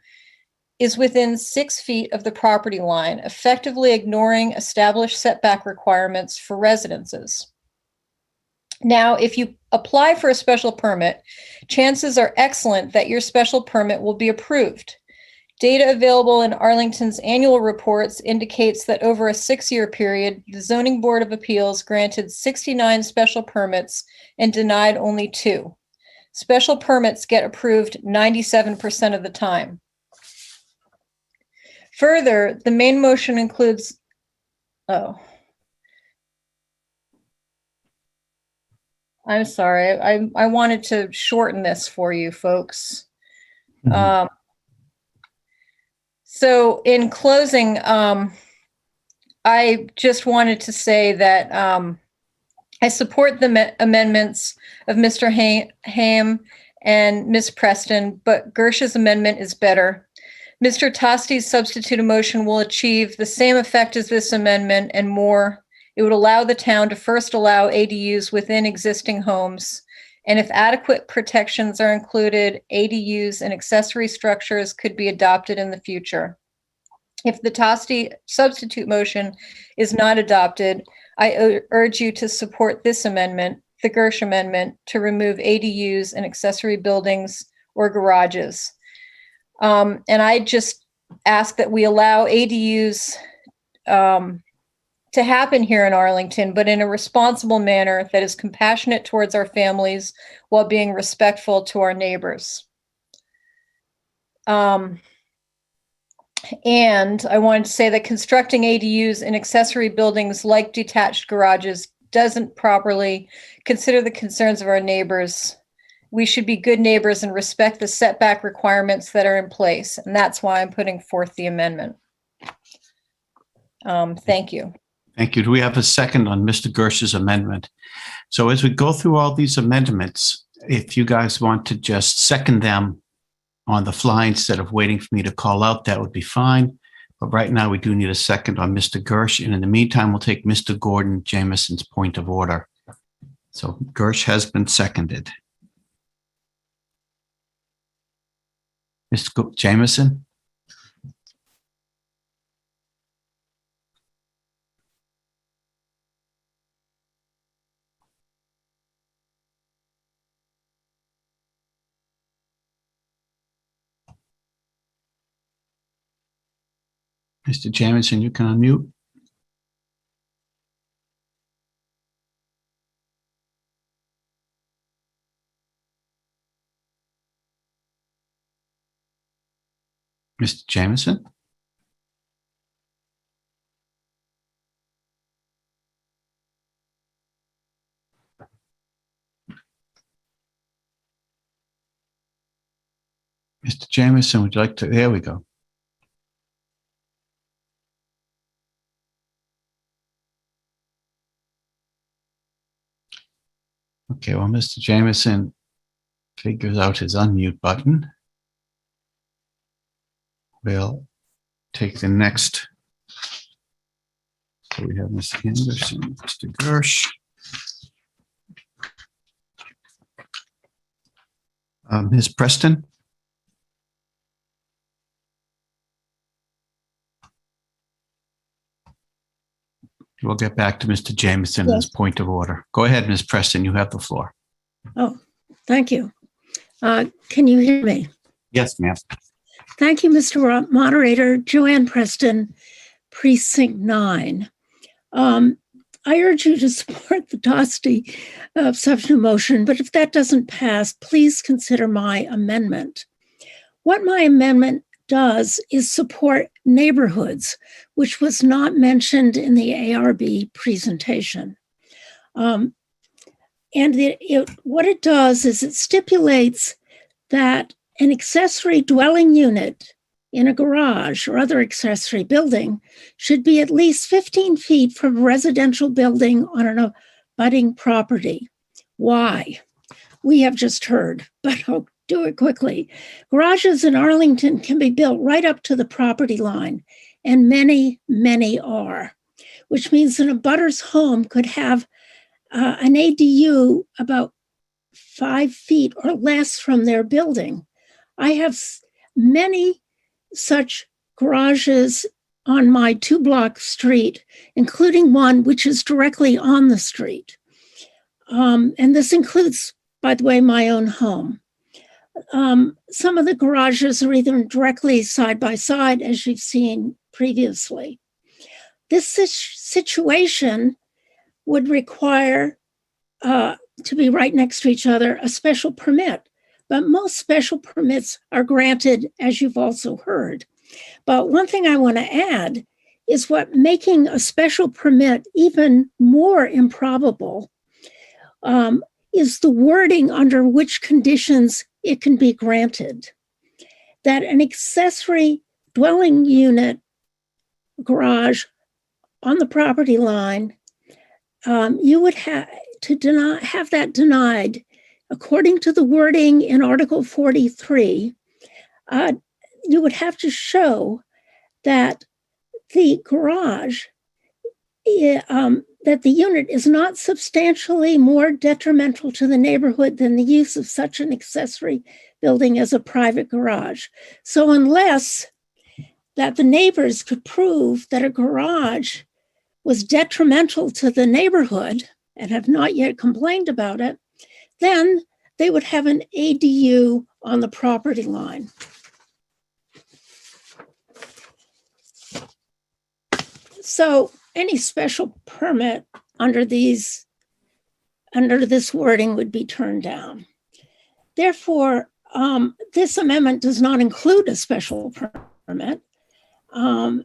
is within 6 feet of the property line, effectively ignoring established setback requirements for residences. Now, if you apply for a special permit, chances are excellent that your special permit will be approved. Data available in Arlington's annual reports indicates that over a 6-year period, the Zoning Board of Appeals granted 69 special permits and denied only 2. Special permits get approved 97% of the time. Further, the main motion includes, I'm sorry, I wanted to shorten this for you folks. Mm-hmm. So in closing, I just wanted to say that I support the amendments of Mr. Ham and Ms. Preston, but Gersh's amendment is better. Mr. Tosti's substitute motion will achieve the same effect as this amendment and more. It would allow the town to first allow ADUs within existing homes, and if adequate protections are included, ADUs and accessory structures could be adopted in the future. If the Tosti substitute motion is not adopted, I urge you to support this amendment, the Gersh amendment, to remove ADUs and accessory buildings or garages. And I just ask that we allow ADUs to happen here in Arlington, but in a responsible manner that is compassionate towards our families while being respectful to our neighbors. And I wanted to say that constructing ADUs in accessory buildings like detached garages doesn't properly consider the concerns of our neighbors. We should be good neighbors and respect the setback requirements that are in place. And that's why I'm putting forth the amendment. Thank you. Thank you. Do we have a second on Mr. Gersh's amendment? So as we go through all these amendments, if you guys want to just second them on the fly instead of waiting for me to call out, that would be fine. But right now we do need a second on Mr. Gersh. And in the meantime, we'll take Mr. Gordon Jameson's point of order. So Gersh has been seconded. Mr. Jameson? Mr. Jamison, you can unmute. Mr. Jamison? Mr. Jamison, would you like to? There we go. Okay, well, Mr. Jamison figures out his unmute button. We'll take the next. So we have Mr. Anderson, Mr. Gersh. Ms. Preston? We'll get back to Mr. Jameson and his point of order. Go ahead, Ms. Preston, you have the floor. Oh, thank you. Can you hear me? Yes, ma'am. Thank you, Mr. Moderator. Joanne Preston, Precinct 9. I urge you to support the Tosti substitute motion, but if that doesn't pass, please consider my amendment. What my amendment does is support neighborhoods, which was not mentioned in the ARB presentation. What it does is it stipulates that an accessory dwelling unit in a garage or other accessory building should be at least 15 feet from a residential building on an abutting property. Why? We have just heard, but I'll do it quickly. Garages in Arlington can be built right up to the property line, and many, many are, which means an abutter's home could have an ADU about 5 feet or less from their building. I have many such garages on my 2-block street, including one which is directly on the street. And this includes, by the way, my own home. Some of the garages are either directly side by side, as you've seen previously. This situation would require to be right next to each other, a special permit. But most special permits are granted, as you've also heard. But one thing I want to add is what making a special permit even more improbable is the wording under which conditions it can be granted. That an accessory dwelling unit garage on the property line, you would have to have that denied. According to the wording in Article 43, you would have to show that the garage, that the unit is not substantially more detrimental to the neighborhood than the use of such an accessory building as a private garage. So unless that the neighbors could prove that a garage was detrimental to the neighborhood and have not yet complained about it, then they would have an ADU on the property line. So any special permit under this wording would be turned down. Therefore, this amendment does not include a special permit, and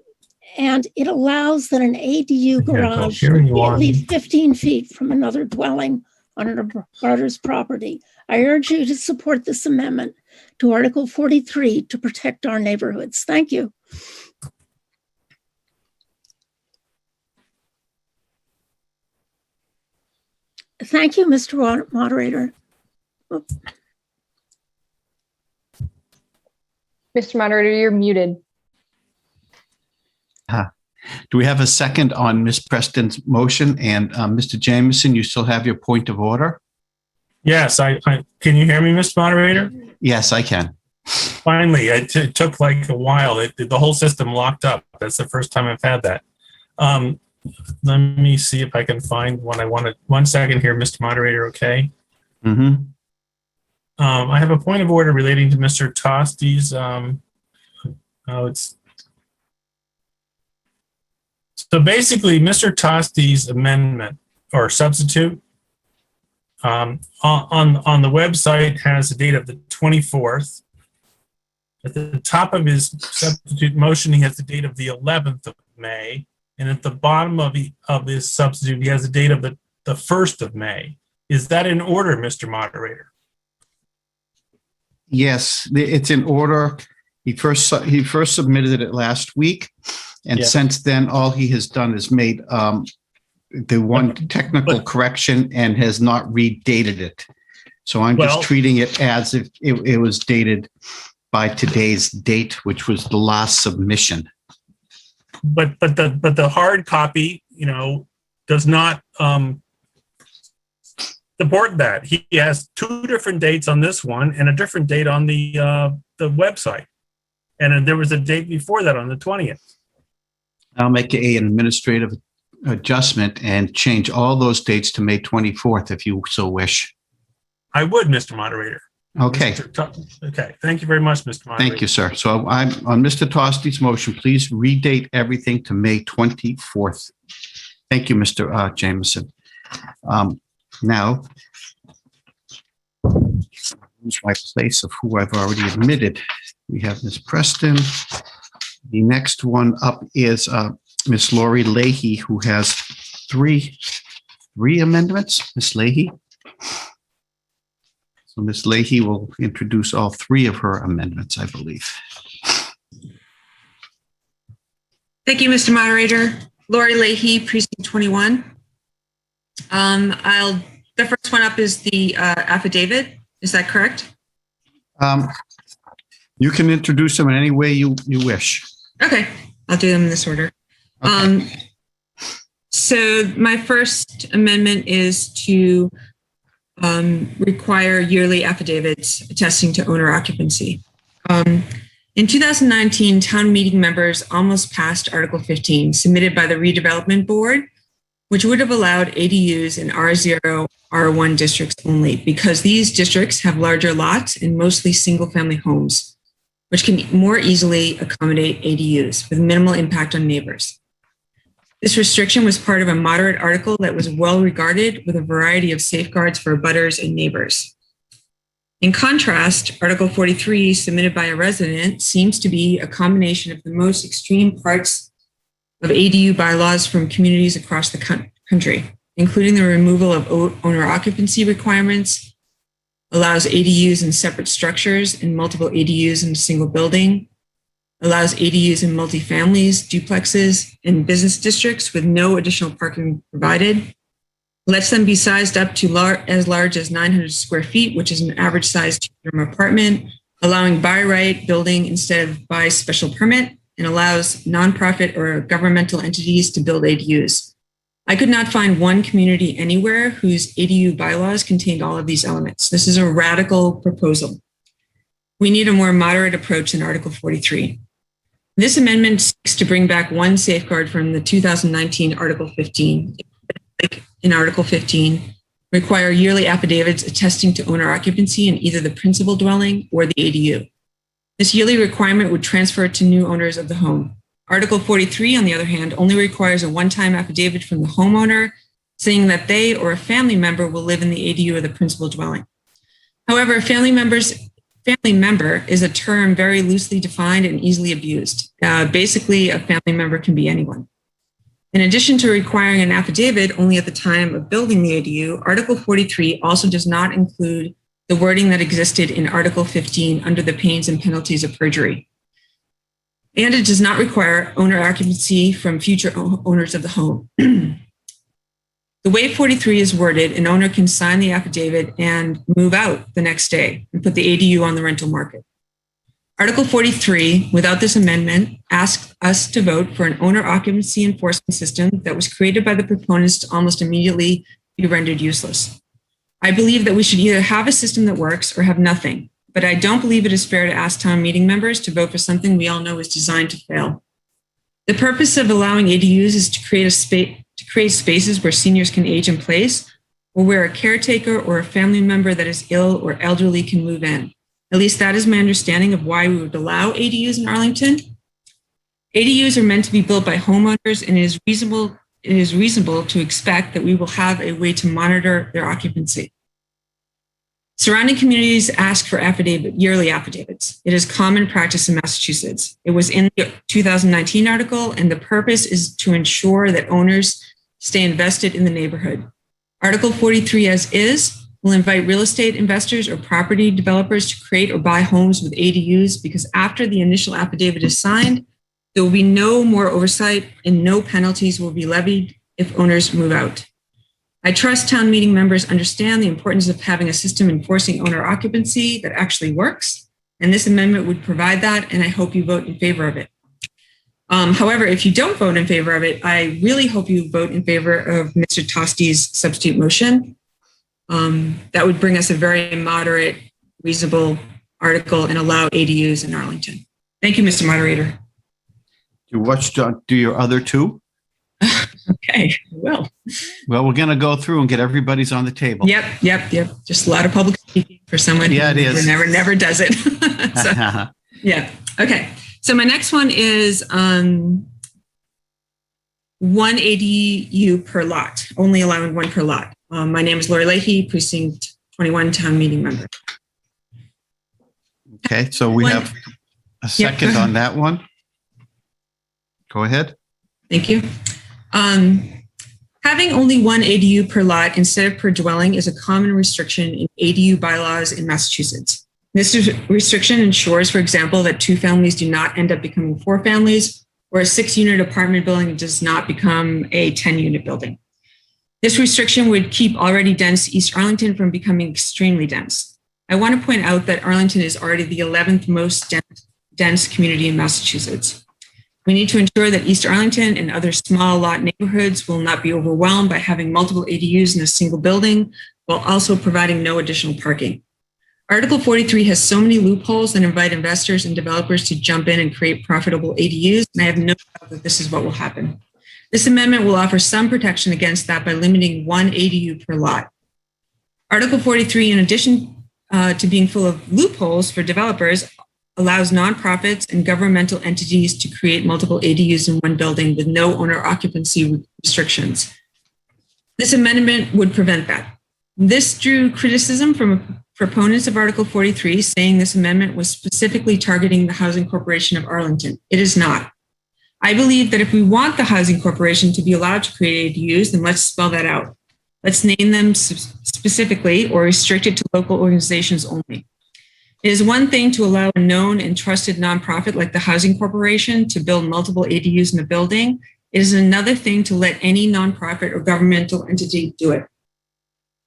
it allows that an ADU garage should be at least 15 feet from another dwelling on an abutter's property. I urge you to support this amendment to Article 43 to protect our neighborhoods. Thank you. Thank you, Mr. Moderator. Mr. Moderator, you're muted. Do we have a second on Ms. Preston's motion? And Mr. Jameson, you still have your point of order? Yes, I can you hear me, Mr. Moderator? Yes, I can. Finally, it took like a while. The whole system locked up. That's the first time I've had that. Let me see if I can find what I wanted. 1 second here, Mr. Moderator, okay? Mm-hmm. I have a point of order relating to Mr. Tosti's, so basically, Mr. Tosti's amendment or substitute on the website has the date of the 24th. At the top of his substitute motion, he has the date of the 11th of May. And at the bottom of his substitute, he has the date of the 1st of May. Is that in order, Mr. Moderator? Yes, it's in order. He first submitted it last week. And since then, all he has done is made the one technical correction and has not redated it. So I'm just treating it as if it was dated by today's date, which was the last submission. But the hard copy, does not support that. He has 2 different dates on this one and a different date on the website. And then there was a date before that on the 20th. I'll make an administrative adjustment and change all those dates to May 24th, if you so wish. I would, Mr. Moderator. Okay. Okay. Thank you very much, Mr. Moderator. Thank you, sir. So I'm on Mr. Tosti's motion. Please redate everything to May 24th. Thank you, Mr. Jameson. Now, lose my place of who I've already admitted. We have Ms. Preston. The next one up is Ms. Lori Leahy, who has three amendments. Ms. Leahy. So Ms. Leahy will introduce all 3 of her amendments, I believe. Thank you, Mr. Moderator. Lori Leahy, Precinct 21. The first one up is the affidavit. Is that correct? You can introduce them in any way you wish. Okay, I'll do them in this order. Okay. So my first amendment is to require yearly affidavits attesting to owner occupancy. In 2019, town meeting members almost passed Article 15, submitted by the Redevelopment Board, which would have allowed ADUs in R0, R1 districts only, because these districts have larger lots and mostly single-family homes, which can more easily accommodate ADUs with minimal impact on neighbors. This restriction was part of a moderate article that was well regarded with a variety of safeguards for abutters and neighbors. In contrast, Article 43, submitted by a resident, seems to be a combination of the most extreme parts of ADU bylaws from communities across the country, including the removal of owner occupancy requirements, allows ADUs in separate structures and multiple ADUs in a single building, allows ADUs in multifamilies, duplexes, and business districts with no additional parking provided, lets them be sized up to as large as 900 square feet, which is an average sized two-bedroom apartment, allowing by right building instead of by special permit, and allows nonprofit or governmental entities to build ADUs. I could not find one community anywhere whose ADU bylaws contained all of these elements. This is a radical proposal. We need a more moderate approach in Article 43. This amendment seeks to bring back one safeguard from the 2019 Article 15. In Article 15, require yearly affidavits attesting to owner occupancy in either the principal dwelling or the ADU. This yearly requirement would transfer to new owners of the home. Article 43, on the other hand, only requires a one-time affidavit from the homeowner saying that they or a family member will live in the ADU or the principal dwelling. However, a family member is a term very loosely defined and easily abused. Basically, a family member can be anyone. In addition to requiring an affidavit only at the time of building the ADU, Article 43 also does not include the wording that existed in Article 15 under the pains and penalties of perjury. And it does not require owner occupancy from future owners of the home. The way 43 is worded, an owner can sign the affidavit and move out the next day and put the ADU on the rental market. Article 43, without this amendment, asks us to vote for an owner occupancy enforcement system that was created by the proponents to almost immediately be rendered useless. I believe that we should either have a system that works or have nothing, but I don't believe it is fair to ask town meeting members to vote for something we all know is designed to fail. The purpose of allowing ADUs is to create spaces where seniors can age in place, or where a caretaker or a family member that is ill or elderly can move in. At least that is my understanding of why we would allow ADUs in Arlington. ADUs are meant to be built by homeowners, and it is reasonable to expect that we will have a way to monitor their occupancy. Surrounding communities ask for yearly affidavits. It is common practice in Massachusetts. It was in the 2019 article, and the purpose is to ensure that owners stay invested in the neighborhood. Article 43 as is will invite real estate investors or property developers to create or buy homes with ADUs, because after the initial affidavit is signed, there will be no more oversight and no penalties will be levied if owners move out. I trust town meeting members understand the importance of having a system enforcing owner occupancy that actually works, and this amendment would provide that, and I hope you vote in favor of it. However, if you don't vote in favor of it, I really hope you vote in favor of Mr. Tosti's substitute motion. That would bring us a very moderate, reasonable article and allow ADUs in Arlington. Thank you, Mr. Moderator. Do your other two? Okay, well. Well, we're going to go through and get everybody's on the table. Yep. Just a lot of public speaking for someone Yeah, it is. never does it. So, yeah. Okay. So my next one is 1 ADU per lot, only allowing 1 per lot. My name is Loretti, Precinct 21 Town Meeting Member. Okay, so we have a second on that one. Go ahead. Thank you. Having only 1 ADU per lot instead of per dwelling is a common restriction in ADU bylaws in Massachusetts. This restriction ensures, for example, that 2 families do not end up becoming 4 families, or a 6-unit apartment building does not become a 10-unit building. This restriction would keep already dense East Arlington from becoming extremely dense. I want to point out that Arlington is already the 11th most dense community in Massachusetts. We need to ensure that East Arlington and other small lot neighborhoods will not be overwhelmed by having multiple ADUs in a single building, while also providing no additional parking. Article 43 has so many loopholes that invite investors and developers to jump in and create profitable ADUs, and I have no doubt that this is what will happen. This amendment will offer some protection against that by limiting 1 ADU per lot. Article 43, in addition to being full of loopholes for developers, allows nonprofits and governmental entities to create multiple ADUs in one building with no owner occupancy restrictions. This amendment would prevent that. This drew criticism from proponents of Article 43, saying this amendment was specifically targeting the Housing Corporation of Arlington. It is not. I believe that if we want the Housing Corporation to be allowed to create ADUs, then let's spell that out. Let's name them specifically or restrict it to local organizations only. It is one thing to allow a known and trusted nonprofit like the Housing Corporation to build multiple ADUs in a building. It is another thing to let any nonprofit or governmental entity do it.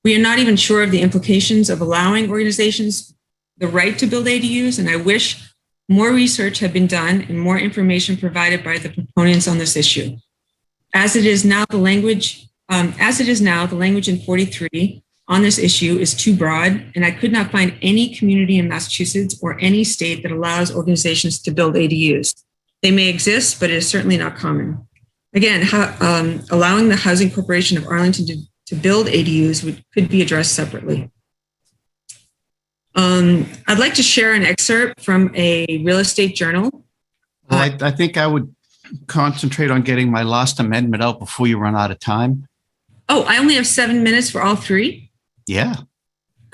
We are not even sure of the implications of allowing organizations the right to build ADUs, and I wish more research had been done and more information provided by the proponents on this issue. As it is now, the language in 43 on this issue is too broad, and I could not find any community in Massachusetts or any state that allows organizations to build ADUs. They may exist, but it is certainly not common. Again, allowing the Housing Corporation of Arlington to build ADUs could be addressed separately. I'd like to share an excerpt from a real estate journal. I think I would concentrate on getting my last amendment out before you run out of time. Oh, I only have 7 minutes for all 3? Yeah.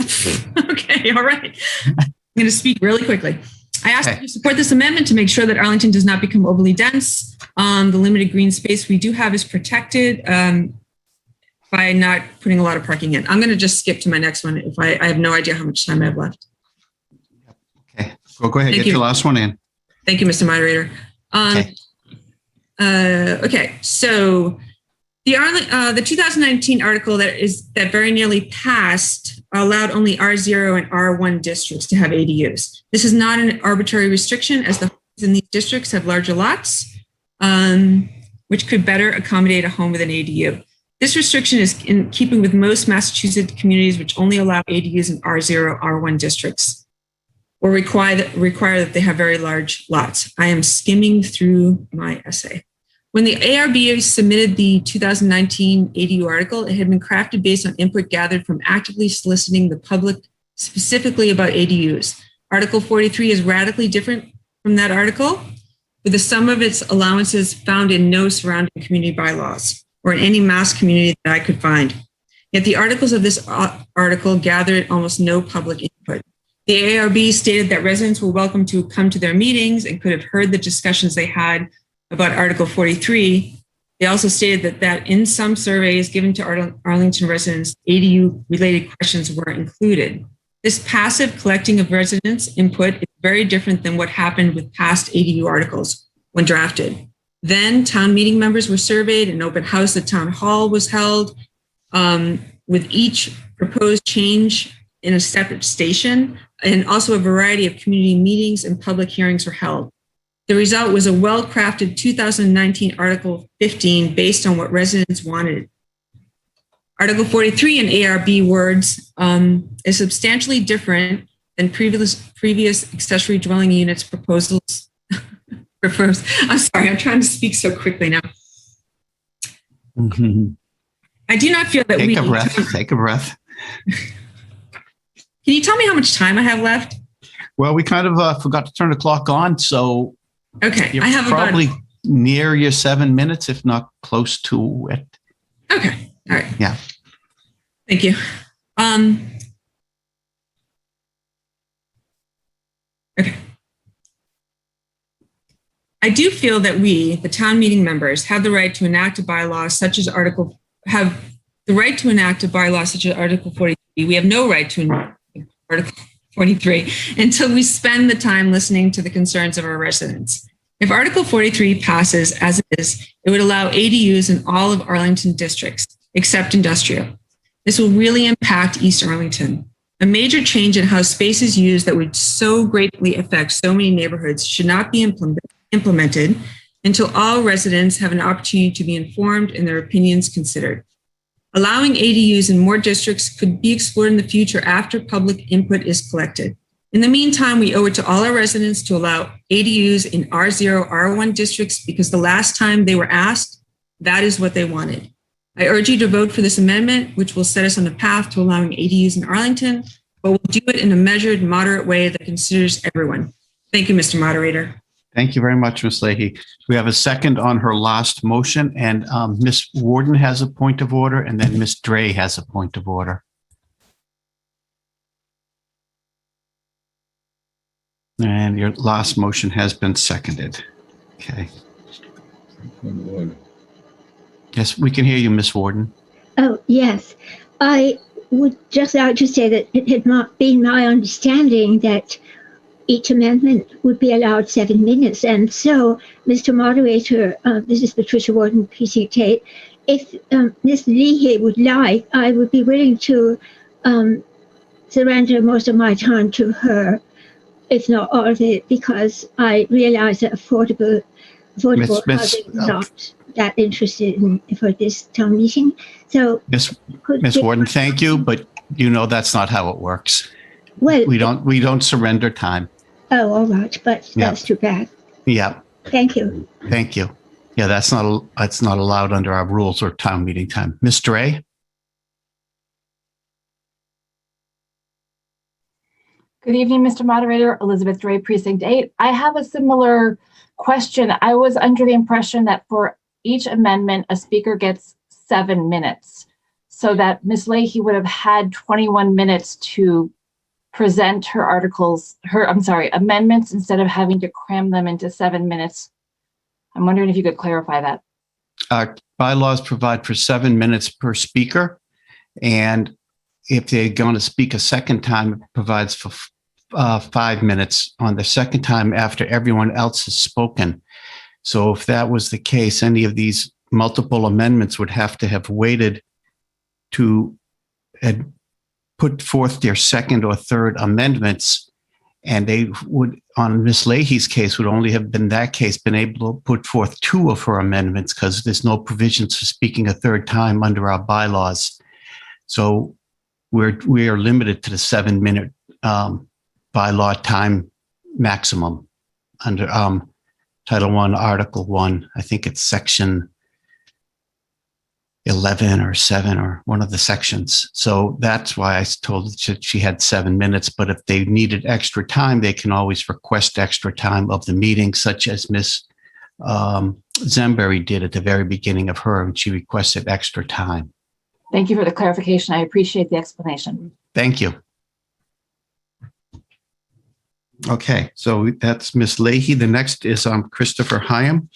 Okay, all right. I'm going to speak really quickly. I ask that you support this amendment to make sure that Arlington does not become overly dense. The limited green space we do have is protected by not putting a lot of parking in. I'm going to just skip to my next one if I have no idea how much time I have left. Okay, go ahead, get your last one in. Thank you, Mr. Moderator. Okay, so the 2019 article that very nearly passed allowed only R0 and R1 districts to have ADUs. This is not an arbitrary restriction, as the homes in these districts have larger lots, which could better accommodate a home with an ADU. This restriction is in keeping with most Massachusetts communities, which only allow ADUs in R0, R1 districts, or require that they have very large lots. I am skimming through my essay. When the ARB submitted the 2019 ADU article, it had been crafted based on input gathered from actively soliciting the public specifically about ADUs. Article 43 is radically different from that article, with the sum of its allowances found in no surrounding community bylaws or in any mass community that I could find. Yet the articles of this article gathered almost no public input. The ARB stated that residents were welcome to come to their meetings and could have heard the discussions they had about Article 43. They also stated that in some surveys given to Arlington residents, ADU-related questions were included. This passive collecting of residents' input is very different than what happened with past ADU articles when drafted. Then town meeting members were surveyed, an open house at town hall was held. With each proposed change in a separate station, and also a variety of community meetings and public hearings were held. The result was a well-crafted 2019 Article 15 based on what residents wanted. Article 43 in ARB words is substantially different than previous accessory dwelling units proposals. I'm sorry, I'm trying to speak so quickly now. I do not feel that Take a breath. Can you tell me how much time I have left? Well, we kind of forgot to turn the clock on, so okay, you're I have probably near your 7 minutes, if not close to it. Okay, all right. Yeah. Thank you. Okay. I do feel that we, the town meeting members, have the right to enact a bylaw such as Article 43. We have no right to enact Article 43 until we spend the time listening to the concerns of our residents. If Article 43 passes as it is, it would allow ADUs in all of Arlington districts, except industrial. This will really impact East Arlington. A major change in how space is used that would so greatly affect so many neighborhoods should not be implemented until all residents have an opportunity to be informed and their opinions considered. Allowing ADUs in more districts could be explored in the future after public input is collected. In the meantime, we owe it to all our residents to allow ADUs in R0, R1 districts because the last time they were asked, that is what they wanted. I urge you to vote for this amendment, which will set us on the path to allowing ADUs in Arlington, but we'll do it in a measured, moderate way that considers everyone. Thank you, Mr. Moderator. Thank you very much, Ms. Leahy. We have a second on her last motion, and Ms. Warden has a point of order, and then Ms. Dre has a point of order. And your last motion has been seconded. Okay. Yes, we can hear you, Ms. Warden. Oh, yes. I would just like to say that it had not been my understanding that each amendment would be allowed 7 minutes. And so, Mr. Moderator, this is Patricia Warden, Precinct 8. If Ms. Leahy would like, I would be willing to surrender most of my time to her, if not all of it, because I realize that affordable housing is not that interested in for this town meeting. So, Ms. Warden, thank you, but you know that's not how it works. Well, we don't surrender time. Oh, all right, but that's too bad. Yeah. Thank you. Thank you. Yeah, that's not allowed under our rules or town meeting time. Ms. Dre? Good evening, Mr. Moderator. Elizabeth Dre, Precinct 8. I have a similar question. I was under the impression that for each amendment, a speaker gets 7 minutes, so that Ms. Leahy would have had 21 minutes to present her amendments instead of having to cram them into 7 minutes. I'm wondering if you could clarify that. Our bylaws provide for 7 minutes per speaker. And if they're going to speak a second time, it provides for 5 minutes on the second time after everyone else has spoken. So if that was the case, any of these multiple amendments would have to have waited to put forth their second or third amendments, and they would, on Ms. Leahy's case, would only have been able to put forth 2 of her amendments because there's no provisions for speaking a third time under our bylaws. So we are limited to the 7 minute bylaw time maximum under Title I, Article 1. I think it's Section 11 or 7 or one of the sections. So that's why I told her she had 7 minutes. But if they needed extra time, they can always request extra time of the meeting, such as Ms. Zemberry did at the very beginning of her, and she requested extra time. Thank you for the clarification. I appreciate the explanation. Thank you. Okay, so that's Ms. Leahy. The next is Christopher Hyam.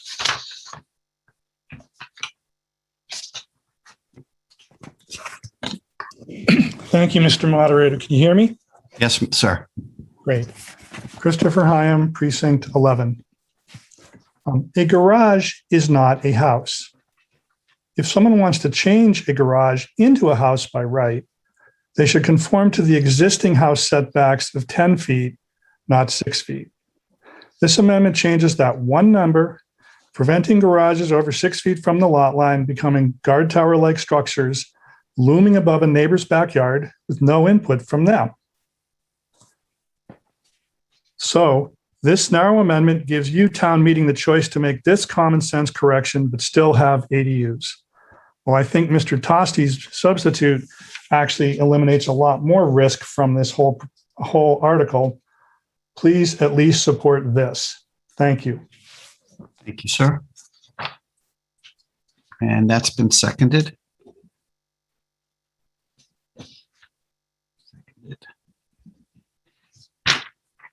Thank you, Mr. Moderator. Can you hear me? Yes, sir. Great. Christopher Hyam, Precinct 11. A garage is not a house. If someone wants to change a garage into a house by right, They should conform to the existing house setbacks of 10 feet, not 6 feet. This amendment changes that one number, preventing garages over 6 feet from the lot line becoming guard tower-like structures looming above a neighbor's backyard with no input from them. So this narrow amendment gives you, town meeting, the choice to make this common sense correction, but still have ADUs. Well, I think Mr. Tosti's substitute actually eliminates a lot more risk from this whole article. Please at least support this. Thank you. Thank you, sir. And that's been seconded.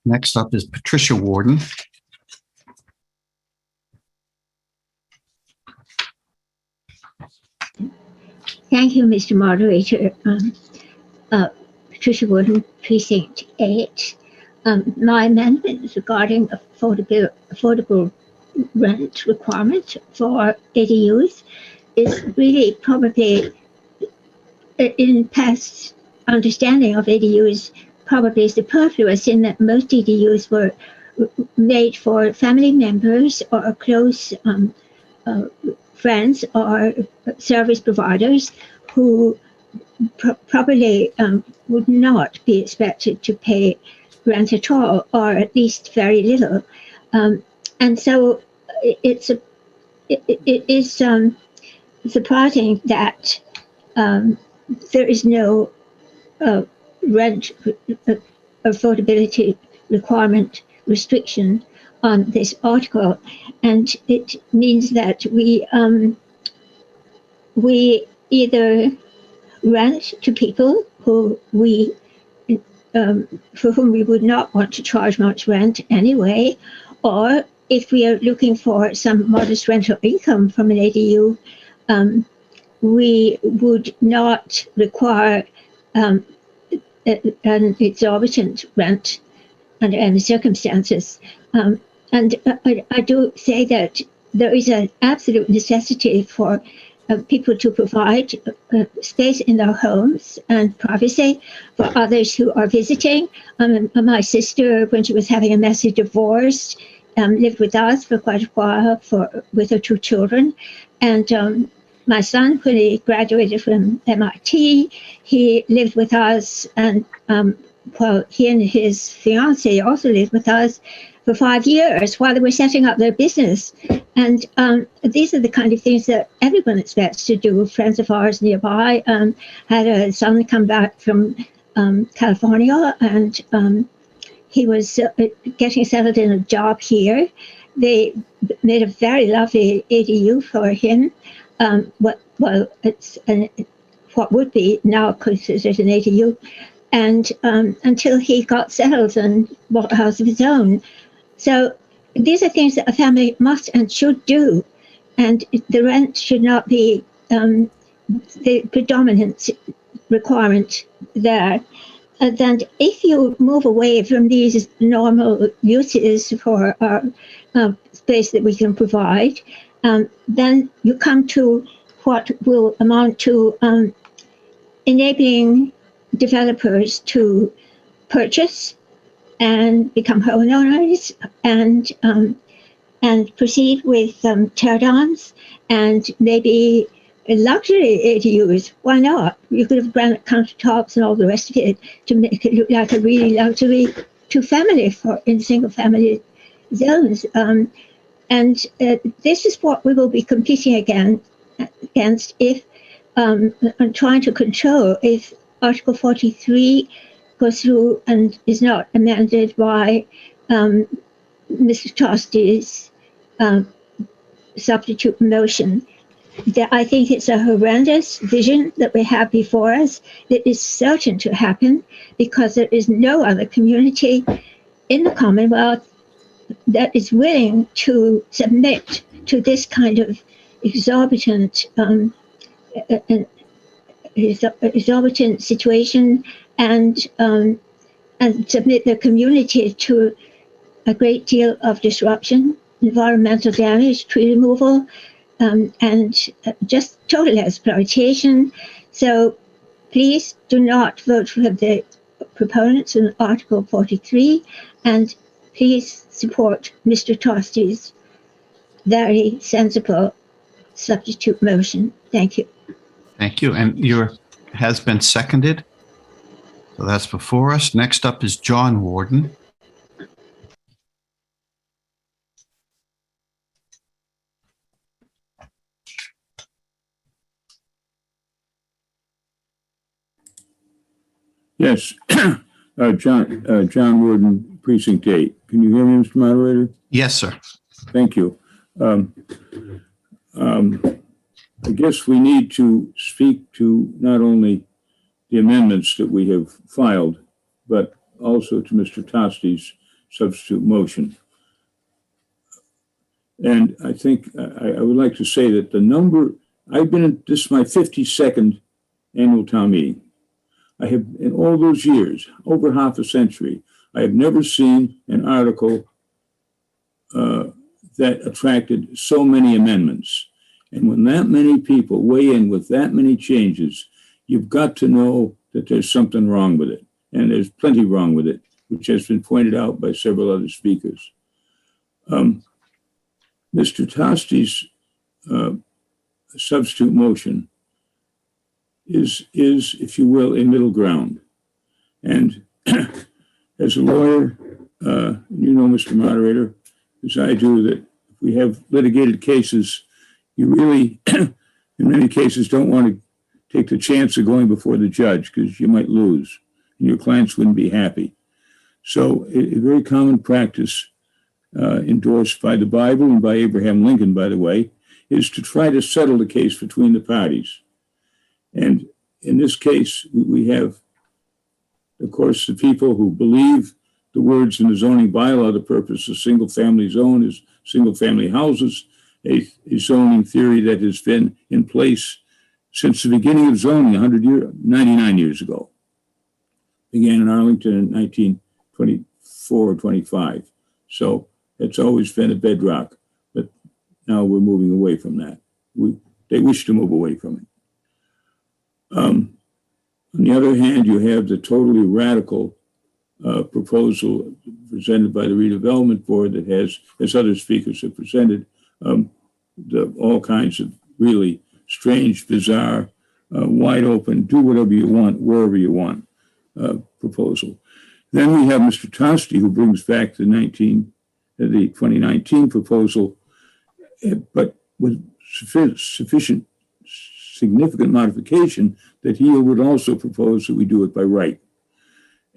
Next up is Patricia Warden. Thank you, Mr. Moderator. Patricia Warden, Precinct 8. My amendment regarding affordable rent requirement for ADUs is really probably, in past understanding of ADUs, probably superfluous, in that most ADUs were made for family members or close friends or service providers who probably would not be expected to pay rent at all, or at least very little. And so it is surprising that there is no rent affordability requirement restriction on this article, and it means that we either rent to people who for whom we would not want to charge much rent anyway, or if we are looking for some modest rental income from an ADU, we would not require an exorbitant rent under any circumstances. And I do say that there is an absolute necessity for people to provide space in their homes and privacy for others who are visiting. My sister, when she was having a messy divorce, lived with us for quite a while with her 2 children. And my son, when he graduated from MIT, he lived with us, and he and his fiancée also lived with us for 5 years while they were setting up their business. And these are the kind of things that everyone expects to do. Friends of ours nearby had a son come back from California, and he was getting settled in a job here. They made a very lovely ADU for him. It's what would be now considered an ADU, and until he got settled and bought a house of his own. So these are things that a family must and should do, and the rent should not be the predominant requirement there. And then if you move away from these normal uses for our space that we can provide, then you come to what will amount to enabling developers to purchase and become homeowners and proceed with teardowns and maybe luxury ADUs. Why not? You could have granite countertops and all the rest of it to make it look like a really luxury two-family in single-family zones. And this is what we will be competing against if and trying to control if Article 43 goes through and is not amended by Mr. Tosti's substitute motion. I think it's a horrendous vision that we have before us that is certain to happen because there is no other community in the Commonwealth that is willing to submit to this kind of exorbitant situation and submit their community to a great deal of disruption, environmental damage, tree removal, and just total exploitation. So Please do not vote for the proponents in Article 43, and please support Mr. Tosty's very sensible substitute motion. Thank you. Thank you. And your has been seconded. So that's before us. Next up is John Warden. Yes, John Warden, Precinct 8. Can you hear me, Mr. Moderator? Yes, sir. Thank you. I guess we need to speak to not only the amendments that we have filed, but also to Mr. Tosty's substitute motion. And I think I would like to say that the number, this is my 52nd annual town meeting. I have, in all those years, over half a century, I have never seen an article that attracted so many amendments. And when that many people weigh in with that many changes, you've got to know that there's something wrong with it. And there's plenty wrong with it, which has been pointed out by several other speakers. Mr. Tosty's substitute motion is, if you will, a middle ground. And as a lawyer, you know, Mr. Moderator, as I do, that if we have litigated cases, you really, in many cases, don't want to take the chance of going before the judge because you might lose and your clients wouldn't be happy. So a very common practice endorsed by the Bible and by Abraham Lincoln, by the way, is to try to settle the case between the parties. And in this case, we have, of course, the people who believe the words in the zoning bylaw, the purpose of single-family zone is single-family houses, a zoning theory that has been in place since the beginning of zoning 99 years ago. Began in Arlington in 1924 or 25. So it's always been a bedrock, but now we're moving away from that. They wish to move away from it. On the other hand, you have the totally radical proposal presented by the Redevelopment Board that has, as other speakers have presented, all kinds of really strange, bizarre, wide open, do whatever you want, wherever you want proposal. Then we have Mr. Tosty, who brings back the 2019 proposal, but with sufficient significant modification that he would also propose that we do it by right.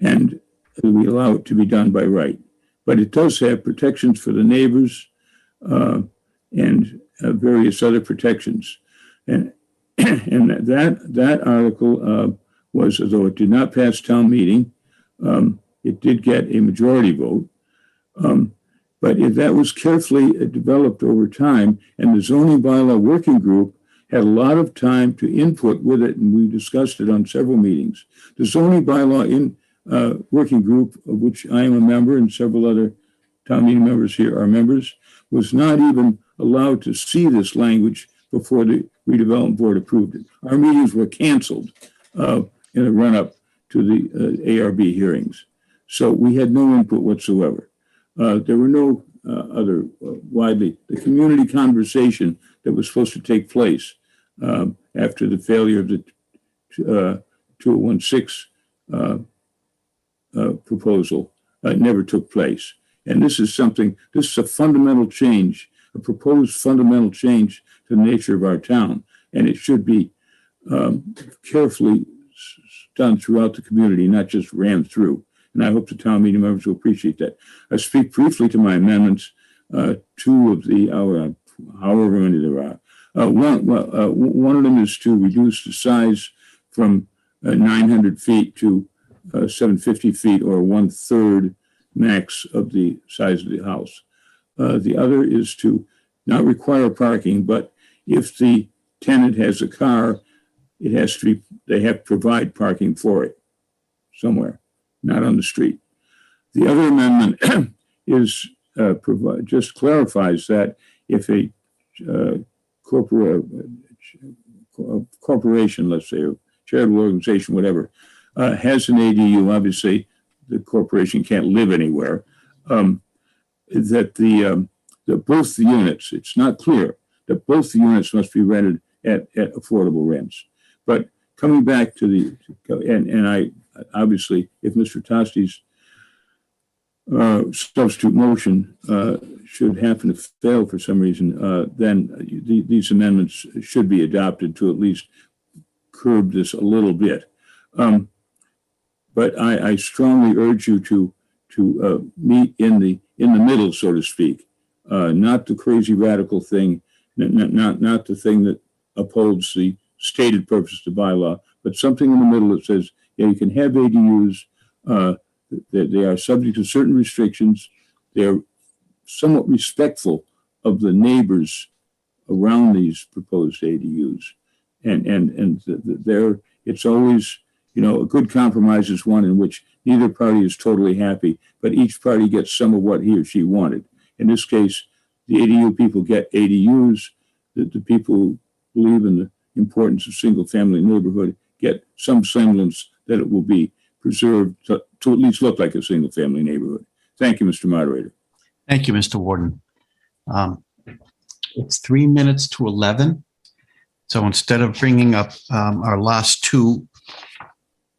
And we allow it to be done by right. But it does have protections for the neighbors and various other protections. And that article was, although it did not pass town meeting, it did get a majority vote. But that was carefully developed over time, and the zoning bylaw working group had a lot of time to input with it, and we discussed it on several meetings. The zoning bylaw working group, of which I am a member and several other town meeting members here are members, was not even allowed to see this language before the redevelopment board approved it. Our meetings were canceled in a run-up to the ARB hearings. So we had no input whatsoever. There were no other the community conversation that was supposed to take place after the failure of the 2016 proposal never took place. And this is a fundamental change, a proposed fundamental change to the nature of our town. And it should be carefully done throughout the community, not just rammed through. And I hope the town meeting members will appreciate that. I speak briefly to my amendments, two of the, however many there are. One of them is to reduce the size from 900 feet to 750 feet, or 1/3 max of the size of the house. The other is to not require parking, but if the tenant has a car, they have to provide parking for it somewhere, not on the street. The other amendment is just clarifies that if a corporation, let's say, charitable organization, whatever, has an ADU, obviously the corporation can't live anywhere, that both the units, it's not clear that both the units must be rented at affordable rents. But coming back to I obviously, if Mr. Tosti's substitute motion should happen to fail for some reason, then these amendments should be adopted to at least curb this a little bit. But I strongly urge you to meet in the middle, so to speak, not the crazy radical thing, not the thing that upholds the stated purpose of the bylaw, but something in the middle that says, yeah, you can have ADUs. They are subject to certain restrictions. They're somewhat respectful of the neighbors around these proposed ADUs, and it's always, a good compromise is one in which neither party is totally happy, but each party gets some of what he or she wanted. In this case, the ADU people get ADUs. The people who believe in the importance of single-family neighborhood get some semblance that it will be preserved to at least look like a single-family neighborhood. Thank you, Mr. Moderator. Thank you, Mr. Warden. It's 3 minutes to 11. So instead of bringing up our last two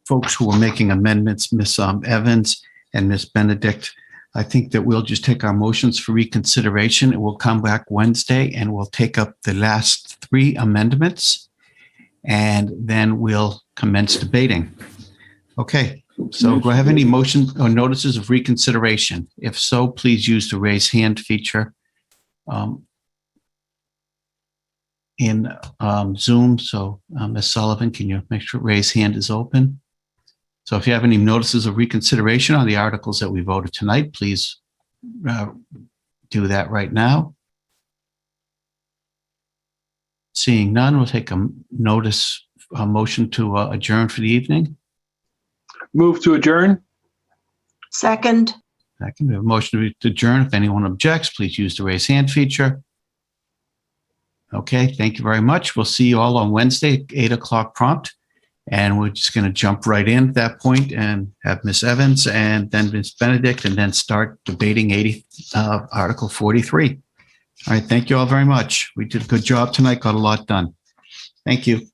folks who are making amendments, Ms. Evans and Ms. Benedict, I think that we'll just take our motions for reconsideration and we'll come back Wednesday and we'll take up the last three amendments and then we'll commence debating. Okay, so do I have any motion or notices of reconsideration? If so, please use the raise hand feature in Zoom. So Ms. Sullivan, can you make sure raise hand is open? So if you have any notices of reconsideration on the articles that we voted tonight, please do that right now. Seeing none, we'll take a motion to adjourn for the evening. Move to adjourn. Second. Second, we have a motion to adjourn. If anyone objects, please use the raise hand feature. Okay, thank you very much. We'll see you all on Wednesday at 8 o'clock prompt. And we're just going to jump right in at that point and have Ms. Evans and then Ms. Benedict and then start debating Article 43. All right, thank you all very much. We did a good job tonight, got a lot done. Thank you.